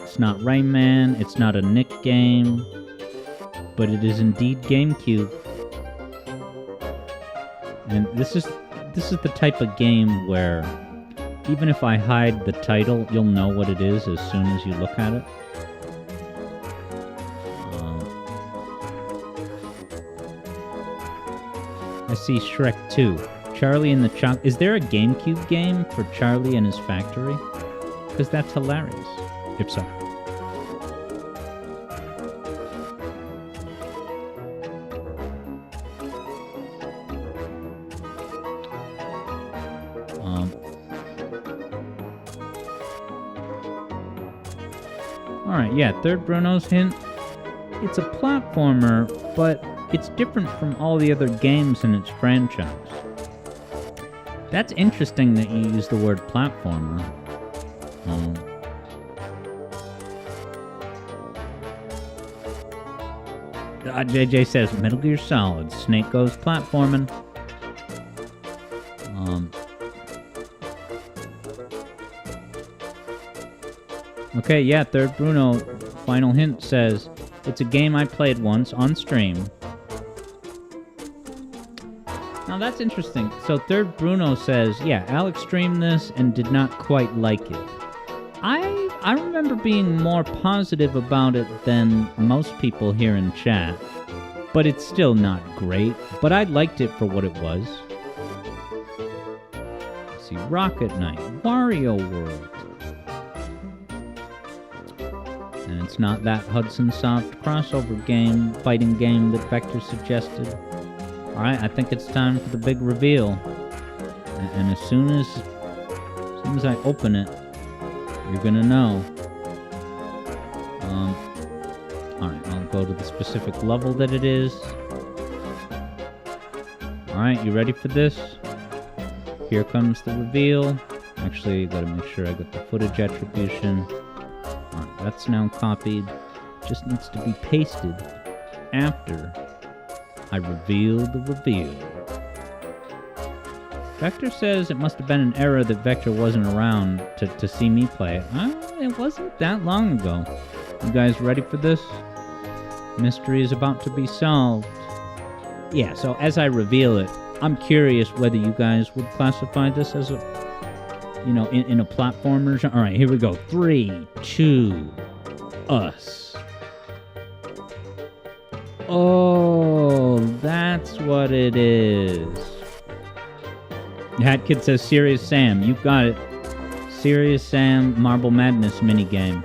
It's not Rayman, it's not a Nick game, but it is indeed GameCube. And this is the type of game where even if I hide the title, you'll know what it is as soon as you look at it. I see Shrek 2. Charlie and the Chocolate... Is there a GameCube game for Charlie and his Factory? Because that's hilarious. If so. Alright, yeah, Third Bruno's hint. It's a platformer, but it's different from all the other games in its franchise. That's interesting that you use the word platformer. JJ says, Metal Gear Solid, Snake goes platforming. Okay, yeah, Third Bruno, final hint says, it's a game I played once on stream. Now that's interesting. So Third Bruno says, yeah, Alex streamed this and did not quite like it. I remember being more positive about it than most people here in chat. But it's still not great. But I liked it for what it was. Let's see, Rocket Knight, Wario World. And it's not that Hudson Soft crossover game, fighting game that Vector suggested. Alright, I think it's time for the big reveal. And as soon as I open it, you're gonna know. Alright, I'll go to the specific level that it is. Alright, you ready for this? Here comes the reveal. Actually, gotta make sure I get the footage attribution. Alright, that's now copied. Just needs to be pasted after I reveal the reveal. Vector says it must have been an error that Vector wasn't around to see me play it. it wasn't that long ago. You guys ready for this? Mystery is about to be solved. Yeah, so as I reveal it, I'm curious whether you guys would classify this as a, you know, in a platformer genre. All right, here we go. 3, 2, Us. Oh, that's what it is. Hat Kid says, Serious Sam. You got it. Serious Sam Marble Madness minigame.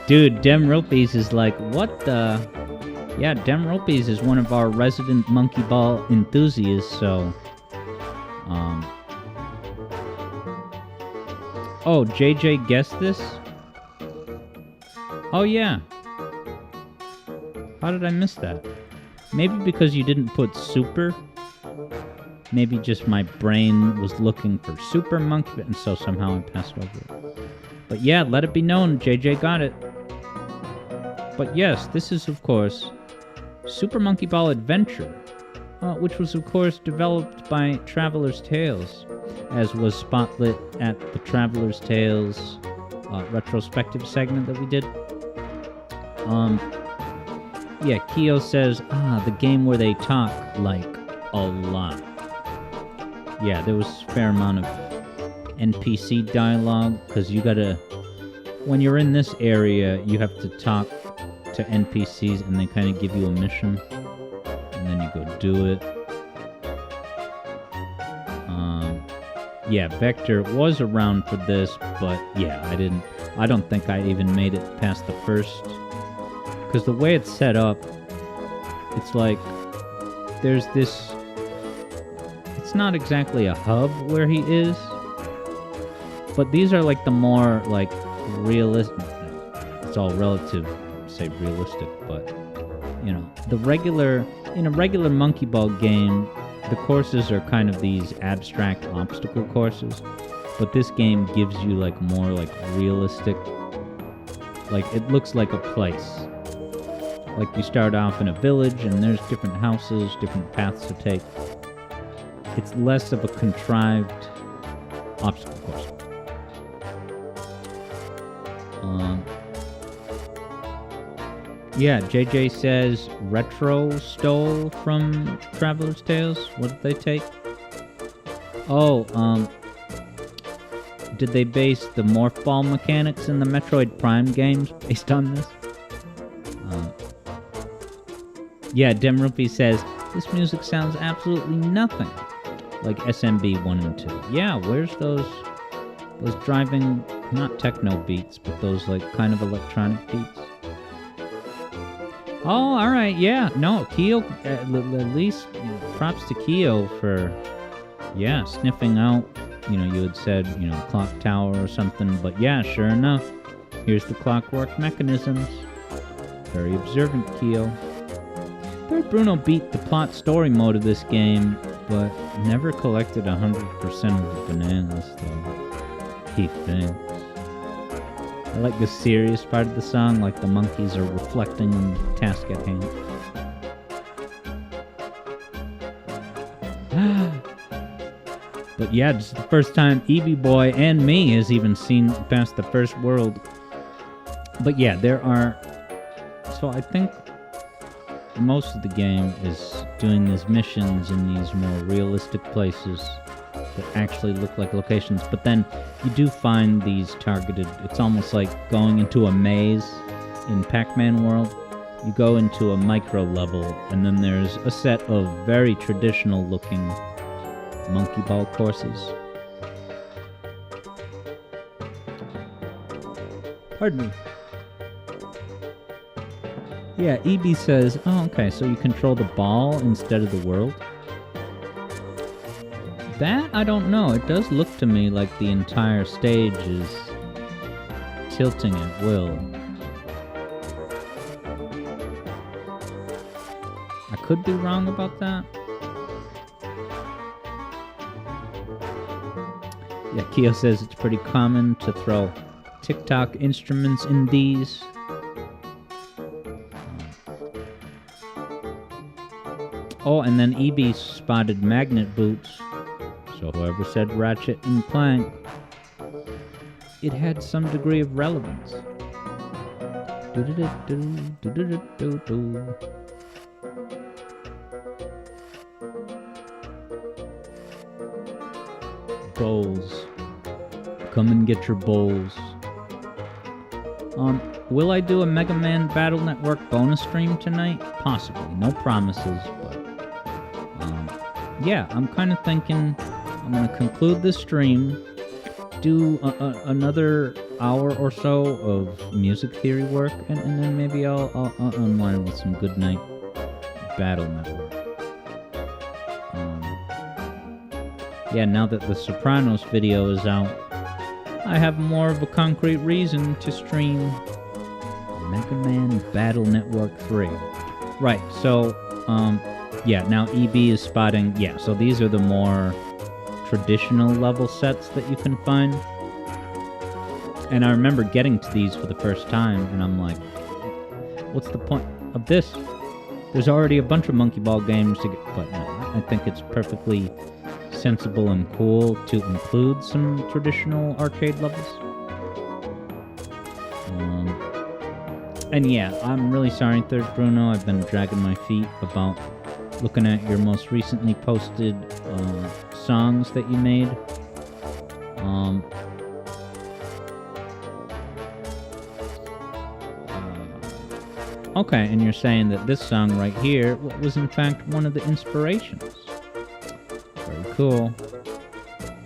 Dude, Dem Ropies is like, what the... Yeah, Dem Ropies is one of our resident Monkey Ball enthusiasts, so... Oh, JJ guessed this? Oh, yeah. How did I miss that? Maybe because you didn't put Super? Maybe just my brain was looking for Super Monkey Ball, and so somehow I passed over it. But yeah, let it be known, JJ got it. But yes, this is, of course, Super Monkey Ball Adventure, which was, of course, developed by Traveler's Tales, as was spotlit at the Traveler's Tales retrospective segment that we did. Yeah, Keo says, the game where they talk, like, a lot. Yeah, there was a fair amount of NPC dialogue, because you gotta... When you're in this area, you have to talk to NPCs, and they kind of give you a mission, and then you go do it. Yeah, Vector was around for this, but yeah, I don't think I even made it past the first, because the way it's set up, it's like, there's this, it's not exactly a hub where he is, but these are like the more, like, realistic, it's all relative, say realistic, but, you know, in a regular Monkey Ball game, the courses are kind of these abstract obstacle courses, but this game gives you, like, more, like, realistic, like, it looks like a place. Like, you start off in a village, and there's different houses, different paths to take. It's less of a contrived obstacle course. Yeah, JJ says Retro stole from Traveler's Tales. What did they take? Oh, did they base the Morph Ball mechanics in the Metroid Prime games based on this? Yeah, Demrumpy says, this music sounds absolutely nothing like SMB 1 and 2. Yeah, where's those driving, not techno beats, but those, like, kind of electronic beats? Oh, alright, yeah. No, Keo, at least, you know, props to Keo for, yeah, sniffing out, you know, you had said, you know, clock tower or something, but yeah, sure enough, here's the clockwork mechanisms. Very observant, Keo. Third Bruno beat the plot story mode of this game, but never collected 100% of the bananas, though, he thinks. I like the serious part of the song, like the monkeys are reflecting on the task at hand. But yeah, this is the first time Eevee Boy and me has even seen past the first world. But yeah, there are... So I think most of the game is doing these missions in these more realistic places that actually look like locations, but then you do find these targeted, it's almost like going into a maze in Pac-Man World. You go into a micro level, and then there's a set of very traditional looking Monkey Ball courses. Pardon me. Yeah, EB says, oh, okay, so you control the ball instead of the world? That, I don't know. It does look to me like the entire stage is tilting at will. I could be wrong about that. Yeah, Keo says it's pretty common to throw TikTok instruments in these. Oh, and then EB spotted magnet boots. So whoever said Ratchet and Clank it had some degree of relevance. Bowls. Come and get your bowls. Will I do a Mega Man Battle Network bonus stream tonight? Possibly. No promises, but yeah, I'm kind of thinking I'm gonna conclude this stream, do another hour or so of music theory work, and then maybe I'll unwind with some Goodnight Battle Network. Yeah, now that the Sopranos video is out, I have more of a concrete reason to stream Mega Man Battle Network 3. Right, so, yeah, now EB is spotting, yeah, so these are the more traditional level sets that you can find. And I remember getting to these for the first time, and I'm like, what's the point of this? There's already a bunch of Monkey Ball games to get, but no, I think it's perfectly sensible and cool to include some traditional arcade levels. And yeah, I'm really sorry, Third Bruno, I've been dragging my feet about looking at your most recently posted songs that you made. Okay, and you're saying that this song right here was in fact one of the inspirations. Very cool.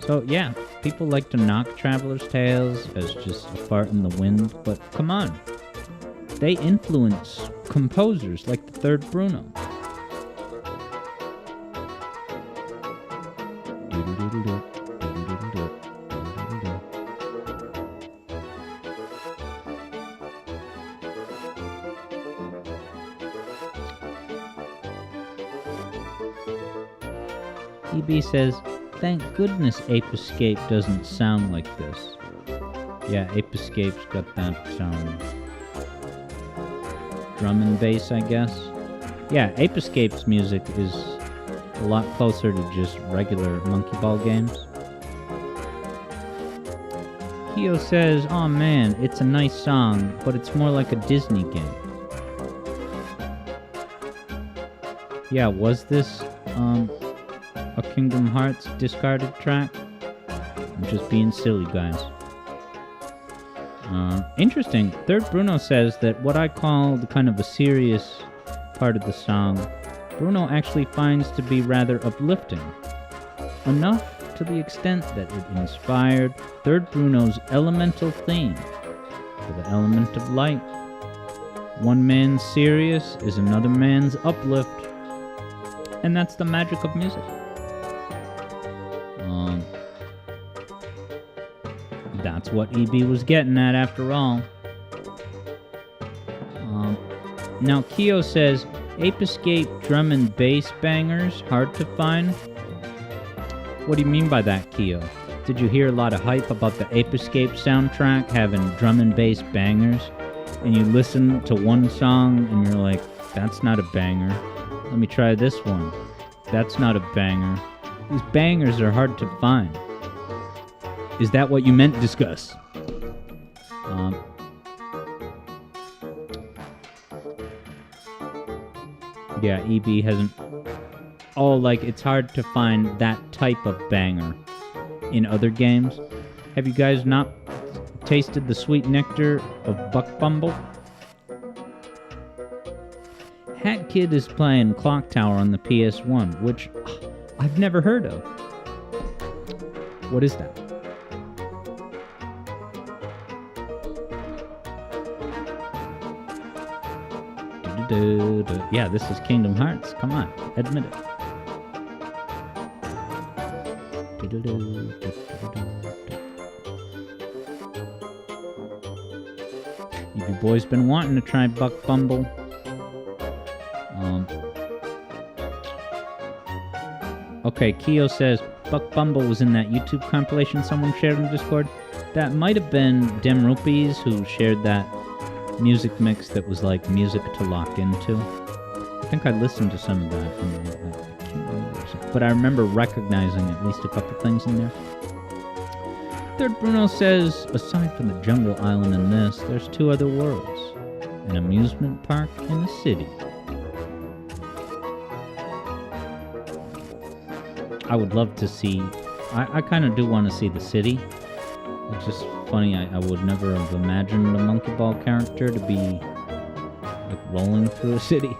So yeah, people like to knock Traveler's Tales as just a fart in the wind, but come on. They influence composers like the Third Bruno. EB says, thank goodness Ape Escape doesn't sound like this. Yeah, Ape Escape's got that drum and bass, I guess. Yeah, Ape Escape's music is a lot closer to just regular Monkey Ball games. Kyo says, oh man, it's a nice song, but it's more like a Disney game. Yeah, was this a Kingdom Hearts discarded track? I'm just being silly, guys. Interesting. Third Bruno says that what I call the kind of a serious part of the song, Bruno actually finds to be rather uplifting. Enough to the extent that it inspired Third Bruno's elemental theme for the element of light. One man's serious is another man's uplift. And that's the magic of music. That's what EB was getting at after all. Now Kyo says, Ape Escape drum and bass bangers hard to find? What do you mean by that, Kyo? Did you hear a lot of hype about the Ape Escape soundtrack having drum and bass bangers? And you listen to one song and you're like, that's not a banger. Let me try this one. That's not a banger. These bangers are hard to find. Is that what you meant to discuss? Yeah, EB hasn't... Oh, like, it's hard to find that type of banger in other games. Have you guys not tasted the sweet nectar of Buck Bumble? Hat Kid is playing Clock Tower on the PS1, which I've never heard of. What is that? Yeah, this is Kingdom Hearts. Come on, admit it. You boys been wanting to try Buck Bumble. Okay, Kyo says Buck Bumble was in that YouTube compilation someone shared in Discord. That might have been Dem Rupees who shared that music mix that was like music to lock into. I think I listened to some of that, I can't remember, but I remember recognizing at least a couple things in there. Third Bruno says, aside from the jungle island in this, there's 2 other worlds. An amusement park and a city. I would love to see... I kind of do want to see the city. It's just funny, I would never have imagined a Monkey Ball character to be like rolling through a city.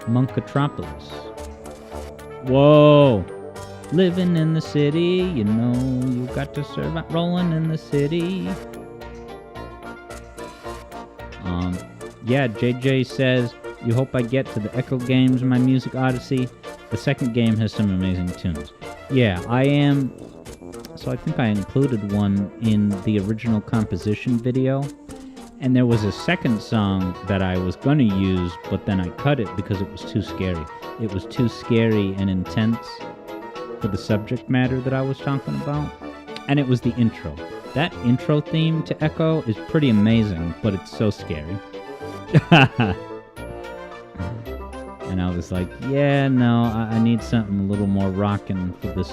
Monkatropolis. Whoa! Living in the city, you know, you got to survive. Rolling in the city. Yeah, JJ says, you hope I get to the Echo games in my Music Odyssey. The second game has some amazing tunes. Yeah, I am... So I think I included one in the original composition video. And there was a second song that I was going to use, but then I cut it because it was too scary. It was too scary and intense for the subject matter that I was talking about. And it was the intro. That intro theme to Echo is pretty amazing, but it's so scary. And I was like, yeah, no, I need something a little more rockin' for this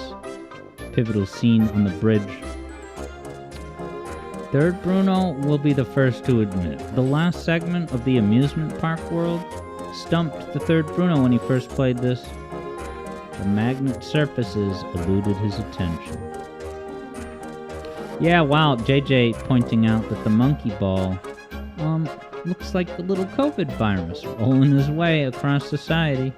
pivotal scene on the bridge. Third Bruno will be the first to admit, the last segment of the amusement park world stumped the Third Bruno when he first played this. The magnet surfaces eluded his attention. Yeah, wow, JJ pointing out that the monkey ball, looks like a little COVID virus rolling his way across society.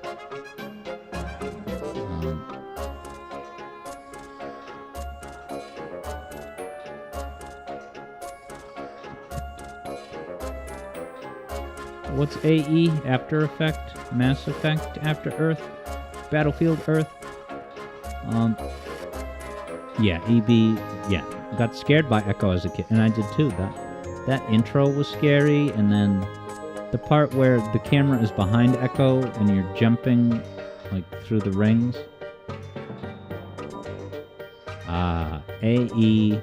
What's AE? After Effect? Mass Effect? After Earth? Battlefield Earth? Yeah, EB, yeah. Got scared by Echo as a kid, and I did too. That intro was scary, and then the part where the camera is behind Echo and you're jumping like through the rings. AE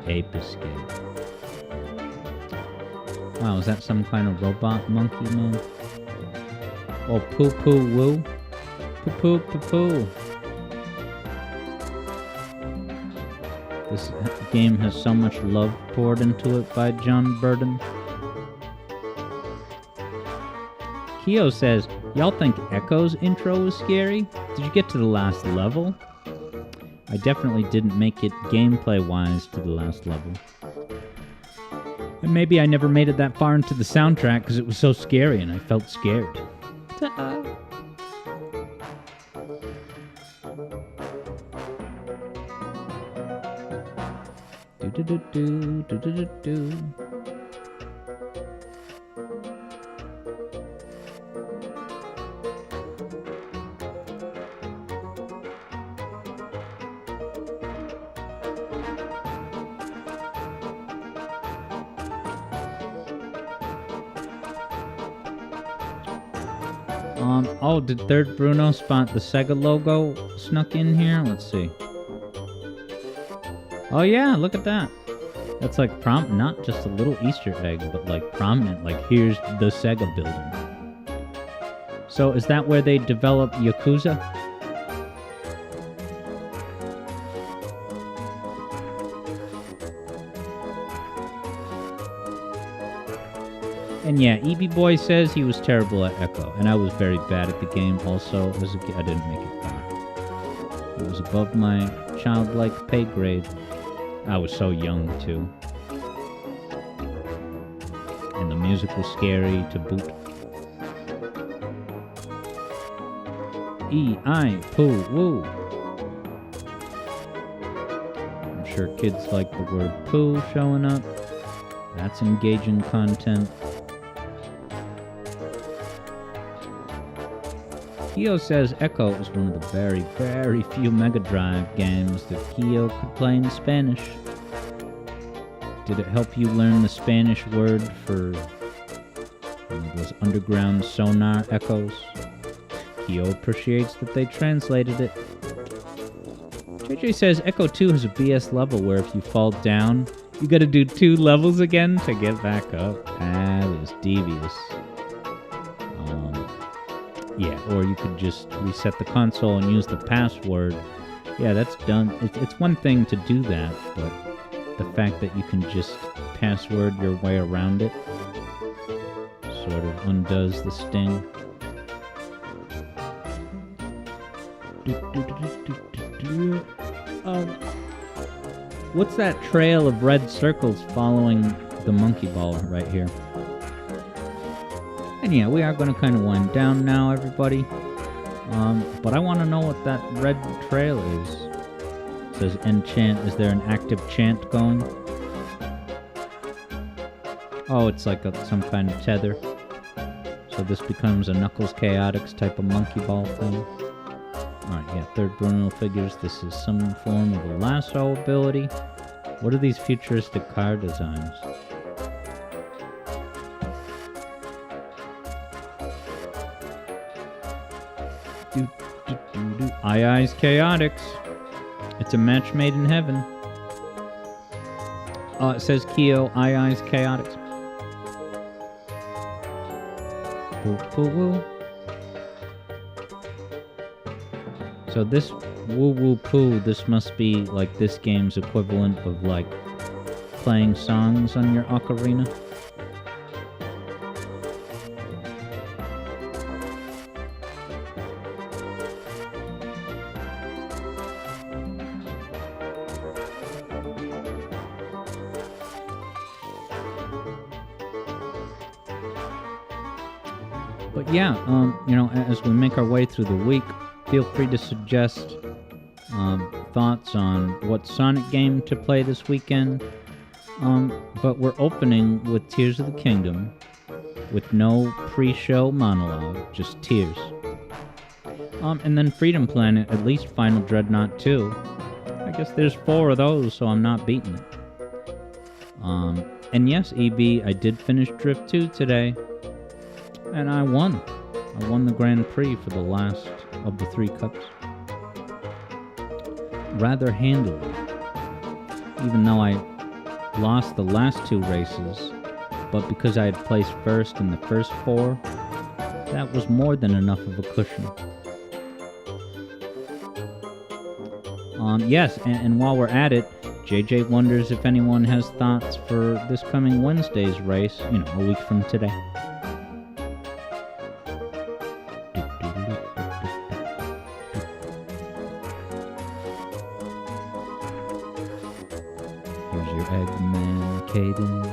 Ape Escape. Wow, is that some kind of robot monkey, man? Oh, Poo Poo Woo? Poo Poo Poo Poo. This game has so much love poured into it by John Burden. Keo says, y'all think Echo's intro was scary? Did you get to the last level? I definitely didn't make it gameplay-wise to the last level. And maybe I never made it that far into the soundtrack because it was so scary and I felt scared. Do-do-do-do. Oh, did Third Bruno spot the Sega logo snuck in here? Let's see. Oh yeah, look at that. That's like not just a little Easter egg, but like prominent, like here's the Sega building. So is that where they develop Yakuza? And yeah, EB Boy says he was terrible at Echo, and I was very bad at the game also. As a kid, I didn't make it far. It was above my childlike pay grade. I was so young, too. And the music was scary to boot. E-I-Poo Woo. I'm sure kids like the word poo showing up. That's engaging content. Keo says Echo is one of the very, very few Mega Drive games that Keo could play in Spanish. Did it help you learn the Spanish word for those underground sonar echoes? Keo appreciates that they translated it. JJ says Echo 2 has a BS level where if you fall down, you gotta do 2 levels again to get back up. That is devious. Yeah, or you could just reset the console and use the password. Yeah, that's done. It's one thing to do that, but the fact that you can just password your way around it sort of undoes the sting. What's that trail of red circles following the monkey ball right here? And yeah, we are going to kind of wind down now, everybody. But I want to know what that red trail is. It says enchant. Is there an active chant going? Oh, it's like some kind of tether. So this becomes a Knuckles Chaotix type of monkey ball thing. Alright, yeah, third Bruno figures. This is some form of a lasso ability. What are these futuristic car designs? Ai's Chaotix. It's a match made in heaven. It says Kyo, Ai's Chaotix. Woo, woo, woo. So this woo woo poo, this must be like this game's equivalent of like playing songs on your ocarina. But yeah, you know, as we make our way through the week, feel free to suggest thoughts on what Sonic game to play this weekend. But we're opening with Tears of the Kingdom, with no pre-show monologue, just tears. And then Freedom Planet, at least Final Dreadnought 2. I guess there's 4 of those, so I'm not beating it. And yes, EB, I did finish Drift 2 today. And I won. I won the Grand Prix for the last of the 3 cups. Rather handily. Even though I lost the last 2 races, but because I had placed first in the first 4, that was more than enough of a cushion. Yes, and while we're at it, JJ wonders if anyone has thoughts for this coming Wednesday's race, you know, a week from today. Here's your Eggman cadence.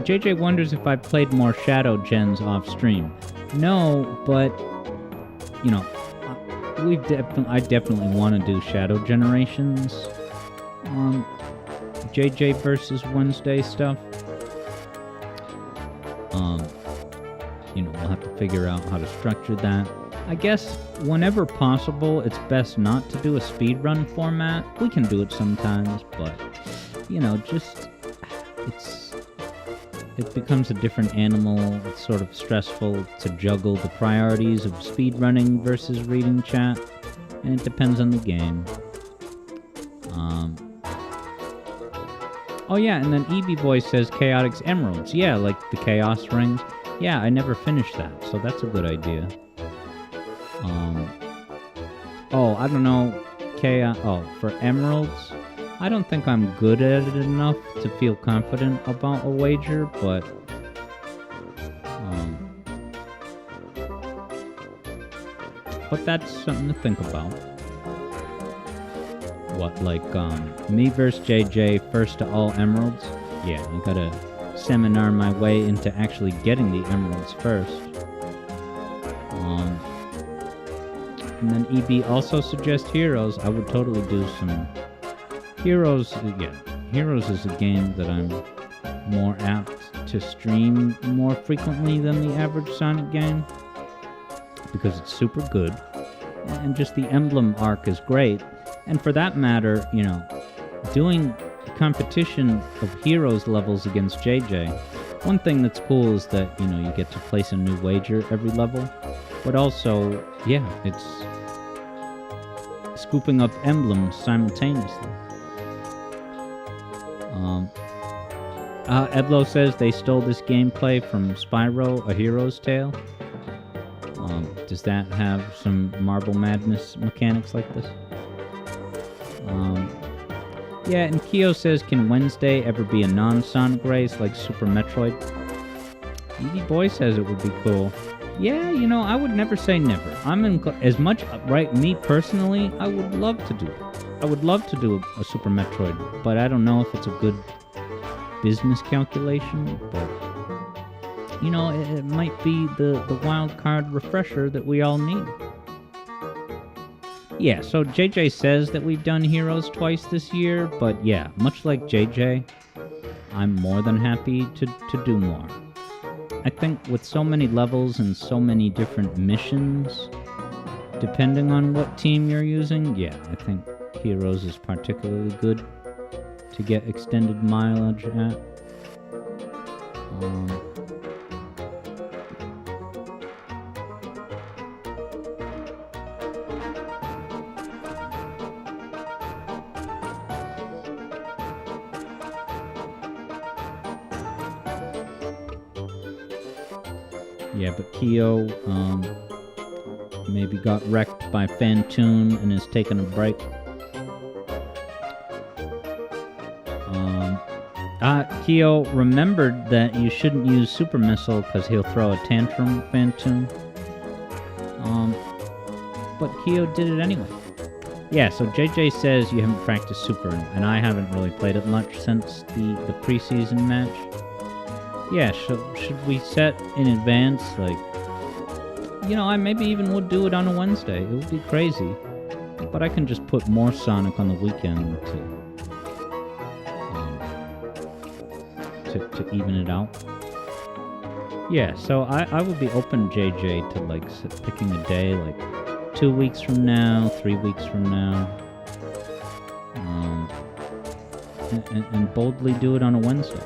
JJ wonders if I played more Shadow Gens off stream. No, but you know, I definitely want to do Shadow Generations. JJ versus Wednesday stuff. You know, we'll have to figure out how to structure that. I guess whenever possible, it's best not to do a speedrun format. We can do it sometimes, but you know, just it becomes a different animal. It's sort of stressful to juggle the priorities of speedrunning versus reading chat, and it depends on the game. Oh yeah, and then EB Boy says Chaotix Emeralds. Yeah, like the Chaos Rings. Yeah, I never finished that, so that's a good idea. Oh, I don't know. For Emeralds, I don't think I'm good at it enough to feel confident about a wager, but that's something to think about. What, like, me versus JJ, first to all Emeralds? Yeah, I gotta seminar my way into actually getting the Emeralds first. And then EB also suggests Heroes. I would totally do some Heroes. Yeah, Heroes is a game that I'm more apt to stream more frequently than the average Sonic game, because it's super good, and just the emblem arc is great. And for that matter, you know, doing competition of Heroes levels against JJ, One thing that's cool is that, you get to place a new wager every level, but also, yeah, it's scooping up emblems simultaneously. Eblo says they stole this gameplay from Spyro: A Hero's Tale. Does that have some Marble Madness mechanics like this? Yeah, and Kyo says, can Wednesday ever be a non-Sonic race like Super Metroid? Evie Boy says it would be cool. Yeah, I would never say never. As much, right, me personally, I would love to do it. I would love to do a Super Metroid, but I don't know if it's a good business calculation, but, it might be the wild card refresher that we all need. Yeah, so JJ says that we've done Heroes twice this year, but yeah, much like JJ, I'm more than happy to do more. I think with so many levels and so many different missions, depending on what team you're using, yeah, I think Heroes is particularly good to get extended mileage at. Yeah, but Kyo maybe got wrecked by Fantoon and is taking a break. Kyo remembered that you shouldn't use Super Missile because he'll throw a tantrum, Fantoon. But Kyo did it anyway. Yeah, so JJ says you haven't practiced Super, and I haven't really played it much since the preseason match. Yeah, should we set in advance, I maybe even would do it on a Wednesday. It would be crazy. But I can just put more Sonic on the weekend to even it out. Yeah, so I would be open, JJ, to picking a day, 2 weeks from now, 3 weeks from now. And boldly do it on a Wednesday.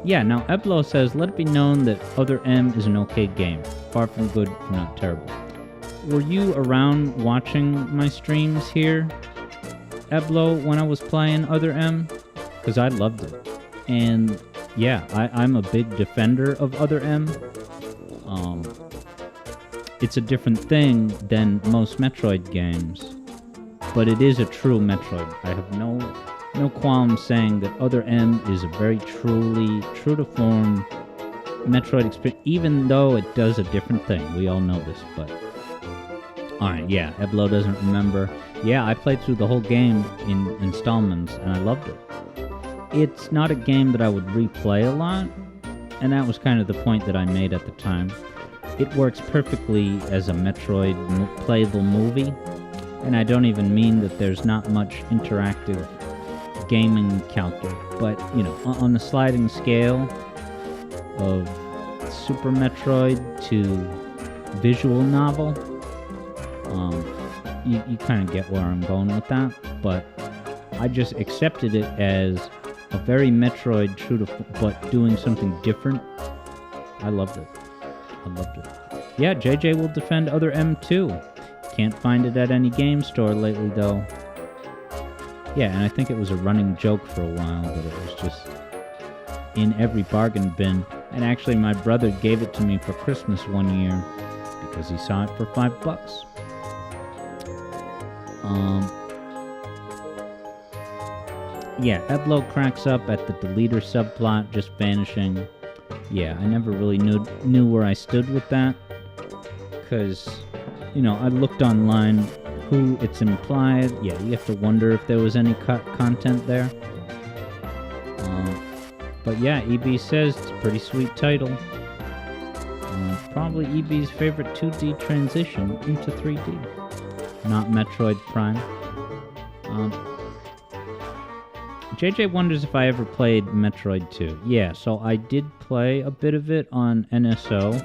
Yeah, now Eblo says, let it be known that Other M is an okay game. Far from good, not terrible. Were you around watching my streams here, Eblo, when I was playing Other M? Because I loved it. And yeah, I'm a big defender of Other M. It's a different thing than most Metroid games, but it is a true Metroid. I have no qualms saying that Other M is a very truly, true-to-form Metroid experience, even though it does a different thing. We all know this, but... Alright, yeah, Eblo doesn't remember. Yeah, I played through the whole game in installments, and I loved it. It's not a game that I would replay a lot, and that was kind of the point that I made at the time. It works perfectly as a Metroid playable movie, and I don't even mean that there's not much interactive gaming calculus, but, on the sliding scale of Super Metroid to visual novel, you kind of get where I'm going with that, but I just accepted it as a very Metroid but doing something different. I loved it. Yeah, JJ will defend Other M too. Can't find it at any game store lately, though. Yeah, and I think it was a running joke for a while, but it was just in every bargain bin. And actually, my brother gave it to me for Christmas one year because he saw it for $5. Yeah, Eblo cracks up at the deleter subplot just vanishing. Yeah, I never really knew where I stood with that, because, I looked online who it's implied. Yeah, you have to wonder if there was any content there. But yeah, EB says it's a pretty sweet title. Probably EB's favorite 2D transition into 3D. Not Metroid Prime. JJ wonders if I ever played Metroid 2. Yeah, so I did play a bit of it on NSO,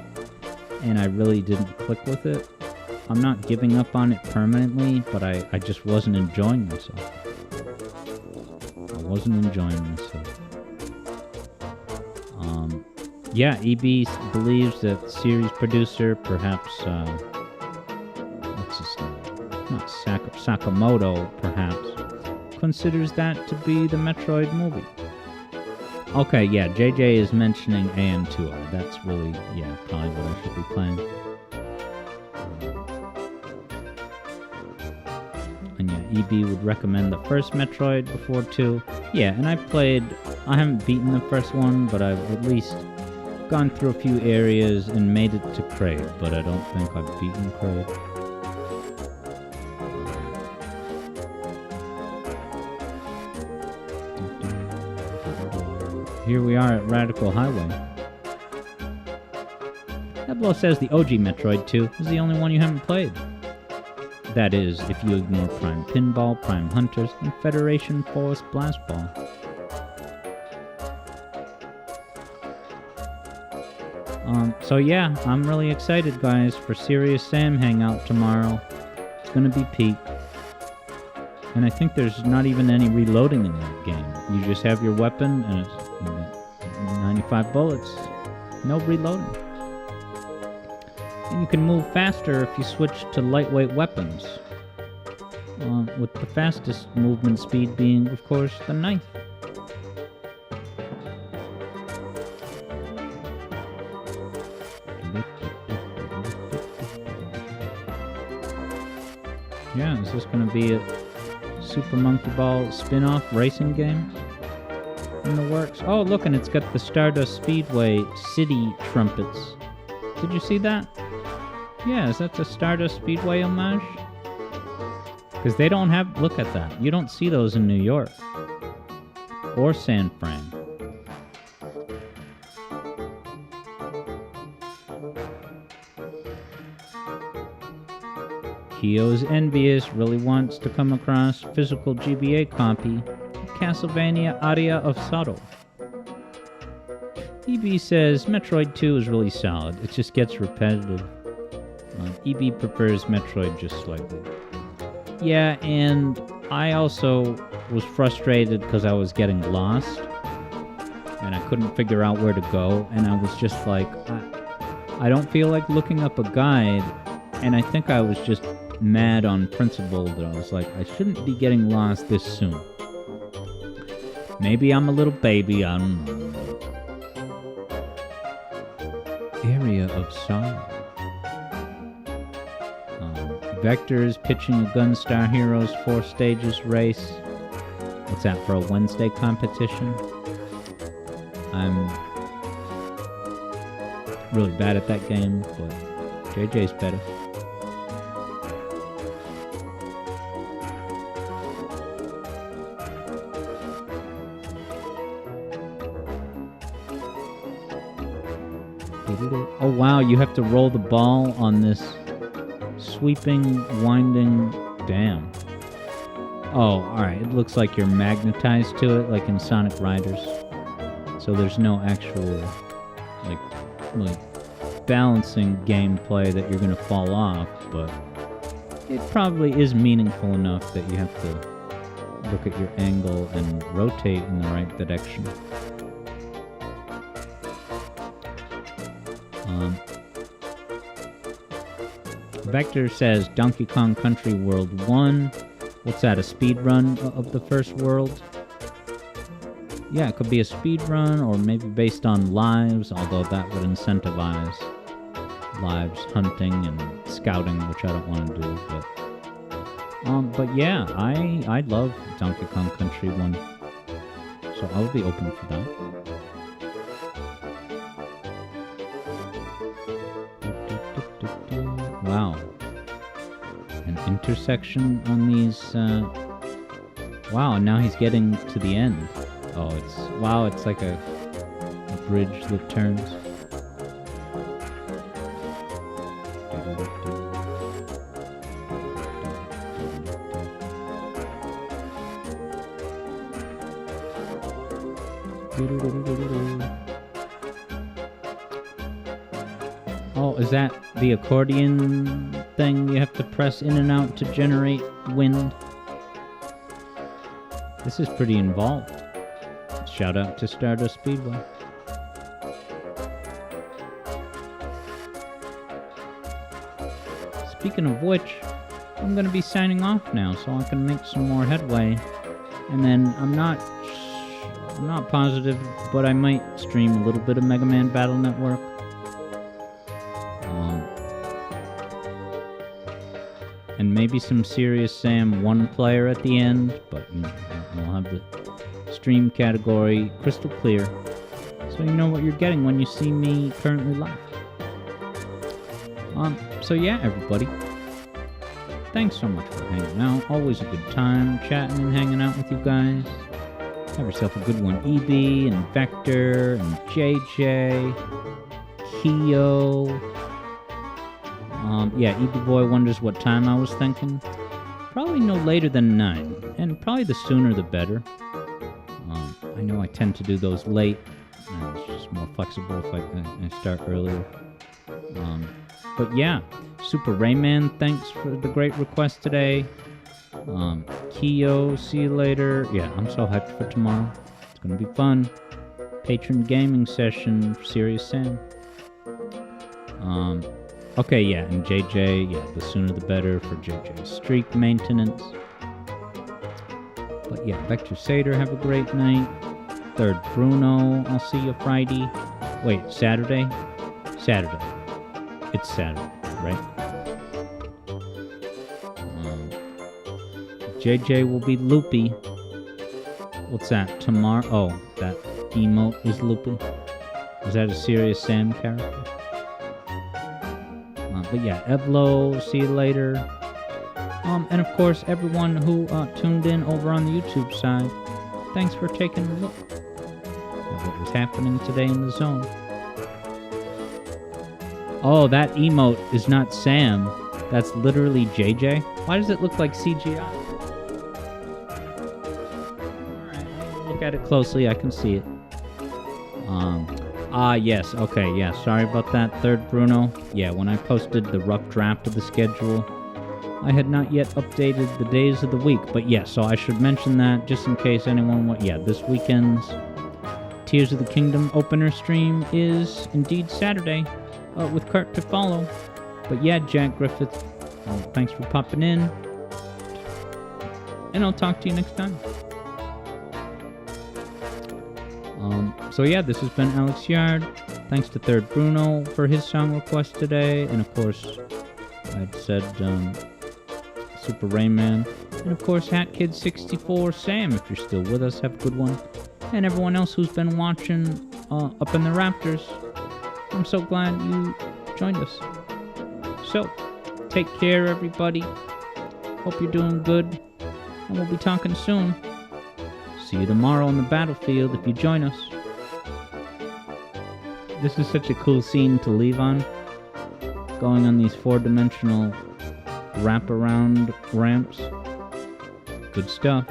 and I really didn't click with it. I'm not giving up on it permanently, but I just wasn't enjoying myself. Yeah, EB believes that series producer, perhaps, what's his name? Not Sakamoto, perhaps, considers that to be the Metroid movie. Okay, yeah, JJ is mentioning AM2R. That's really, yeah, probably what I should be playing. And yeah, EB would recommend the first Metroid before 2. Yeah, and I haven't beaten the first one, but I've at least gone through a few areas and made it to Kraid, but I don't think I've beaten Kraid. Here we are at Radical Highway. Eblo says the OG Metroid 2 is the only one you haven't played. That is, if you ignore Prime Pinball, Prime Hunters, and Federation Force Blast Ball. So yeah, I'm really excited, guys, for Serious Sam Hangout tomorrow. It's gonna be peak. And I think there's not even any reloading in that game. You just have your weapon, and it's 95 bullets. No reloading. And you can move faster if you switch to lightweight weapons. With the fastest movement speed being, of course, the knife. Yeah, is this going to be a Super Monkey Ball spin-off racing game in the works? Oh, look, and it's got the Stardust Speedway city trumpets. Did you see that? Yeah, is that the Stardust Speedway homage? Because they don't have... Look at that. You don't see those in New York. Or San Fran. Kyo's envious, really wants to come across physical GBA copy of Castlevania Aria of Sorrow. EB says Metroid 2 is really solid, it just gets repetitive. EB prefers Metroid just slightly. Yeah, and I also was frustrated because I was getting lost and I couldn't figure out where to go, and I was just like, I don't feel like looking up a guide, and I think I was just mad on principle that I was like, I shouldn't be getting lost this soon. Maybe I'm a little baby, I don't know. Area of Sorrow. Vector is pitching a Gunstar Heroes 4 stages race. What's that, for a Wednesday competition? I'm really bad at that game, but JJ's better. Oh wow, you have to roll the ball on this sweeping, winding dam. Oh, alright, it looks like you're magnetized to it, like in Sonic Riders. So there's no actual, like balancing gameplay that you're gonna fall off, but it probably is meaningful enough that you have to look at your angle and rotate in the right direction. Vector says Donkey Kong Country World 1. What's that, a speed run of the first world? Yeah, it could be a speed run, or maybe based on lives, although that would incentivize lives hunting and scouting, which I don't want to do. But yeah, I love Donkey Kong Country 1, so I would be open for that. Wow. An intersection on these, wow, and now he's getting to the end. Oh, it's like a bridge that turns. Oh, is that the accordion thing you have to press in and out to generate wind? This is pretty involved. Shout out to Stardust Speedway. speaking of which, I'm going to be signing off now so I can make some more headway. And then I'm not positive, but I might stream a little bit of Mega Man Battle Network. And maybe some Serious Sam 1 player at the end, but I'll have the stream category crystal clear, so you know what you're getting when you see me currently live. So yeah, everybody, thanks so much for hanging out. Always a good time chatting and hanging out with you guys. Have yourself a good one, EB and Vector and JJ, Keo. Yeah, EB Boy wonders what time I was thinking. Probably no later than 9, and probably the sooner the better. I know I tend to do those late. It's just more flexible if I start earlier. But yeah, Super Rayman, thanks for the great request today. Keo, see you later. Yeah, I'm so hyped for tomorrow. It's gonna be fun. Patron gaming session for Serious Sam. Okay, yeah, and JJ, yeah, the sooner the better for JJ's streak maintenance. But yeah, Vector Sater, have a great night. Third Bruno, I'll see you Friday. Wait, Saturday? Saturday. It's Saturday, right? JJ will be loopy. What's that? Tomorrow? Oh, that emote is loopy. Is that a Serious Sam character? But yeah, Evlo, see you later. And of course, everyone who tuned in over on the YouTube side, thanks for taking a look at what was happening today in the zone. Oh, that emote is not Sam. That's literally JJ. Why does it look like CGI? Alright, look at it closely, I can see it. Yes, okay, yeah, sorry about that, Third Bruno. Yeah, when I posted the rough draft of the schedule, I had not yet updated the days of the week, but yeah, so I should mention that just in case anyone this weekend's Tears of the Kingdom opener stream is indeed Saturday, with Kurt to follow. But yeah, Jack Griffith, thanks for popping in, and I'll talk to you next time. So yeah, this has been Alex Yard. Thanks to Third Bruno for his song request today, and of course, I'd said Super Rayman, and of course HatKid64 Sam. If you're still with us, have a good one, and everyone else who's been watching up in the rafters. I'm so glad you joined us. So, take care, everybody. Hope you're doing good, and we'll be talking soon. See you tomorrow on the battlefield if you join us. This is such a cool scene to leave on. Going on these 4-dimensional wraparound ramps. Good stuff.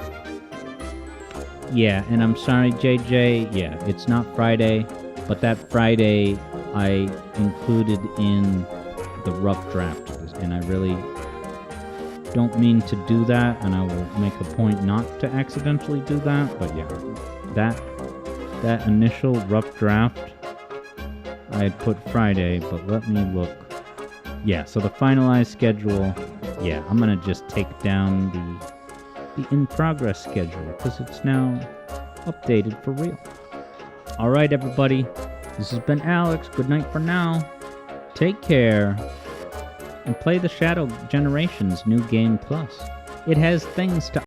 Yeah, and I'm sorry, JJ. Yeah, it's not Friday, but that Friday I included in the rough draft, and I really don't mean to do that, and I will make a point not to accidentally do that. But yeah, that initial rough draft, I had put Friday, but let me look. Yeah, so the finalized schedule, yeah, I'm gonna just take down the in-progress schedule, because it's now updated for real. Alright, everybody, this has been Alex. Good night for now. Take care, and play the Shadow Generations New Game Plus. It has things to